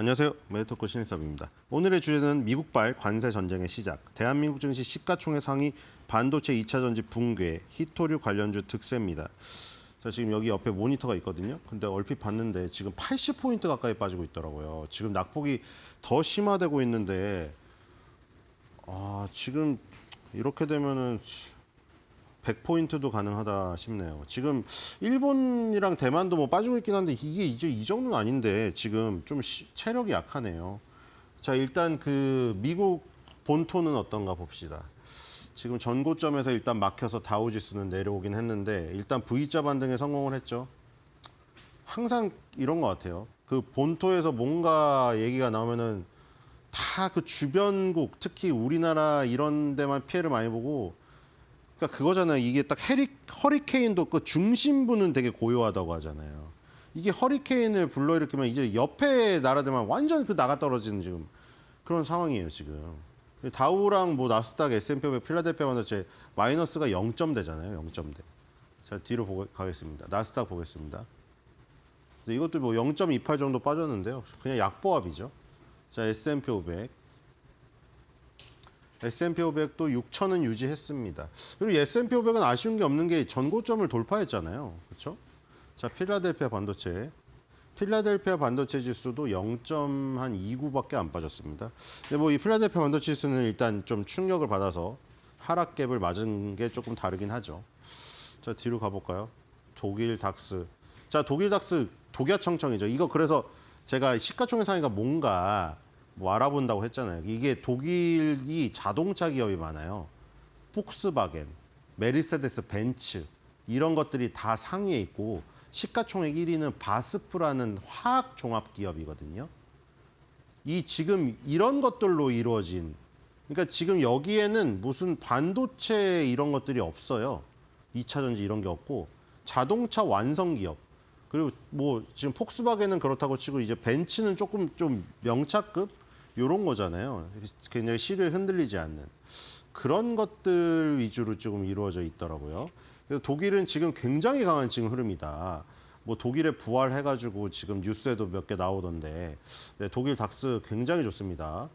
안녕하세요. 메디토코 신일섭입니다. 오늘의 주제는 미국발 관세 전쟁의 시작, 대한민국 증시 시가총액 상위 반도체 2차 전지 붕괴, 히토류 관련주 득세입니다. 자, 지금 여기 옆에 모니터가 있거든요. 근데 얼핏 봤는데 지금 80포인트 가까이 빠지고 있더라고요. 지금 낙폭이 더 심화되고 있는데 지금 이렇게 되면은 100포인트도 가능하다 싶네요. 지금 일본이랑 대만도 뭐 빠지고 있긴 한데 이게 이제 이 정도는 아닌데 지금 좀 체력이 약하네요. 자, 일단 그 미국 본토는 어떤가 봅시다. 지금 전고점에서 일단 막혀서 다우지수는 내려오긴 했는데 일단 V자 반등에 성공을 했죠. 항상 이런 것 같아요. 그 본토에서 뭔가 얘기가 나오면은 다 그 주변국, 특히 우리나라 이런 데만 피해를 많이 보고, 그러니까 그거잖아요. 이게 딱 허리케인도 그 중심부는 되게 고요하다고 하잖아요. 이게 허리케인을 불러일으키면 이제 옆에 나라들만 완전 그 나가 떨어지는 지금 그런 상황이에요, 지금. 다우랑 뭐 나스닥, S&P 500, 필라델피아 반도체 마이너스가 0점대잖아요. 0점대. 자, 뒤로 가겠습니다. 나스닥 보겠습니다. 이것도 뭐 0.28 정도 빠졌는데요. 그냥 약보합이죠. 자, S&P 500. S&P 500도 6천은 유지했습니다. 그리고 S&P 500은 아쉬운 게 없는 게 전고점을 돌파했잖아요. 그렇죠? 자, 필라델피아 반도체. 필라델피아 반도체 지수도 0.29밖에 안 빠졌습니다. 근데 뭐 이 필라델피아 반도체 지수는 일단 좀 충격을 받아서 하락갭을 맞은 게 조금 다르긴 하죠. 자, 뒤로 가볼까요? 독일 닥스. 자, 독일 닥스 독야청청이죠. 이거 그래서 제가 시가총액 상위가 뭔가 뭐 알아본다고 했잖아요. 이게 독일이 자동차 기업이 많아요. 폭스바겐, 메르세데스 벤츠 이런 것들이 다 상위에 있고 시가총액 1위는 바스프라는 화학 종합 기업이거든요. 이 지금 이런 것들로 이루어진, 그러니까 지금 여기에는 무슨 반도체 이런 것들이 없어요. 2차 전지 이런 게 없고 자동차 완성 기업. 그리고 뭐 지금 폭스바겐은 그렇다고 치고 이제 벤츠는 조금 좀 명차급 이런 거잖아요. 굉장히 시류에 흔들리지 않는 그런 것들 위주로 조금 이루어져 있더라고요. 그래서 독일은 지금 굉장히 강한 지금 흐름이다. 뭐 독일에 부활해가지고 지금 뉴스에도 몇 개 나오던데 네, 독일 닥스 굉장히 좋습니다.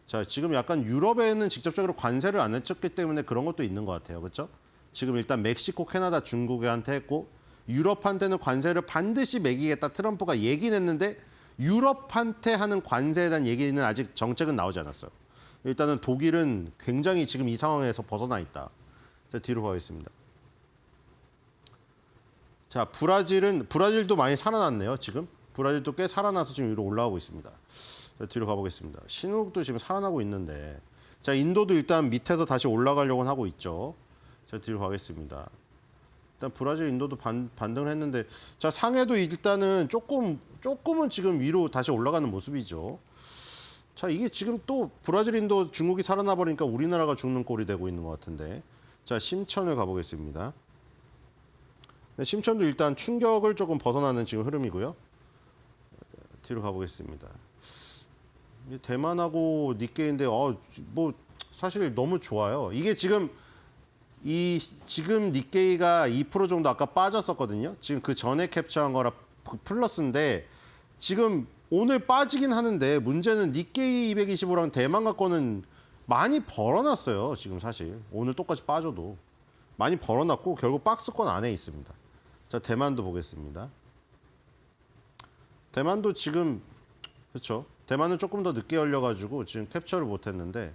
자, 지금 약간 유럽에는 직접적으로 관세를 안 했었기 때문에 그런 것도 있는 것 같아요. 그렇죠? 지금 일단 멕시코, 캐나다, 중국한테 했고 유럽한테는 관세를 반드시 매기겠다 트럼프가 얘기는 했는데 유럽한테 하는 관세에 대한 얘기는 아직 정책은 나오지 않았어요. 일단은 독일은 굉장히 지금 이 상황에서 벗어나 있다. 자, 뒤로 가겠습니다. 자, 브라질도 많이 살아났네요. 지금 브라질도 꽤 살아나서 지금 위로 올라오고 있습니다. 자, 뒤로 가보겠습니다. 신흥국도 지금 살아나고 있는데, 자, 인도도 일단 밑에서 다시 올라가려고 하고 있죠. 자, 뒤로 가겠습니다. 일단 브라질, 인도도 반등을 했는데, 자, 상해도 일단은 조금은 지금 위로 다시 올라가는 모습이죠. 자, 이게 지금 또 브라질, 인도, 중국이 살아나 버리니까 우리나라가 죽는 꼴이 되고 있는 것 같은데, 자, 심천을 가보겠습니다. 네, 심천도 일단 충격을 조금 벗어나는 지금 흐름이고요. 뒤로 가보겠습니다. 대만하고 니케이인데, 뭐 사실 너무 좋아요. 이게 지금 니케이가 2% 정도 아까 빠졌었거든요. 지금 그 전에 캡처한 거라 플러스인데 지금 오늘 빠지긴 하는데 문제는 니케이 225랑 대만가 거는 많이 벌어놨어요. 지금 사실 오늘 똑같이 빠져도 많이 벌어놨고 결국 박스권 안에 있습니다. 자, 대만도 보겠습니다. 대만도 지금 그렇죠. 대만은 조금 더 늦게 열려가지고 지금 캡처를 못했는데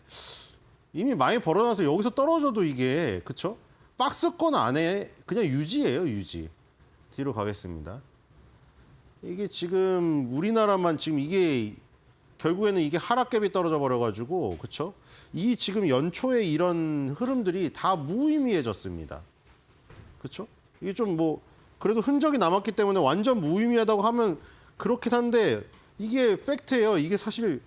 이미 많이 벌어놔서 여기서 떨어져도 이게 그렇죠. 박스권 안에 그냥 유지예요, 유지. 뒤로 가겠습니다. 이게 지금 우리나라만 지금 이게 결국에는 이게 하락갭이 떨어져 버려가지고 그렇죠. 이 지금 연초에 이런 흐름들이 다 무의미해졌습니다. 그렇죠? 이게 좀 뭐 그래도 흔적이 남았기 때문에 완전 무의미하다고 하면 그렇긴 한데 이게 팩트예요. 이게 사실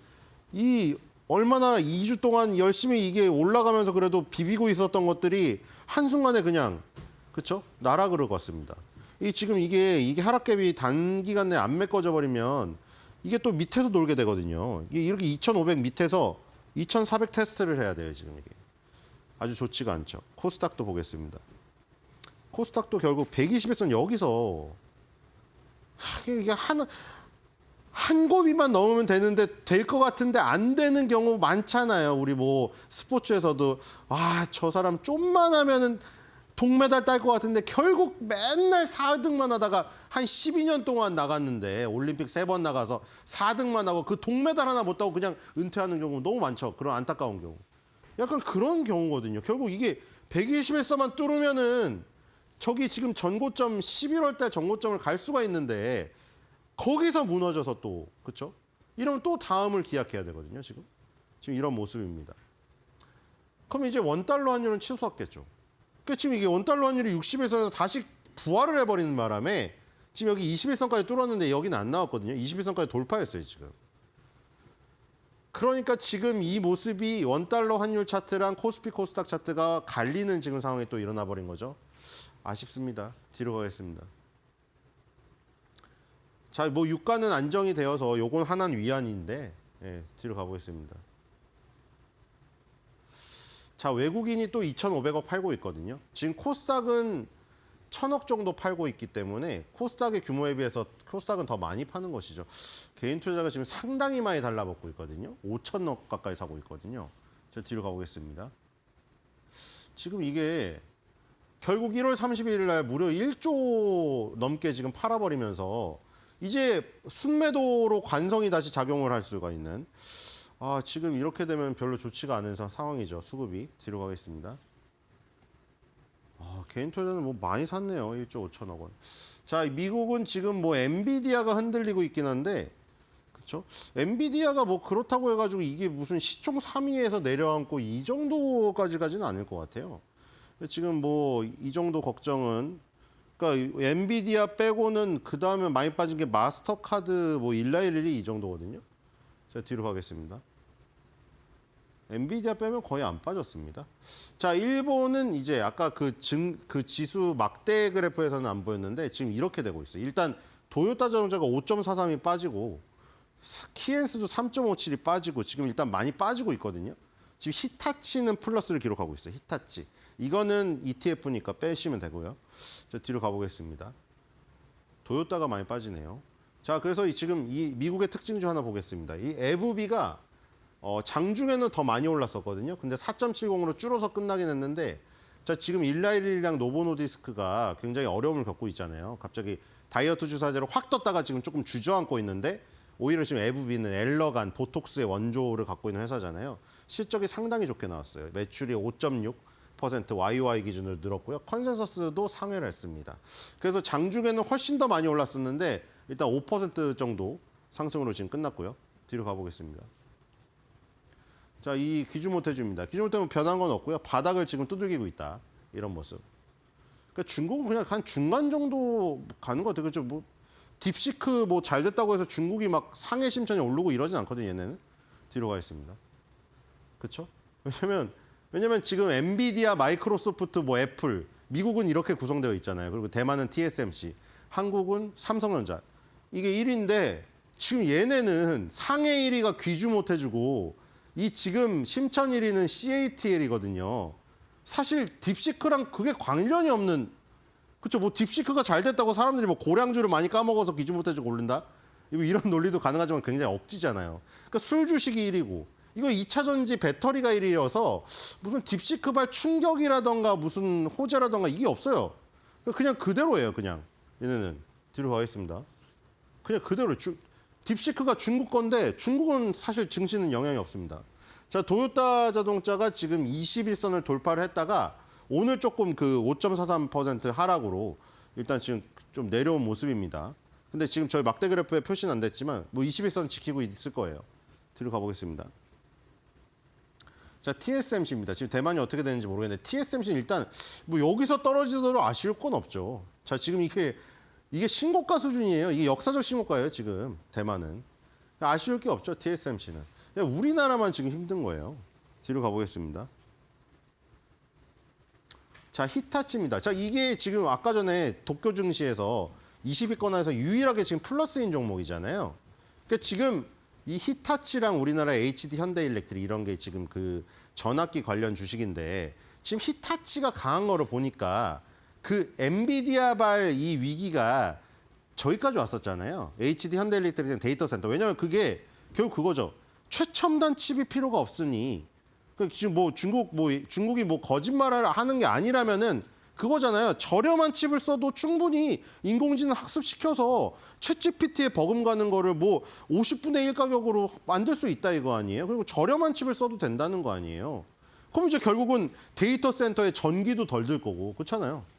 이 얼마나 2주 동안 열심히 이게 올라가면서 그래도 비비고 있었던 것들이 한순간에 그냥 그렇죠? 나락으로 갔습니다. 지금 이게 하락갭이 단기간 내에 안 메꿔져 버리면 이게 또 밑에서 놀게 되거든요. 이렇게 2,500 밑에서 2,400 테스트를 해야 돼요, 지금 이게. 아주 좋지가 않죠. 코스닥도 보겠습니다. 코스닥도 결국 120에서는 여기서 이게 한 고비만 넘으면 되는데 될 것 같은데 안 되는 경우 많잖아요. 우리 뭐 스포츠에서도 저 사람 좀만 하면은 동메달 딸 것 같은데 결국 맨날 4등만 하다가 한 12년 동안 나갔는데 올림픽 3번 나가서 4등만 하고 그 동메달 하나 못 따고 그냥 은퇴하는 경우 너무 많죠. 그런 안타까운 경우. 약간 그런 경우거든요. 결국 이게 120에서만 뚫으면은 저기 지금 전고점 11월 달 전고점을 갈 수가 있는데 거기서 무너져서 또 그렇죠? 이러면 또 다음을 기약해야 되거든요. 지금 이런 모습입니다. 그럼 이제 원달러 환율은 치솟았겠죠. 그러니까 지금 이게 원달러 환율이 60에서 다시 부활을 해버리는 바람에 지금 여기 21선까지 뚫었는데 여기는 안 나왔거든요. 21선까지 돌파했어요, 지금. 그러니까 지금 이 모습이 원달러 환율 차트랑 코스피 코스닥 차트가 갈리는 지금 상황이 또 일어나 버린 거죠. 아쉽습니다. 뒤로 가겠습니다. 자, 뭐 유가는 안정이 되어서 요건 하나는 위안인데 뒤로 가보겠습니다. 자, 외국인이 또 2,500억 팔고 있거든요. 지금 코스닥은 1,000억 정도 팔고 있기 때문에 코스닥의 규모에 비해서 코스닥은 더 많이 파는 것이죠. 개인 투자자가 지금 상당히 많이 달라붙고 있거든요. 5,000억 가까이 사고 있거든요. 저 뒤로 가보겠습니다. 지금 이게 결국 1월 31일 날 무려 1조 넘게 지금 팔아버리면서 이제 순매도로 관성이 다시 작용을 할 수가 있는 지금 이렇게 되면 별로 좋지가 않은 상황이죠. 수급이. 뒤로 가겠습니다. 개인 투자는 뭐 많이 샀네요. 1조 5천억 원. 자, 미국은 지금 뭐 엔비디아가 흔들리고 있긴 한데, 그렇죠? 엔비디아가 뭐 그렇다고 해가지고 이게 무슨 시총 3위에서 내려앉고 이 정도까지 가지는 않을 것 같아요. 지금 뭐 이 정도 걱정은, 그러니까 엔비디아 빼고는 그 다음에 많이 빠진 게 마스터카드, 뭐 일라일이 이 정도거든요. 자, 뒤로 가겠습니다. 엔비디아 빼면 거의 안 빠졌습니다. 자, 일본은 이제 아까 그 지수 막대 그래프에서는 안 보였는데 지금 이렇게 되고 있어요. 일단 도요타 자동차가 5.43이 빠지고 키엔스도 3.57이 빠지고 지금 일단 많이 빠지고 있거든요. 지금 히타치는 플러스를 기록하고 있어요. 히타치. 이거는 ETF니까 빼시면 되고요. 자, 뒤로 가보겠습니다. 도요타가 많이 빠지네요. 자, 그래서 지금 이 미국의 특징 중 하나 보겠습니다. 이 에브비가 장중에는 더 많이 올랐었거든요. 근데 4.70으로 줄어서 끝나긴 했는데, 자, 지금 일라일이랑 노보노디스크가 굉장히 어려움을 겪고 있잖아요. 갑자기 다이어트 주사제로 확 떴다가 지금 조금 주저앉고 있는데, 오히려 지금 에브비는 엘러간, 보톡스의 원조를 갖고 있는 회사잖아요. 실적이 상당히 좋게 나왔어요. 매출이 5.6% YOY 기준으로 늘었고요. 컨센서스도 상회를 했습니다. 그래서 장중에는 훨씬 더 많이 올랐었는데 일단 5% 정도 상승으로 지금 끝났고요. 뒤로 가보겠습니다. 자, 이 기준모태주입니다. 기준모태는 변한 건 없고요. 바닥을 지금 두들기고 있다. 이런 모습. 그러니까 중국은 그냥 한 중간 정도 가는 것 같아요. 그렇죠? 뭐 딥시크 뭐 잘 됐다고 해서 중국이 막 상해 심천이 오르고 이러진 않거든요. 얘네는. 뒤로 가겠습니다. 그렇죠? 왜냐면 지금 엔비디아, 마이크로소프트, 뭐 애플, 미국은 이렇게 구성되어 있잖아요. 그리고 대만은 TSMC, 한국은 삼성전자. 이게 1위인데 지금 얘네는 상해 1위가 귀주 못 해주고 이 지금 심천 1위는 CATL이거든요. 사실 딥시크랑 그게 관련이 없는, 그렇죠? 뭐 딥시크가 잘 됐다고 사람들이 뭐 고량주를 많이 까먹어서 귀주 못 해주고 오른다? 이런 논리도 가능하지만 굉장히 억지잖아요. 그러니까 술 주식이 1위고 이거 2차 전지 배터리가 1위여서 무슨 딥시크발 충격이라던가 무슨 호재라던가 이게 없어요. 그냥 그대로예요. 그냥 얘네는. 뒤로 가겠습니다. 그냥 그대로. 딥시크가 중국 건데 중국은 사실 증시는 영향이 없습니다. 자, 도요타 자동차가 지금 21선을 돌파를 했다가 오늘 조금 그 5.43% 하락으로 일단 지금 좀 내려온 모습입니다. 근데 지금 저희 막대 그래프에 표시는 안 됐지만 뭐 21선 지키고 있을 거예요. 뒤로 가보겠습니다. 자, TSMC입니다. 지금 대만이 어떻게 되는지 모르겠는데 TSMC는 일단 뭐 여기서 떨어지더라도 아쉬울 건 없죠. 자, 지금 이게 신고가 수준이에요. 이게 역사적 신고가예요, 지금 대만은. 아쉬울 게 없죠, TSMC는. 우리나라만 지금 힘든 거예요. 뒤로 가보겠습니다. 자, 히타치입니다. 자, 이게 지금 아까 전에 도쿄 증시에서 20위권에서 유일하게 지금 플러스인 종목이잖아요. 그러니까 지금 이 히타치랑 우리나라 HD 현대일렉트릭 이런 게 지금 그 전압기 관련 주식인데 지금 히타치가 강한 거를 보니까 그 엔비디아발 이 위기가 저기까지 왔었잖아요. HD 현대일렉트릭 데이터 센터. 왜냐하면 그게 결국 그거죠. 최첨단 칩이 필요가 없으니 그러니까 지금 뭐 중국이 뭐 거짓말을 하는 게 아니라면은 그거잖아요. 저렴한 칩을 써도 충분히 인공지능 학습시켜서 챗GPT에 버금가는 거를 뭐 50분의 1 가격으로 만들 수 있다 이거 아니에요? 그리고 저렴한 칩을 써도 된다는 거 아니에요? 그럼 이제 결국은 데이터 센터에 전기도 덜 들 거고 그렇잖아요.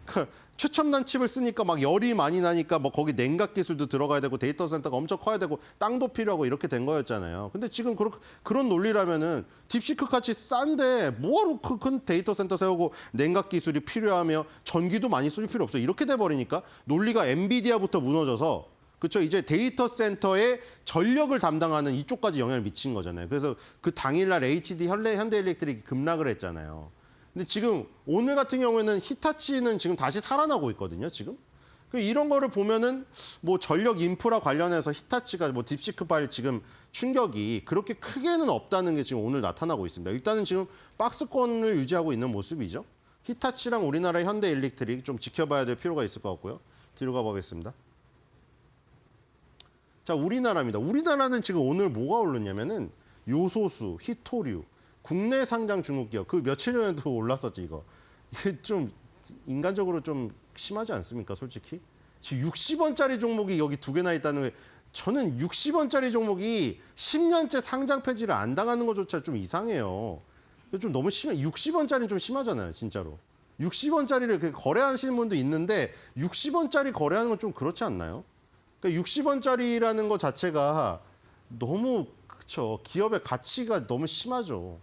그러니까 최첨단 칩을 쓰니까 막 열이 많이 나니까 뭐 거기 냉각 기술도 들어가야 되고 데이터 센터가 엄청 커야 되고 땅도 필요하고 이렇게 된 거였잖아요. 근데 지금 그런 논리라면은 딥시크 같이 싼데 뭐하러 큰 데이터 센터 세우고 냉각 기술이 필요하며 전기도 많이 쓸 필요 없어요. 이렇게 돼 버리니까 논리가 엔비디아부터 무너져서 그렇죠. 이제 데이터 센터의 전력을 담당하는 이쪽까지 영향을 미친 거잖아요. 그래서 그 당일날 HD 현대일렉트릭이 급락을 했잖아요. 근데 지금 오늘 같은 경우에는 히타치는 지금 다시 살아나고 있거든요. 지금 이런 거를 보면은 뭐 전력 인프라 관련해서 히타치가 뭐 딥시크발 지금 충격이 그렇게 크게는 없다는 게 지금 오늘 나타나고 있습니다. 일단은 지금 박스권을 유지하고 있는 모습이죠. 히타치랑 우리나라의 현대일렉트릭 좀 지켜봐야 될 필요가 있을 것 같고요. 뒤로 가보겠습니다. 자, 우리나라입니다. 우리나라는 지금 오늘 뭐가 오르냐면은 요소수, 히토류, 국내 상장 중국 기업 그 며칠 전에도 올랐었지 이거. 이게 좀 인간적으로 좀 심하지 않습니까, 솔직히? 지금 60원짜리 종목이 여기 두 개나 있다는 게 저는 60원짜리 종목이 10년째 상장 폐지를 안 당하는 것조차 좀 이상해요. 좀 너무 심해. 60원짜리는 좀 심하잖아요, 진짜로. 60원짜리를 거래하시는 분도 있는데 60원짜리 거래하는 건 좀 그렇지 않나요? 그러니까 60원짜리라는 것 자체가 너무 그렇죠. 기업의 가치가 너무 심하죠.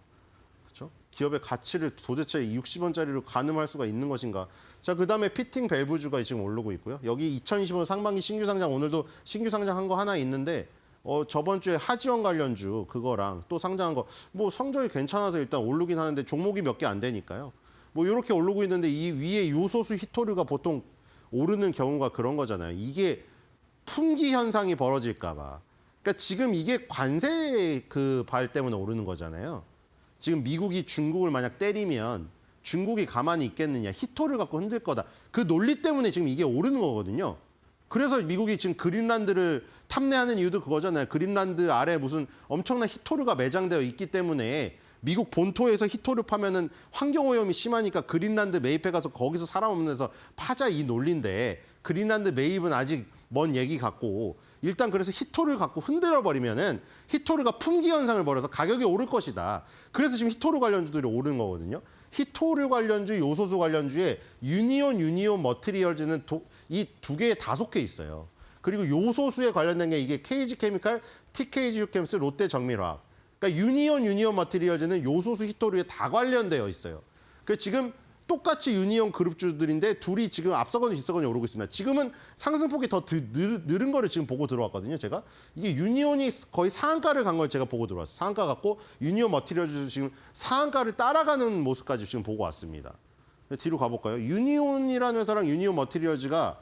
그렇죠? 기업의 가치를 도대체 60원짜리로 가늠할 수가 있는 것인가? 자, 그다음에 피팅 밸브주가 지금 오르고 있고요. 여기 2025년 상반기 신규 상장 오늘도 신규 상장한 거 하나 있는데 저번 주에 하지원 관련주 그거랑 또 상장한 거 뭐 성적이 괜찮아서 일단 오르긴 하는데 종목이 몇 개 안 되니까요. 뭐 이렇게 오르고 있는데 이 위에 요소수 히토류가 보통 오르는 경우가 그런 거잖아요. 이게 품귀 현상이 벌어질까 봐. 그러니까 지금 이게 관세 그 발 때문에 오르는 거잖아요. 지금 미국이 중국을 만약 때리면 중국이 가만히 있겠느냐. 히토를 갖고 흔들 거다. 그 논리 때문에 지금 이게 오르는 거거든요. 그래서 미국이 지금 그린란드를 탐내하는 이유도 그거잖아요. 그린란드 아래 무슨 엄청난 히토류가 매장되어 있기 때문에 미국 본토에서 히토류 파면은 환경오염이 심하니까 그린란드 매입해 가서 거기서 사람 없는 데서 파자 이 논리인데 그린란드 매입은 아직 먼 얘기 같고 일단 그래서 히토를 갖고 흔들어 버리면은 히토르가 품귀 현상을 벌여서 가격이 오를 것이다. 그래서 지금 히토르 관련주들이 오른 거거든요. 히토르 관련주, 요소수 관련주에 유니온 머티리얼즈는 이 두 개에 다 속해 있어요. 그리고 요소수에 관련된 게 이게 KG 케미칼, TKG 휴캠스, 롯데 정밀화학. 그러니까 유니온 머티리얼즈는 요소수 히토르에 다 관련되어 있어요. 그 지금 똑같이 유니온 그룹주들인데 둘이 지금 앞서거나 뒤서거나 오르고 있습니다. 지금은 상승폭이 더 늘은 거를 지금 보고 들어왔거든요. 제가 이게 유니온이 거의 상한가를 간 걸 제가 보고 들어왔어요. 상한가 갖고 유니온 머티리얼즈 지금 상한가를 따라가는 모습까지 지금 보고 왔습니다. 뒤로 가볼까요? 유니온이라는 회사랑 유니온 머티리얼즈가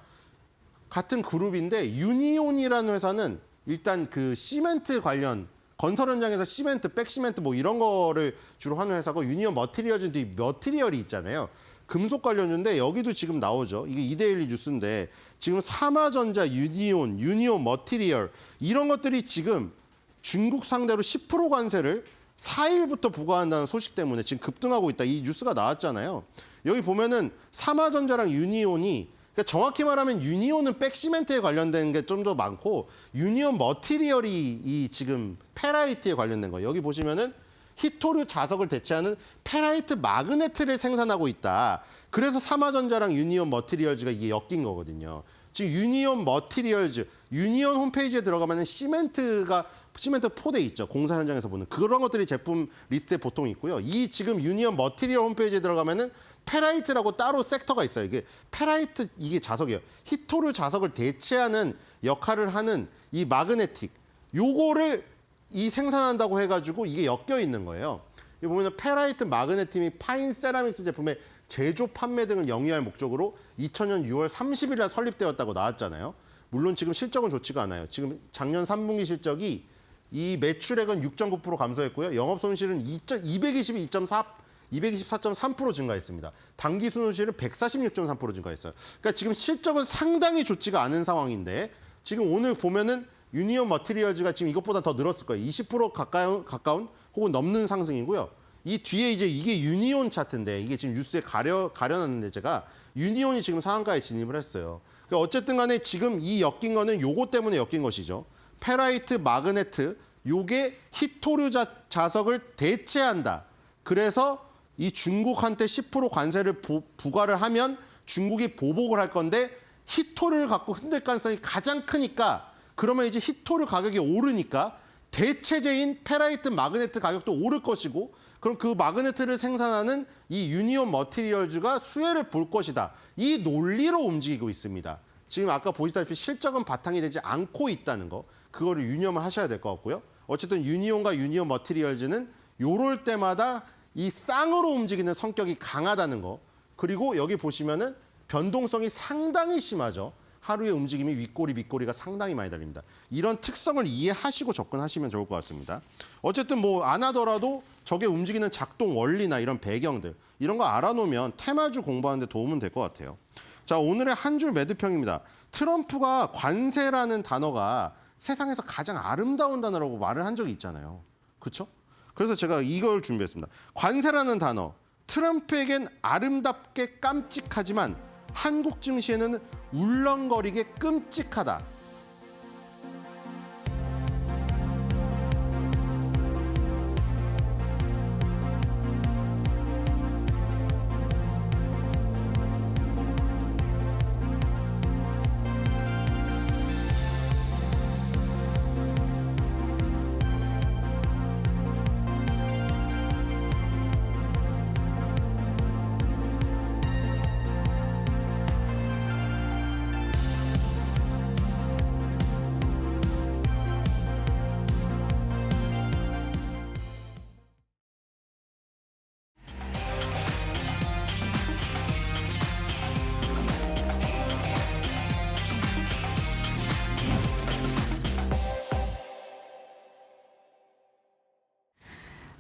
같은 그룹인데 유니온이라는 회사는 일단 그 시멘트 관련 건설 현장에서 시멘트, 백시멘트 뭐 이런 거를 주로 하는 회사고 유니온 머티리얼즈도 머티리얼이 있잖아요. 금속 관련주인데 여기도 지금 나오죠. 이게 이데일리 뉴스인데 지금 삼화전자, 유니온 머티리얼 이런 것들이 지금 중국 상대로 10% 관세를 4일부터 부과한다는 소식 때문에 지금 급등하고 있다. 이 뉴스가 나왔잖아요. 여기 보면은 삼화전자랑 유니온이 그러니까 정확히 말하면 유니온은 백시멘트에 관련된 게 좀 더 많고 유니온 머티리얼이 이 지금 페라이트에 관련된 거예요. 여기 보시면은 히토류 자석을 대체하는 페라이트 마그네트를 생산하고 있다. 그래서 삼화전자랑 유니온 머티리얼즈가 이게 엮인 거거든요. 지금 유니온 머티리얼즈, 유니온 홈페이지에 들어가면은 시멘트 포대 있죠. 공사 현장에서 보는 그런 것들이 제품 리스트에 보통 있고요. 이 지금 유니온 머티리얼 홈페이지에 들어가면은 페라이트라고 따로 섹터가 있어요. 이게 페라이트 이게 자석이에요. 히토르 자석을 대체하는 역할을 하는 이 마그네틱 요거를 이 생산한다고 해가지고 이게 엮여 있는 거예요. 여기 보면은 페라이트 마그네틱이 파인 세라믹스 제품의 제조 판매 등을 영위할 목적으로 2000년 6월 30일 날 설립되었다고 나왔잖아요. 물론 지금 실적은 좋지가 않아요. 지금 작년 3분기 실적이 이 매출액은 6.9% 감소했고요. 영업 손실은 222.4 224.3% 증가했습니다. 당기 순손실은 146.3% 증가했어요. 그러니까 지금 실적은 상당히 좋지가 않은 상황인데 지금 오늘 보면은 유니온 머티리얼즈가 지금 이것보다 더 늘었을 거예요. 20% 가까운 혹은 넘는 상승이고요. 이 뒤에 이제 이게 유니온 차트인데 이게 지금 뉴스에 가려놨는데 제가 유니온이 지금 상한가에 진입을 했어요. 그러니까 어쨌든 간에 지금 이 엮인 거는 요거 때문에 엮인 것이죠. 페라이트, 마그네트 요게 히토류 자석을 대체한다. 그래서 이 중국한테 10% 관세를 부과를 하면 중국이 보복을 할 건데 히토류를 갖고 흔들 가능성이 가장 크니까 그러면 이제 히토류 가격이 오르니까 대체제인 페라이트, 마그네트 가격도 오를 것이고 그럼 그 마그네트를 생산하는 이 유니온 머티리얼즈가 수혜를 볼 것이다. 이 논리로 움직이고 있습니다. 지금 아까 보시다시피 실적은 바탕이 되지 않고 있다는 거. 그거를 유념을 하셔야 될 것 같고요. 어쨌든 유니온과 유니온 머티리얼즈는 요럴 때마다 이 쌍으로 움직이는 성격이 강하다는 거. 그리고 여기 보시면은 변동성이 상당히 심하죠. 하루의 움직임이 윗꼬리, 밑꼬리가 상당히 많이 달립니다. 이런 특성을 이해하시고 접근하시면 좋을 것 같습니다. 어쨌든 뭐 안 하더라도 저게 움직이는 작동 원리나 이런 배경들 이런 거 알아놓으면 테마주 공부하는 데 도움은 될 것 같아요. 자, 오늘의 한 줄 매도평입니다. 트럼프가 관세라는 단어가 세상에서 가장 아름다운 단어라고 말을 한 적이 있잖아요. 그렇죠? 그래서 제가 이걸 준비했습니다. 관세라는 단어, 트럼프에겐 아름답게 깜찍하지만 한국 증시에는 울렁거리게 끔찍하다.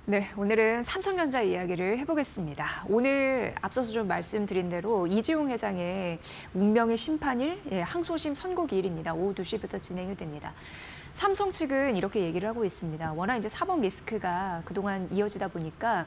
네, 오늘은 삼성전자 이야기를 해보겠습니다. 오늘 앞서서 좀 말씀드린 대로 이재용 회장의 운명의 심판일, 항소심 선고기일입니다. 오후 2시부터 진행이 됩니다. 삼성 측은 이렇게 얘기를 하고 있습니다. 워낙 이제 사법 리스크가 그동안 이어지다 보니까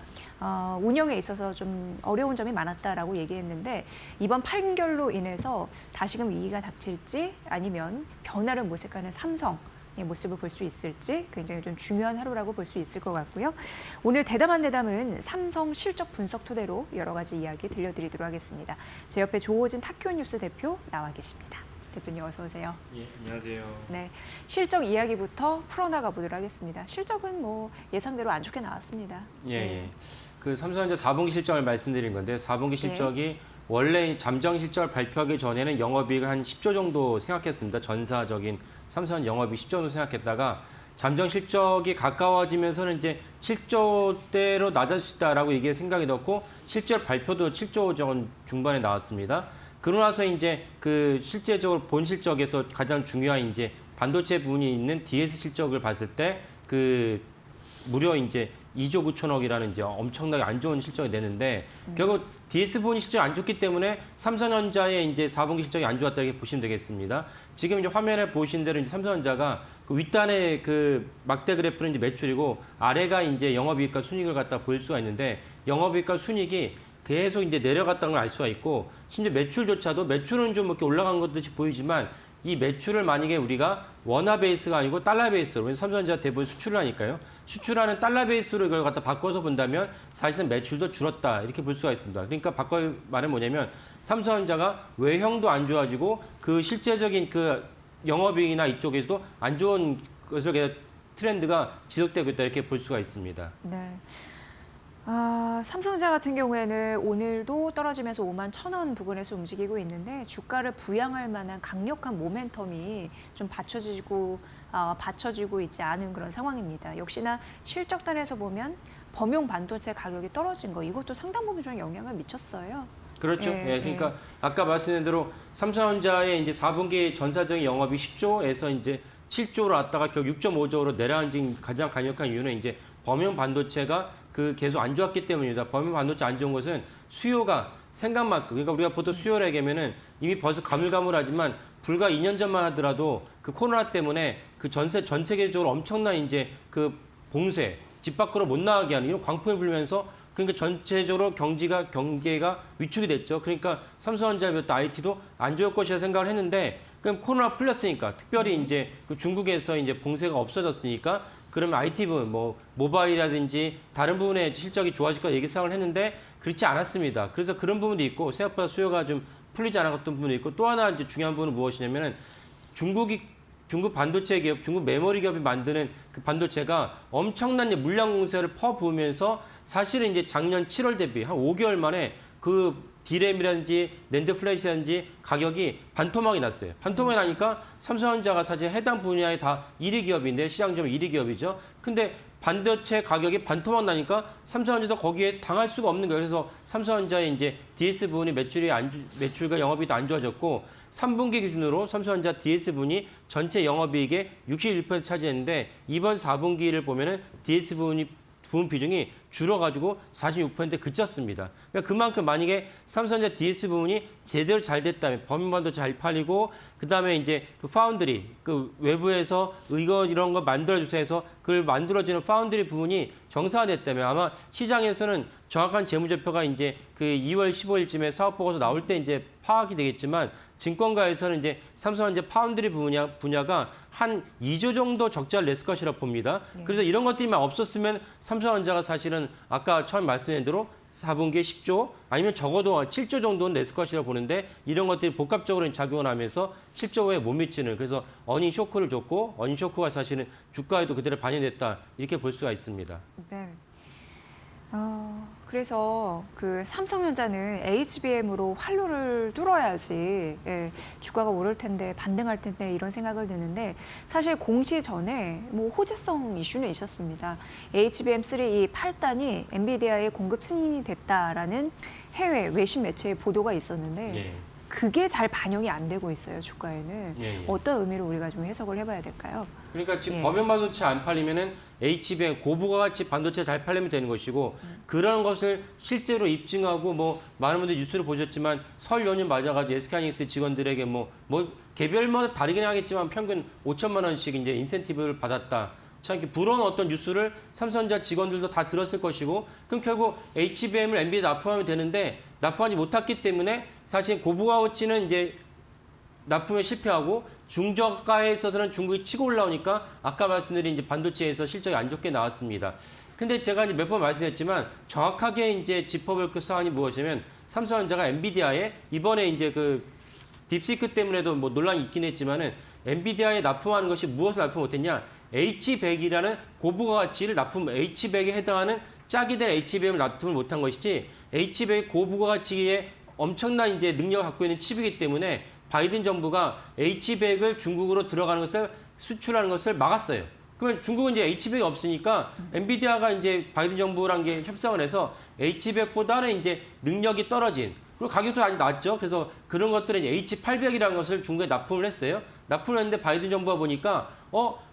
운영에 있어서 좀 어려운 점이 많았다라고 얘기했는데 이번 판결로 인해서 다시금 위기가 닥칠지 아니면 변화를 모색하는 삼성 모습을 볼 수 있을지 굉장히 좀 중요한 하루라고 볼 수 있을 것 같고요. 오늘 대담한 대담은 삼성 실적 분석 토대로 여러 가지 이야기 들려드리도록 하겠습니다. 제 옆에 조호진 타큐뉴스 대표 나와 계십니다. 대표님 어서 오세요. 예, 안녕하세요. 네, 실적 이야기부터 풀어나가 보도록 하겠습니다. 실적은 뭐 예상대로 안 좋게 나왔습니다. 예. 그 삼성전자 4분기 실적을 말씀드린 건데 4분기 실적이 원래 잠정 실적을 발표하기 전에는 영업이익을 한 10조 정도 생각했습니다. 전사적인 삼성 영업이익 10조 정도 생각했다가 잠정 실적이 가까워지면서는 이제 7조대로 낮아질 수 있다라고 이게 생각이 넣고 실제 발표도 7조 전 중반에 나왔습니다. 그러고 나서 이제 그 실제적으로 본 실적에서 가장 중요한 이제 반도체 부분이 있는 DS 실적을 봤을 때 그 무려 이제 2조 9천억이라는 이제 엄청나게 안 좋은 실적이 내는데 결국 DS 부분이 실적이 안 좋기 때문에 삼성전자의 이제 4분기 실적이 안 좋았다 이렇게 보시면 되겠습니다. 지금 이제 화면에 보신 대로 이제 삼성전자가 그 윗단의 그 막대 그래프는 이제 매출이고 아래가 이제 영업이익과 순이익을 갖다 보일 수가 있는데 영업이익과 순이익이 계속 이제 내려갔다는 걸 알 수가 있고 심지어 매출조차도 매출은 좀 이렇게 올라간 것듯이 보이지만 이 매출을 만약에 우리가 원화 베이스가 아니고 달러 베이스로, 삼성전자 대부분 수출을 하니까요. 수출하는 달러 베이스로 이걸 갖다 바꿔서 본다면 사실은 매출도 줄었다 이렇게 볼 수가 있습니다. 그러니까 바꿔 말은 뭐냐면 삼성전자가 외형도 안 좋아지고 그 실제적인 그 영업이익이나 이쪽에서도 안 좋은 것을 트렌드가 지속되고 있다 이렇게 볼 수가 있습니다. 네. 삼성전자 같은 경우에는 오늘도 떨어지면서 5만 1,000원 부근에서 움직이고 있는데 주가를 부양할 만한 강력한 모멘텀이 좀 받쳐지고 있지 않은 그런 상황입니다. 역시나 실적단에서 보면 범용 반도체 가격이 떨어진 거 이것도 상당 부분 좀 영향을 미쳤어요. 그렇죠. 그러니까 아까 말씀드린 대로 삼성전자의 이제 4분기 전사적인 영업이 10조에서 이제 7조로 왔다가 결국 6.5조로 내려앉은 가장 강력한 이유는 이제 범용 반도체가 그 계속 안 좋았기 때문입니다. 범위 반도체 안 좋은 것은 수요가 생각만큼, 그러니까 우리가 보통 수요를 얘기하면은 이미 벌써 가물가물하지만 불과 2년 전만 하더라도 그 코로나 때문에 그 전 세계적으로 엄청난 이제 그 봉쇄, 집 밖으로 못 나가게 하는 이런 광풍이 불면서 그러니까 전체적으로 경계가 위축이 됐죠. 그러니까 삼성전자 비롯한 IT도 안 좋을 것이라 생각을 했는데 그럼 코로나 풀렸으니까 특별히 이제 그 중국에서 이제 봉쇄가 없어졌으니까 그러면 IT 부분 뭐 모바일이라든지 다른 부분에 실적이 좋아질 거라 얘기 생각을 했는데 그렇지 않았습니다. 그래서 그런 부분도 있고 생각보다 수요가 좀 풀리지 않았던 부분도 있고 또 하나 이제 중요한 부분은 무엇이냐면은 중국 반도체 기업, 중국 메모리 기업이 만드는 그 반도체가 엄청난 이제 물량 공세를 퍼부으면서 사실은 이제 작년 7월 대비 한 5개월 만에 그 디램이라든지 낸드 플래시라든지 가격이 반토막이 났어요. 반토막이 나니까 삼성전자가 사실 해당 분야에 다 1위 기업인데 시장점 1위 기업이죠. 근데 반도체 가격이 반토막 나니까 삼성전자도 거기에 당할 수가 없는 거예요. 그래서 삼성전자의 이제 DS 부분이 매출과 영업이익도 안 좋아졌고 3분기 기준으로 삼성전자 DS 부분이 전체 영업이익의 61% 차지했는데 이번 4분기를 보면은 DS 부분 비중이 줄어가지고 46%에 그쳤습니다. 그러니까 그만큼 만약에 삼성전자 DS 부분이 제대로 잘 됐다면 범위반도 잘 팔리고 그다음에 이제 그 파운드리 그 외부에서 이런 거 만들어주세요 해서 그걸 만들어주는 파운드리 부분이 정상화됐다면 아마 시장에서는 정확한 재무제표가 이제 그 2월 15일쯤에 사업보고서 나올 때 이제 파악이 되겠지만 증권가에서는 이제 삼성전자 파운드리 분야가 한 2조 정도 적자를 냈을 것이라 봅니다. 그래서 이런 것들이만 없었으면 삼성전자가 사실은 아까 처음 말씀드린 대로 4분기에 10조 아니면 적어도 7조 정도는 냈을 것이라 보는데 이런 것들이 복합적으로 작용을 하면서 7조에 못 미치는 그래서 어닝 쇼크를 줬고 어닝 쇼크가 사실은 주가에도 그대로 반영됐다 이렇게 볼 수가 있습니다. 네. 그래서 그 삼성전자는 HBM으로 활로를 뚫어야지 주가가 오를 텐데 반등할 텐데 이런 생각을 드는데 사실 공시 전에 뭐 호재성 이슈는 있었습니다. HBM3 이 8단이 엔비디아의 공급 승인이 됐다라는 해외 외신 매체의 보도가 있었는데 예. 그게 잘 반영이 안 되고 있어요 주가에는. 예. 어떤 의미로 우리가 좀 해석을 해봐야 될까요? 그러니까 지금 예. 범용 반도체 안 팔리면은 HBM 고부가 가치 반도체 잘 팔리면 되는 것이고 그런 것을 실제로 입증하고 뭐 많은 분들이 뉴스를 보셨지만 설 연휴 맞아가지고 SK하이닉스 직원들에게 뭐 개별마다 다르긴 하겠지만 평균 5천만 원씩 이제 인센티브를 받았다. 참 이렇게 부러운 어떤 뉴스를 삼성전자 직원들도 다 들었을 것이고 그럼 결국 HBM을 엔비디아 납품하면 되는데 납품하지 못했기 때문에 사실 고부가 가치는 이제 납품에 실패하고 중저가에 있어서는 중국이 치고 올라오니까 아까 말씀드린 이제 반도체에서 실적이 안 좋게 나왔습니다. 근데 제가 이제 몇 번 말씀했지만 정확하게 이제 짚어볼 그 사안이 무엇이냐면 삼성전자가 엔비디아에 이번에 이제 그 딥시크 때문에도 뭐 논란이 있긴 했지만은 엔비디아에 납품하는 것이 무엇을 납품 못했냐? H100이라는 고부가 가치를 H100에 해당하는 짝이 된 HBM을 납품을 못한 것이지 H100 고부가 가치에 엄청난 이제 능력을 갖고 있는 칩이기 때문에 바이든 정부가 H100을 중국으로 들어가는 것을 수출하는 것을 막았어요. 그러면 중국은 이제 H100이 없으니까 엔비디아가 이제 바이든 정부랑 게 협상을 해서 H100보다는 이제 능력이 떨어진 그리고 가격도 아직 낮죠. 그래서 그런 것들은 H800이라는 것을 중국에 납품을 했어요. 납품을 했는데 바이든 정부가 보니까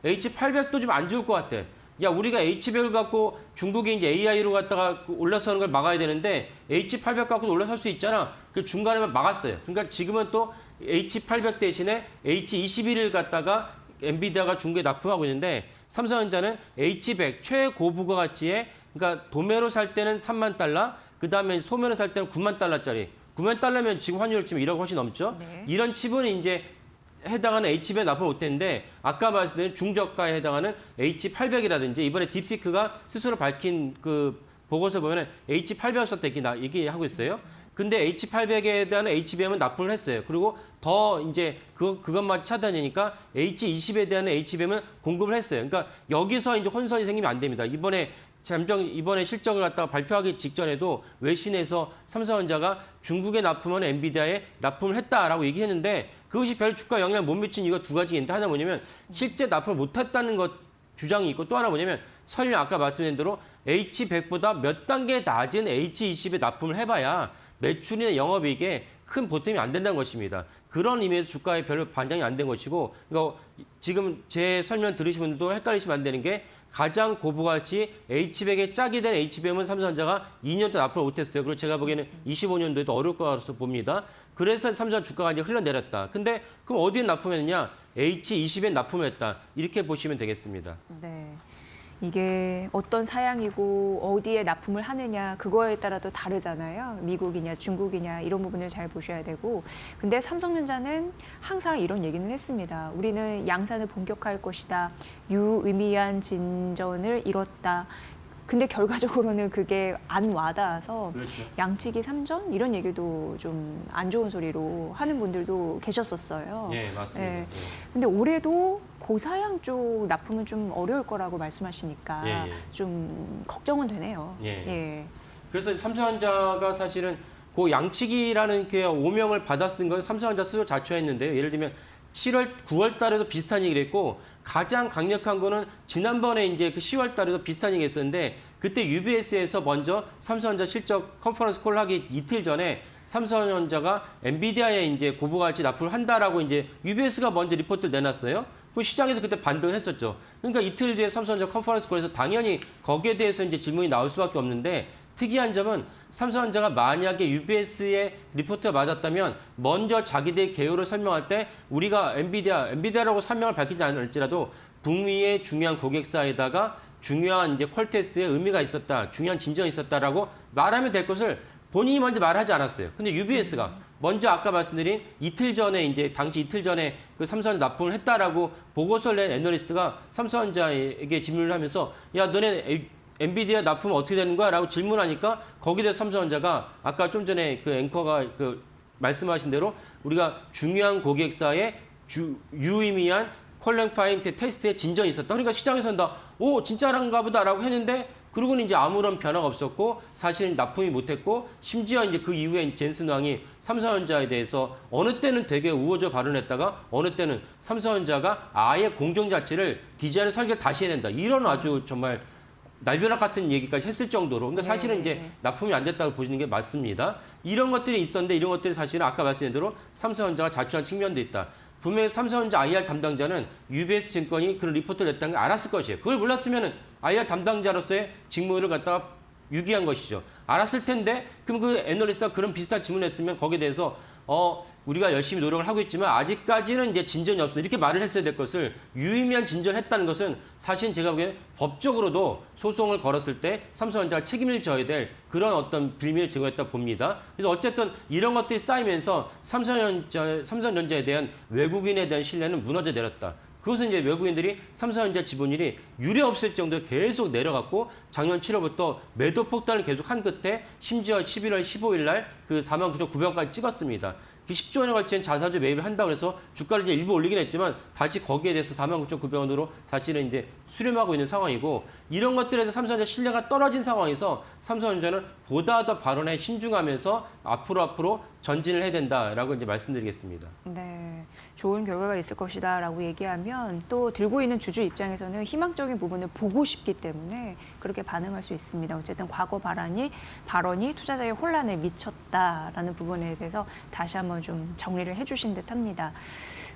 H800도 좀 안 좋을 것 같아. 야, 우리가 H100을 갖고 중국이 이제 AI로 갖다가 올라서는 걸 막아야 되는데 H800 갖고 올라설 수 있잖아. 그 중간에만 막았어요. 그러니까 지금은 또 H800 대신에 H21을 갖다가 엔비디아가 중국에 납품하고 있는데 삼성전자는 H100 최고부가 가치에 그러니까 도매로 살 때는 3만 달러, 그다음에 소매로 살 때는 9만 달러짜리. 9만 달러면 지금 환율 치면 1억 훨씬 넘죠. 네. 이런 칩은 이제 해당하는 H100에 납품 못했는데 아까 말씀드린 중저가에 해당하는 H800이라든지 이번에 딥시크가 스스로 밝힌 그 보고서 보면은 H800 썼다 얘기하고 있어요. 근데 H800에 대한 HBM은 납품을 했어요. 그리고 더 이제 그것만 차단하니까 H20에 대한 HBM은 공급을 했어요. 그러니까 여기서 이제 혼선이 생기면 안 됩니다. 이번에 실적을 갖다가 발표하기 직전에도 외신에서 삼성전자가 중국에 납품하는 엔비디아에 납품을 했다라고 얘기했는데 그것이 별 주가 영향을 못 미친 이유가 두 가지가 있는데 하나 뭐냐면 실제 납품을 못했다는 것 주장이 있고 또 하나 뭐냐면 설령 아까 말씀드린 대로 H100보다 몇 단계 낮은 H20에 납품을 해봐야 매출이나 영업이익에 큰 보탬이 안 된다는 것입니다. 그런 의미에서 주가에 별로 반영이 안 된 것이고, 그러니까 지금 제 설명 들으신 분들도 헷갈리시면 안 되는 게 가장 고부가치 H백에 짝이 된 HBM은 삼성전자가 2년 동안 앞으로 못했어요. 그리고 제가 보기에는 25년도에도 어려울 거라서 봅니다. 그래서 삼성전자 주가가 이제 흘러내렸다. 근데 그럼 어디에 납품했느냐? H20에 납품했다. 이렇게 보시면 되겠습니다. 네. 이게 어떤 사양이고 어디에 납품을 하느냐 그거에 따라도 다르잖아요. 미국이냐 중국이냐 이런 부분을 잘 보셔야 되고. 근데 삼성전자는 항상 이런 얘기는 했습니다. 우리는 양산을 본격화할 것이다. 유의미한 진전을 이뤘다. 근데 결과적으로는 그게 안 와닿아서 그렇죠. 양치기 3전 이런 얘기도 좀 안 좋은 소리로 하는 분들도 계셨었어요. 예, 맞습니다. 예. 예. 근데 올해도 고사양 쪽 납품은 좀 어려울 거라고 말씀하시니까 예, 예. 좀 걱정은 되네요. 예. 예. 그래서 삼성전자가 사실은 그 양치기라는 그 오명을 받았은 건 삼성전자 스스로 자초했는데요. 예를 들면 7월, 9월 달에도 비슷한 얘기를 했고 가장 강력한 거는 지난번에 이제 그 10월 달에도 비슷한 얘기 했었는데 그때 UBS에서 먼저 삼성전자 실적 컨퍼런스 콜 하기 이틀 전에 삼성전자가 엔비디아에 이제 고부가치 납품을 한다라고 이제 UBS가 먼저 리포트를 내놨어요. 그 시장에서 그때 반등을 했었죠. 그러니까 이틀 뒤에 삼성전자 컨퍼런스 콜에서 당연히 거기에 대해서 이제 질문이 나올 수밖에 없는데 특이한 점은 삼성전자가 만약에 UBS의 리포트가 맞았다면 먼저 자기들의 개요를 설명할 때 우리가 엔비디아라고 설명을 밝히지 않을지라도 북미의 중요한 고객사에다가 중요한 이제 퀄 테스트에 의미가 있었다, 중요한 진전이 있었다라고 말하면 될 것을 본인이 먼저 말하지 않았어요. 근데 UBS가 먼저 아까 말씀드린 이틀 전에 이제 당시 이틀 전에 그 삼성전자 납품을 했다라고 보고서를 낸 애널리스트가 삼성전자에게 질문을 하면서 야 너네 엔비디아 납품 어떻게 되는 거야? 라고 질문하니까 거기에 대해서 삼성전자가 아까 좀 전에 그 앵커가 그 말씀하신 대로 우리가 중요한 고객사의 유의미한 퀄리파잉 테스트에 진전이 있었다. 그러니까 시장에서는 다 오 진짜란가 보다라고 했는데 그러고는 이제 아무런 변화가 없었고 사실은 납품이 못했고 심지어 이제 그 이후에 젠슨 왕이 삼성전자에 대해서 어느 때는 되게 우호적 발언했다가 어느 때는 삼성전자가 아예 공정 자체를 디자인을 설계를 다시 해야 된다. 이런 아주 정말 날벼락 같은 얘기까지 했을 정도로. 그러니까 사실은 이제 납품이 안 됐다고 보시는 게 맞습니다. 이런 것들이 있었는데 이런 것들이 사실은 아까 말씀드린 대로 삼성전자가 자초한 측면도 있다. 분명히 삼성전자 IR 담당자는 UBS 증권이 그런 리포트를 냈다는 걸 알았을 것이에요. 그걸 몰랐으면 IR 담당자로서의 직무를 갖다가 유기한 것이죠. 알았을 텐데 그럼 그 애널리스트가 그런 비슷한 질문을 했으면 거기에 대해서 우리가 열심히 노력을 하고 있지만 아직까지는 이제 진전이 없어. 이렇게 말을 했어야 될 것을 유의미한 진전했다는 것은 사실 제가 보기에는 법적으로도 소송을 걸었을 때 삼성전자가 책임을 져야 될 그런 어떤 빌미를 제공했다 봅니다. 그래서 어쨌든 이런 것들이 쌓이면서 삼성전자에 대한 외국인에 대한 신뢰는 무너져 내렸다. 그것은 이제 외국인들이 삼성전자 지분율이 유례 없을 정도로 계속 내려갔고 작년 7월부터 매도 폭탄을 계속 한 끝에 심지어 11월 15일 날 그 49,900원까지 찍었습니다. 10조 원에 걸친 자사주 매입을 한다고 해서 주가를 이제 일부 올리긴 했지만 다시 거기에 대해서 49,900원으로 사실은 이제 수렴하고 있는 상황이고 이런 것들에서 삼성전자 신뢰가 떨어진 상황에서 삼성전자는 보다 더 발언에 신중하면서 앞으로 전진을 해야 된다라고 이제 말씀드리겠습니다. 네, 좋은 결과가 있을 것이다라고 얘기하면 또 들고 있는 주주 입장에서는 희망적인 부분을 보고 싶기 때문에 그렇게 반응할 수 있습니다. 어쨌든 과거 발언이 투자자의 혼란을 미쳤다라는 부분에 대해서 다시 한번 좀 정리를 해주신 듯합니다.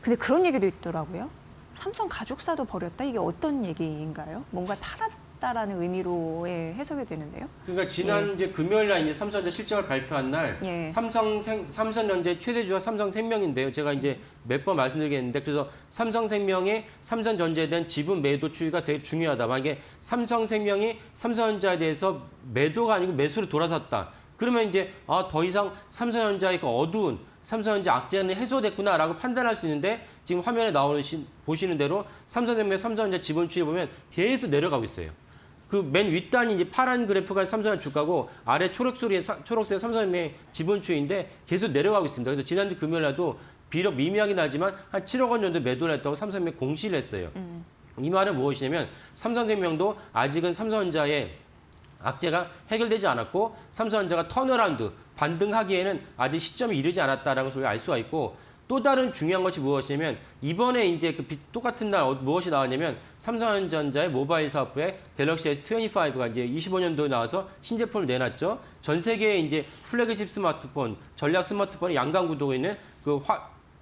근데 그런 얘기도 있더라고요. 삼성 가족사도 버렸다? 이게 어떤 얘기인가요? 뭔가 팔았다라는 의미로의 해석이 되는데요. 그러니까 지난 이제 금요일 날 이제 삼성전자 실적을 발표한 날 삼성전자의 최대주가 삼성생명인데요. 제가 이제 몇 번 말씀드리겠는데 그래서 삼성생명이 삼성전자에 대한 지분 매도 추이가 되게 중요하다. 만약에 삼성생명이 삼성전자에 대해서 매도가 아니고 매수로 돌아섰다. 그러면 이제 더 이상 삼성전자의 그 어두운 삼성전자 악재는 해소됐구나라고 판단할 수 있는데 지금 화면에 보시는 대로 삼성생명 삼성전자 지분 추이 보면 계속 내려가고 있어요. 그 맨 윗단이 이제 파란 그래프가 삼성전자 주가고 아래 초록색 삼성생명의 지분 추이인데 계속 내려가고 있습니다. 그래서 지난주 금요일 날도 비록 미미하긴 하지만 한 7억 원 정도 매도를 했다고 삼성생명이 공시를 했어요. 이 말은 무엇이냐면 삼성생명도 아직은 삼성전자의 악재가 해결되지 않았고 삼성전자가 턴어라운드 반등하기에는 아직 시점이 이르지 않았다라는 것을 알 수가 있고 또 다른 중요한 것이 무엇이냐면 이번에 이제 똑같은 날 무엇이 나왔냐면 삼성전자의 모바일 사업부에 갤럭시 S25가 이제 25년도에 나와서 신제품을 내놨죠. 전 세계에 이제 플래그십 스마트폰, 전략 스마트폰의 양강 구도가 있는 그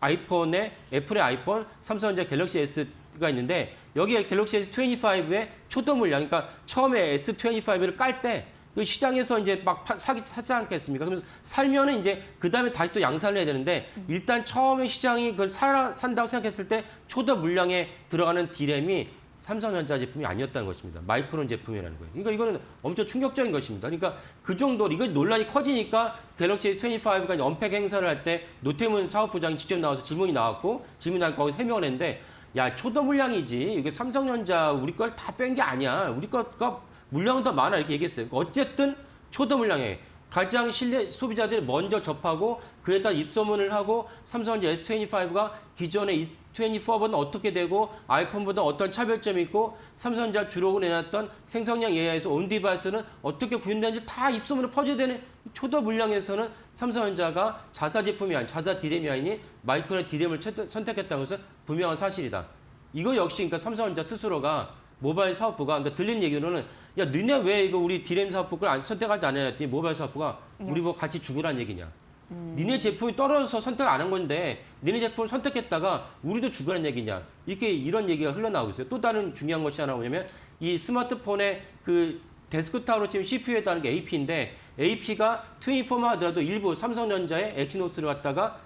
아이폰의 애플의 아이폰, 삼성전자 갤럭시 S가 있는데 여기에 갤럭시 S25의 초도 물량, 그러니까 처음에 S25를 깔 때 그 시장에서 이제 막 사지 않겠습니까? 그러면서 살면은 이제 그 다음에 다시 또 양산을 해야 되는데 일단 처음에 시장이 그걸 산다고 생각했을 때 초도 물량에 들어가는 D램이 삼성전자 제품이 아니었다는 것입니다. 마이크론 제품이라는 거예요. 그러니까 이거는 엄청 충격적인 것입니다. 그러니까 그 정도로 이거 논란이 커지니까 갤럭시 25가 언팩 행사를 할 때 노태문 사업부장이 직접 나와서 질문이 나왔고 질문이 나와서 거기서 해명을 했는데 야 초도 물량이지 이게 삼성전자 우리 걸 다 뺀 게 아니야. 우리 거가 물량은 더 많아 이렇게 얘기했어요. 어쨌든 초도 물량에 가장 신뢰 소비자들이 먼저 접하고 그에다 입소문을 하고 삼성전자 S25가 기존의 E24보다 어떻게 되고 아이폰보다 어떤 차별점이 있고 삼성전자 주로 내놨던 생성량 AI에서 온디바이스는 어떻게 구현되는지 다 입소문을 퍼져야 되는 초도 물량에서는 삼성전자가 자사 제품이 아닌 자사 D램이 아니니 마이크론 D램을 선택했다는 것은 분명한 사실이다. 이거 역시 그러니까 삼성전자 스스로가 모바일 사업부가 그러니까 들리는 얘기로는 야 너네 왜 이거 우리 D램 사업부 걸 선택하지 않았냐 했더니 모바일 사업부가 우리 뭐 같이 죽으란 얘기냐. 니네 제품이 떨어져서 선택 안 한 건데 니네 제품을 선택했다가 우리도 죽으란 얘기냐. 이런 얘기가 흘러나오고 있어요. 또 다른 중요한 것이 하나 뭐냐면 이 스마트폰의 그 데스크탑으로 치면 CPU에 따른 게 AP인데 AP가 24만 하더라도 일부 삼성전자의 엑시노스를 갖다가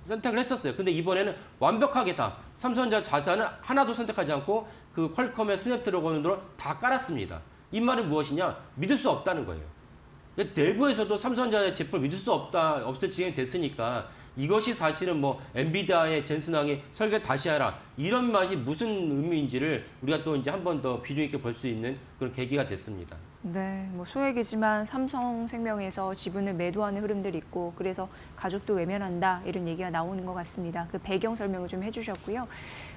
선택을 했었어요. 근데 이번에는 완벽하게 다 삼성전자 자사는 하나도 선택하지 않고 그 퀄컴의 스냅드래곤으로 다 깔았습니다. 이 말은 무엇이냐? 믿을 수 없다는 거예요. 내부에서도 삼성전자 제품을 믿을 수 없을 지경이 됐으니까 이것이 사실은 뭐 엔비디아의 젠슨왕이 설계 다시 하라 이런 말이 무슨 의미인지를 우리가 또 이제 한 번 더 비중 있게 볼 수 있는 그런 계기가 됐습니다. 네, 뭐 소액이지만 삼성생명에서 지분을 매도하는 흐름들이 있고 그래서 가족도 외면한다 이런 얘기가 나오는 것 같습니다. 그 배경 설명을 좀 해주셨고요.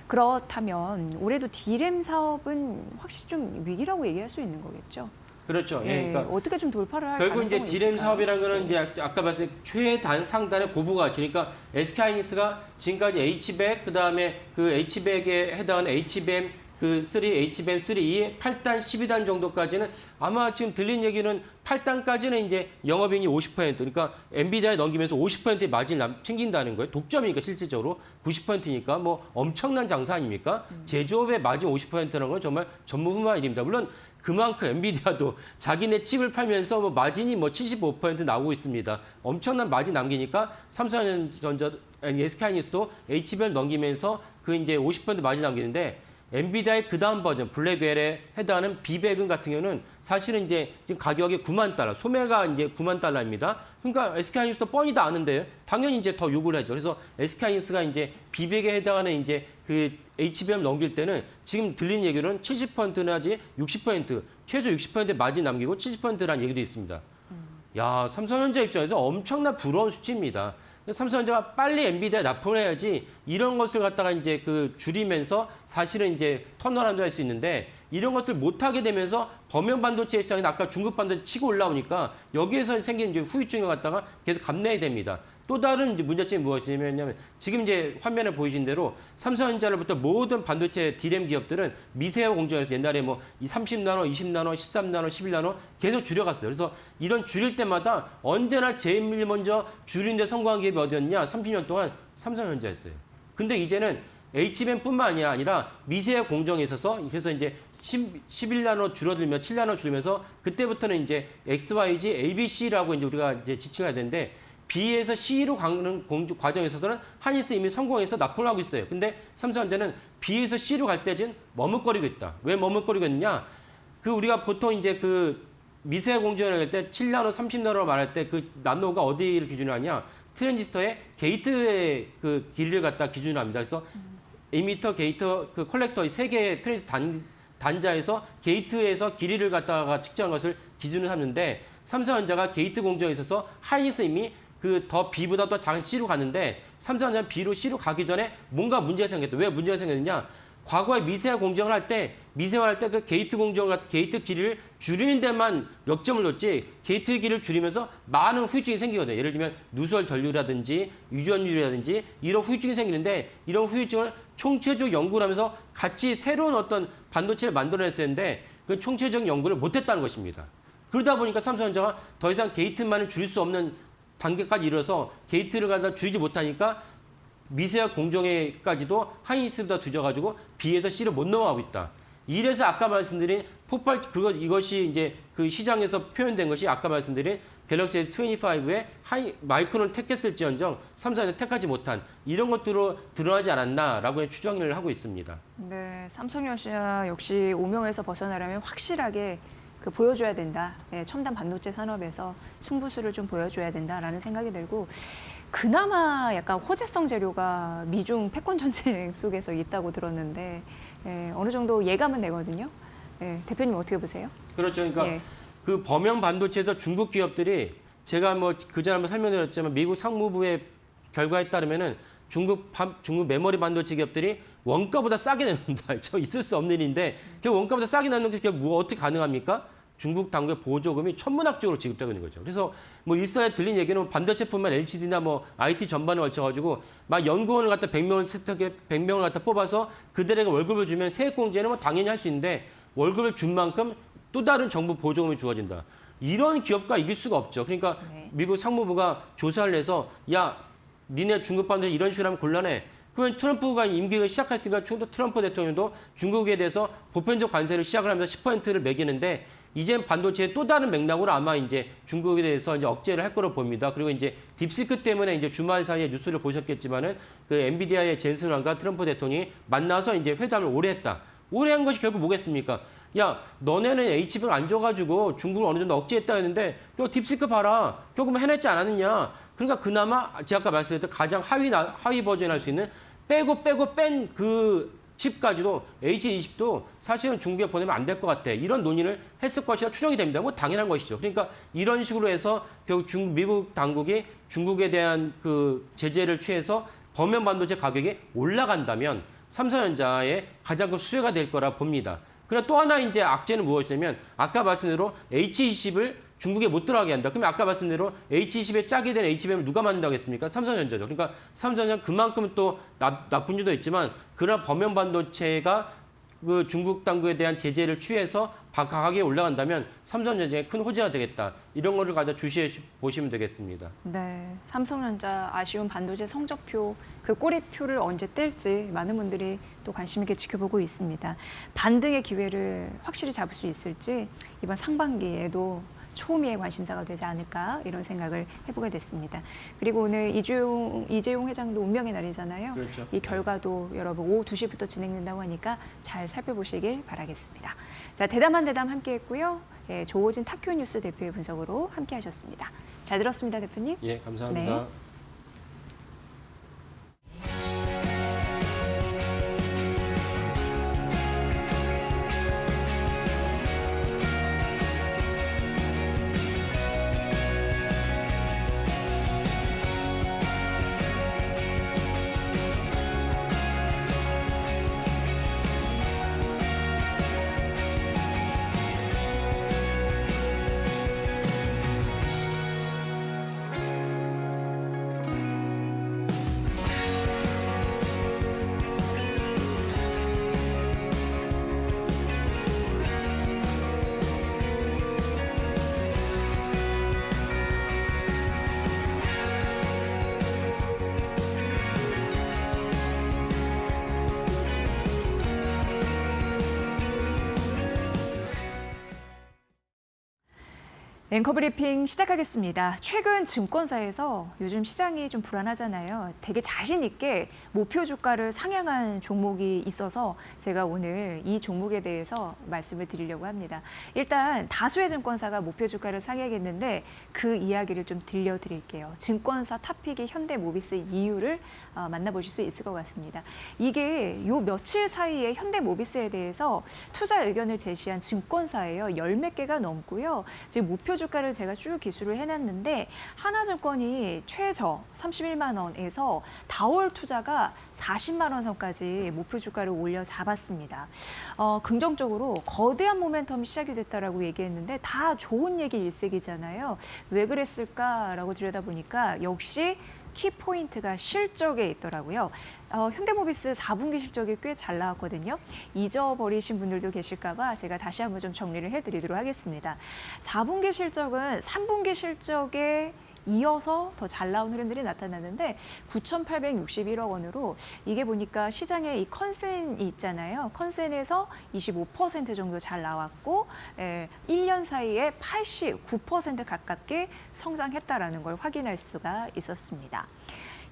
그렇다면 올해도 D램 사업은 확실히 좀 위기라고 얘기할 수 있는 거겠죠? 그렇죠. 예, 그러니까 어떻게 좀 돌파를 할 결국 이제 가능성은 D램 있을까요? 사업이라는 거는 이제 아까 말씀 최단 상단의 고부가치. 그러니까 SK하이닉스가 지금까지 H백 그다음에 그 H백에 해당하는 HBM 그 3, HBM 3의 8단, 12단 정도까지는 아마 지금 들린 얘기는 8단까지는 이제 영업이익이 50%, 그러니까 엔비디아에 넘기면서 50%의 마진을 챙긴다는 거예요. 독점이니까 실질적으로 90%니까 뭐 엄청난 장사 아닙니까? 제조업의 마진 50%라는 건 정말 전무후무한 일입니다. 물론 그만큼 엔비디아도 자기네 칩을 팔면서 뭐 마진이 뭐 75% 나오고 있습니다. 엄청난 마진 남기니까 삼성전자, SK하이닉스도 HBM을 넘기면서 그 이제 50% 마진 남기는데 엔비디아의 그 다음 버전 블랙웰에 해당하는 비백은 같은 경우는 사실은 이제 지금 가격이 9만 달러, 소매가 이제 9만 달러입니다. 그러니까 SK하이닉스도 뻔히 다 아는데 당연히 이제 더 요구를 하죠. 그래서 SK하이닉스가 이제 비백에 해당하는 이제 그 HBM 넘길 때는 지금 들린 얘기로는 70%나지 60% 최소 60% 마진 남기고 70%라는 얘기도 있습니다. 야, 삼성전자 입장에서 엄청난 부러운 수치입니다. 삼성전자가 빨리 엔비디아에 납품을 해야지 이런 것을 갖다가 이제 그 줄이면서 사실은 이제 턴어라운드 할 수 있는데 이런 것들 못하게 되면서 범용 반도체 시장이 아까 중국 반도체 치고 올라오니까 여기에서 생긴 이제 후유증을 갖다가 계속 감내야 됩니다. 또 다른 문제점이 무엇이냐면 지금 이제 화면에 보이신 대로 삼성전자로부터 모든 반도체 D램 기업들은 미세화 공정에서 옛날에 뭐 30나노, 20나노, 13나노, 11나노 계속 줄여갔어요. 그래서 이런 줄일 때마다 언제나 제일 먼저 줄이는 데 성공한 기업이 어디였냐? 30년 동안 삼성전자였어요. 근데 이제는 HBM뿐만 아니라 미세화 공정에 있어서 그래서 이제 11나노 줄어들면 7나노 줄이면서 그때부터는 이제 XYG, ABC라고 이제 우리가 이제 지칭해야 되는데 B에서 C로 가는 과정에서는 하이닉스 이미 성공해서 납품을 하고 있어요. 근데 삼성전자는 B에서 C로 갈 때는 머뭇거리고 있다. 왜 머뭇거리고 있느냐? 그 우리가 보통 이제 그 미세 공정을 할 때 7나노, 30나노로 말할 때 그 나노가 어디를 기준으로 하냐? 트랜지스터의 게이트의 그 길이를 갖다 기준으로 합니다. 그래서 에미터, 게이터, 그 컬렉터 이 세 개의 트랜지스터 단자에서 게이트에서 길이를 갖다가 측정한 것을 기준으로 하는데 삼성전자가 게이트 공정에 있어서 하이닉스 이미 그 더 B보다 더 작은 C로 갔는데 삼성전자는 B로 C로 가기 전에 뭔가 문제가 생겼다. 왜 문제가 생겼느냐? 과거에 미세화 공정을 할 때 미세화할 때 그 게이트 공정 같은 게이트 길이를 줄이는 데만 역점을 뒀지 게이트 길이를 줄이면서 많은 후유증이 생기거든요. 예를 들면 누설 전류라든지 유전율이라든지 이런 후유증이 생기는데 이런 후유증을 총체적 연구를 하면서 같이 새로운 어떤 반도체를 만들어냈었는데 그 총체적 연구를 못했다는 것입니다. 그러다 보니까 삼성전자가 더 이상 게이트만을 줄일 수 없는 단계까지 이르러서 게이트를 갖다 줄이지 못하니까 미세화 공정에까지도 하이닉스보다 뒤져가지고 B에서 C를 못 넘어가고 있다. 이래서 아까 말씀드린 폭발 이것이 이제 그 시장에서 표현된 것이 아까 말씀드린 갤럭시 S25에 마이크론을 택했을지언정 삼성은 택하지 못한 이런 것들로 드러나지 않았나라고 추정을 하고 있습니다. 네, 삼성전자 역시 오명에서 벗어나려면 확실하게 보여줘야 된다. 네, 첨단 반도체 산업에서 승부수를 좀 보여줘야 된다라는 생각이 들고 그나마 약간 호재성 재료가 미중 패권 전쟁 속에서 있다고 들었는데 어느 정도 예감은 되거든요. 대표님 어떻게 보세요? 그렇죠. 그러니까 그 범용 반도체에서 중국 기업들이 제가 뭐 그전에 한번 설명드렸지만 미국 상무부의 결과에 따르면은 중국 메모리 반도체 기업들이 원가보다 싸게 내놓는다. 저 있을 수 없는 일인데 그 원가보다 싸게 내놓는 게 어떻게 가능합니까? 중국 당국의 보조금이 천문학적으로 지급되고 있는 거죠. 그래서 뭐 일선에 들린 얘기는 반도체뿐만 LCD나 뭐 IT 전반에 걸쳐가지고 막 연구원을 갖다 100명을 갖다 뽑아서 그들에게 월급을 주면 세액공제는 뭐 당연히 할 수 있는데 월급을 준 만큼 또 다른 정부 보조금이 주어진다. 이런 기업가 이길 수가 없죠. 그러니까 미국 상무부가 조사를 해서 야, 니네 중국 반도체 이런 식으로 하면 곤란해. 그러면 트럼프가 임기를 시작했으니까 트럼프 대통령도 중국에 대해서 보편적 관세를 시작을 하면서 10%를 매기는데 이제 반도체의 또 다른 맥락으로 아마 이제 중국에 대해서 이제 억제를 할 거로 봅니다. 그리고 이제 딥시크 때문에 이제 주말 사이에 뉴스를 보셨겠지만은 그 엔비디아의 젠슨 왕과 트럼프 대통령이 만나서 이제 회담을 오래 했다. 오래 한 것이 결국 뭐겠습니까? 야, 너네는 H병 안 줘가지고 중국을 어느 정도 억제했다 했는데 너 딥시크 봐라. 결국 해냈지 않았느냐. 그러니까 그나마 제가 아까 말씀드렸던 가장 하위 버전을 할 수 있는 빼고 뺀 그 칩까지도 H20도 사실은 중국에 보내면 안 될 것 같아. 이런 논의를 했을 것이라 추정이 됩니다. 뭐 당연한 것이죠. 그러니까 이런 식으로 해서 결국 미국 당국이 중국에 대한 그 제재를 취해서 범용 반도체 가격이 올라간다면 삼성전자의 가장 큰 수혜가 될 거라 봅니다. 그러나 또 하나 이제 악재는 무엇이냐면 아까 말씀대로 H20을 중국에 못 들어가게 한다. 그러면 아까 말씀대로 H20에 짝이 된 HBM을 누가 만든다고 했습니까? 삼성전자죠. 그러니까 삼성전자는 그만큼 또 나쁜 점도 있지만 그러나 범용 반도체가 그 중국 당국에 대한 제재를 취해서 가격이 올라간다면 삼성전자에 큰 호재가 되겠다. 이런 거를 가져 주시해 보시면 되겠습니다. 네, 삼성전자 아쉬운 반도체 성적표, 그 꼬리표를 언제 뗄지 많은 분들이 또 관심 있게 지켜보고 있습니다. 반등의 기회를 확실히 잡을 수 있을지 이번 상반기에도 초미의 관심사가 되지 않을까 이런 생각을 해보게 됐습니다. 그리고 오늘 이재용 회장도 운명의 날이잖아요. 그렇죠. 이 결과도 여러분 오후 2시부터 진행된다고 하니까 잘 살펴보시길 바라겠습니다. 자, 대담한 대담 함께했고요. 조호진 탑큐뉴스 대표의 분석으로 함께하셨습니다. 잘 들었습니다, 대표님. 예, 감사합니다. 네. 앵커브리핑 시작하겠습니다. 최근 증권사에서 요즘 시장이 좀 불안하잖아요. 되게 자신 있게 목표 주가를 상향한 종목이 있어서 제가 오늘 이 종목에 대해서 말씀을 드리려고 합니다. 일단 다수의 증권사가 목표 주가를 상향했는데 그 이야기를 좀 들려드릴게요. 증권사 탑픽이 현대모비스인 이유를 만나보실 수 있을 것 같습니다. 이게 요 며칠 사이에 현대모비스에 대해서 투자 의견을 제시한 증권사예요. 10몇 개가 넘고요. 지금 목표 주가를 제가 쭉 기술을 해놨는데 하나증권이 최저 31만 원에서 다월 투자가 40만 원 선까지 목표 주가를 올려 잡았습니다. 긍정적으로 거대한 모멘텀이 시작이 됐다라고 얘기했는데 다 좋은 얘기 일색이잖아요. 왜 그랬을까라고 들여다보니까 역시 키포인트가 실적에 있더라고요. 현대모비스 4분기 실적이 꽤 잘 나왔거든요. 잊어버리신 분들도 계실까 봐 제가 다시 한번 좀 정리를 해드리도록 하겠습니다. 4분기 실적은 3분기 실적에 이어서 더 잘 나온 흐름들이 나타나는데 9,861억 원으로 이게 보니까 시장에 이 컨센이 있잖아요. 컨센에서 25% 정도 잘 나왔고 1년 사이에 89% 가깝게 성장했다라는 걸 확인할 수가 있었습니다.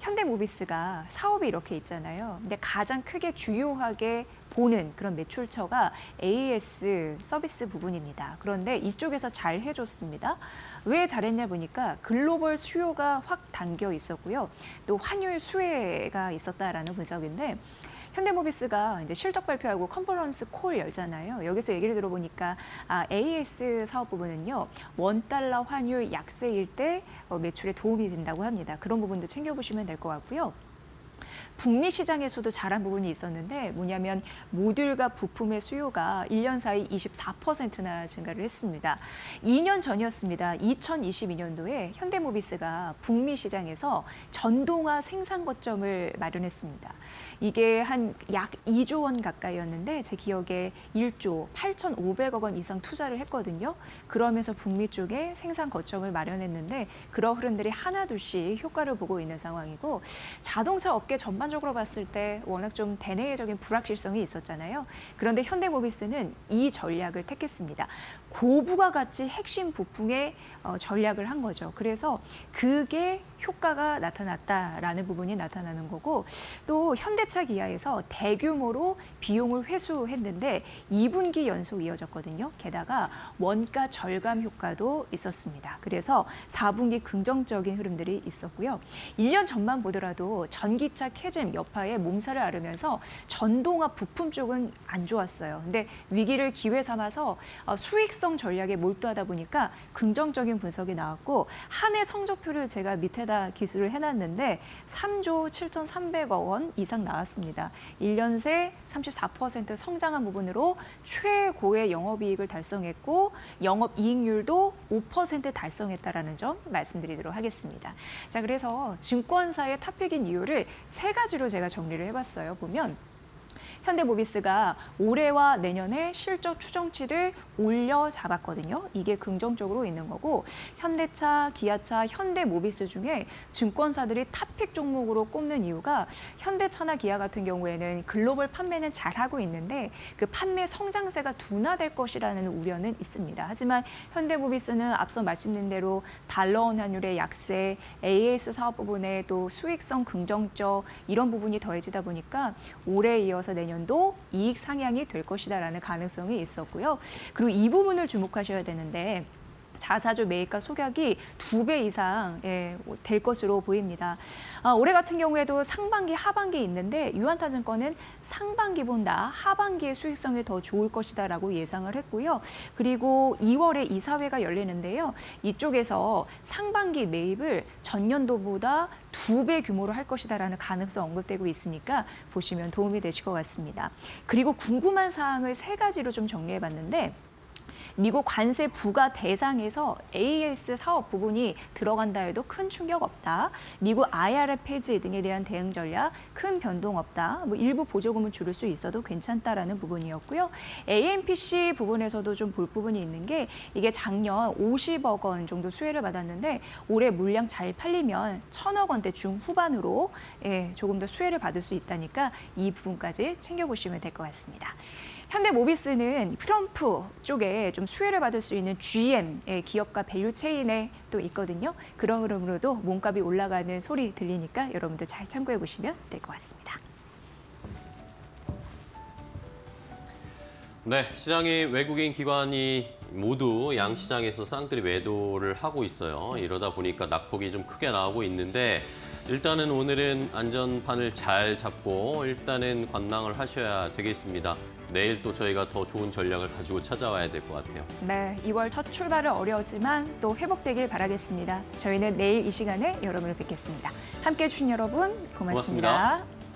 현대모비스가 사업이 이렇게 있잖아요. 근데 가장 크게 주요하게 보는 그런 매출처가 AS 서비스 부분입니다. 그런데 이쪽에서 잘 해줬습니다. 왜 잘했냐 보니까 글로벌 수요가 확 당겨 있었고요. 또 환율 수혜가 있었다라는 분석인데 현대모비스가 이제 실적 발표하고 컨퍼런스 콜 열잖아요. 여기서 얘기를 들어보니까 AS 사업 부분은요. $1 환율 약세일 때 매출에 도움이 된다고 합니다. 그런 부분도 챙겨보시면 될 것 같고요. 북미 시장에서도 잘한 부분이 있었는데 뭐냐면 모듈과 부품의 수요가 1년 사이 24%나 증가를 했습니다. 2년 전이었습니다. 2022년도에 현대모비스가 북미 시장에서 전동화 생산 거점을 마련했습니다. 이게 한 약 2조 원 가까이였는데 제 기억에 1조 8,500억 원 이상 투자를 했거든요. 그러면서 북미 쪽에 생산 거점을 마련했는데 그런 흐름들이 하나둘씩 효과를 보고 있는 상황이고 자동차 업계 전반적으로 봤을 때 워낙 좀 대내적인 불확실성이 있었잖아요. 그런데 현대모비스는 이 전략을 택했습니다. 고부가 가치 핵심 부품의 전략을 한 거죠. 그래서 그게 효과가 나타났다라는 부분이 나타나는 거고 또 현대차 기아에서 대규모로 비용을 회수했는데 2분기 연속 이어졌거든요. 게다가 원가 절감 효과도 있었습니다. 그래서 4분기 긍정적인 흐름들이 있었고요. 1년 전만 보더라도 전기차 캐즘 여파에 몸살을 앓으면서 전동화 부품 쪽은 안 좋았어요. 근데 위기를 기회 삼아서 수익성 전략에 몰두하다 보니까 긍정적인 분석이 나왔고 한 해 성적표를 제가 밑에다 기술을 해놨는데 3조 7,300억 원 이상 나왔습니다. 1년 새 34% 성장한 부분으로 최고의 영업이익을 달성했고 영업이익률도 5% 달성했다라는 점 말씀드리도록 하겠습니다. 자, 그래서 증권사의 탑픽인 이유를 세 가지로 제가 정리를 해봤어요. 보면 현대모비스가 올해와 내년에 실적 추정치를 올려 잡았거든요. 이게 긍정적으로 있는 거고 현대차, 기아차, 현대모비스 중에 증권사들이 탑픽 종목으로 꼽는 이유가 현대차나 기아 같은 경우에는 글로벌 판매는 잘하고 있는데 그 판매 성장세가 둔화될 것이라는 우려는 있습니다. 하지만 현대모비스는 앞서 말씀드린 대로 달러원 환율의 약세, AS 사업 부분에 또 수익성 긍정적 이런 부분이 더해지다 보니까 올해 이어서 내년도 이익 상향이 될 것이다라는 가능성이 있었고요. 그리고 이 부분을 주목하셔야 되는데 자사주 매입가 소각이 2배 이상 될 것으로 보입니다. 올해 같은 경우에도 상반기, 하반기 있는데 유한타증권은 상반기보다 하반기의 수익성이 더 좋을 것이다라고 예상을 했고요. 그리고 2월에 이사회가 열리는데요. 이쪽에서 상반기 매입을 전년도보다 2배 규모로 할 것이다라는 가능성 언급되고 있으니까 보시면 도움이 되실 것 같습니다. 그리고 궁금한 사항을 세 가지로 좀 정리해봤는데 미국 관세 부과 대상에서 AS 사업 부분이 들어간다 해도 큰 충격 없다. 미국 IRA 폐지 등에 대한 대응 전략 큰 변동 없다. 일부 보조금을 줄일 수 있어도 괜찮다라는 부분이었고요. AMPC 부분에서도 좀 볼 부분이 있는 게 이게 작년 50억 원 정도 수혜를 받았는데 올해 물량 잘 팔리면 1,000억 원대 중후반으로 조금 더 수혜를 받을 수 있다니까 이 부분까지 챙겨보시면 될 것 같습니다. 현대모비스는 트럼프 쪽에 좀 수혜를 받을 수 있는 GM의 기업과 밸류 체인에 또 있거든요. 그런 흐름으로도 몸값이 올라가는 소리 들리니까 여러분들 잘 참고해 보시면 될 것 같습니다. 네, 시장의 외국인 기관이 모두 양시장에서 쌍끌이 매도를 하고 있어요. 이러다 보니까 낙폭이 좀 크게 나오고 있는데 일단은 오늘은 안전판을 잘 잡고 일단은 관망을 하셔야 되겠습니다. 내일 또 저희가 더 좋은 전략을 가지고 찾아와야 될 것 같아요. 네, 2월 첫 출발은 어려웠지만 또 회복되길 바라겠습니다. 저희는 내일 이 시간에 여러분을 뵙겠습니다. 함께해 주신 여러분 고맙습니다. 고맙습니다.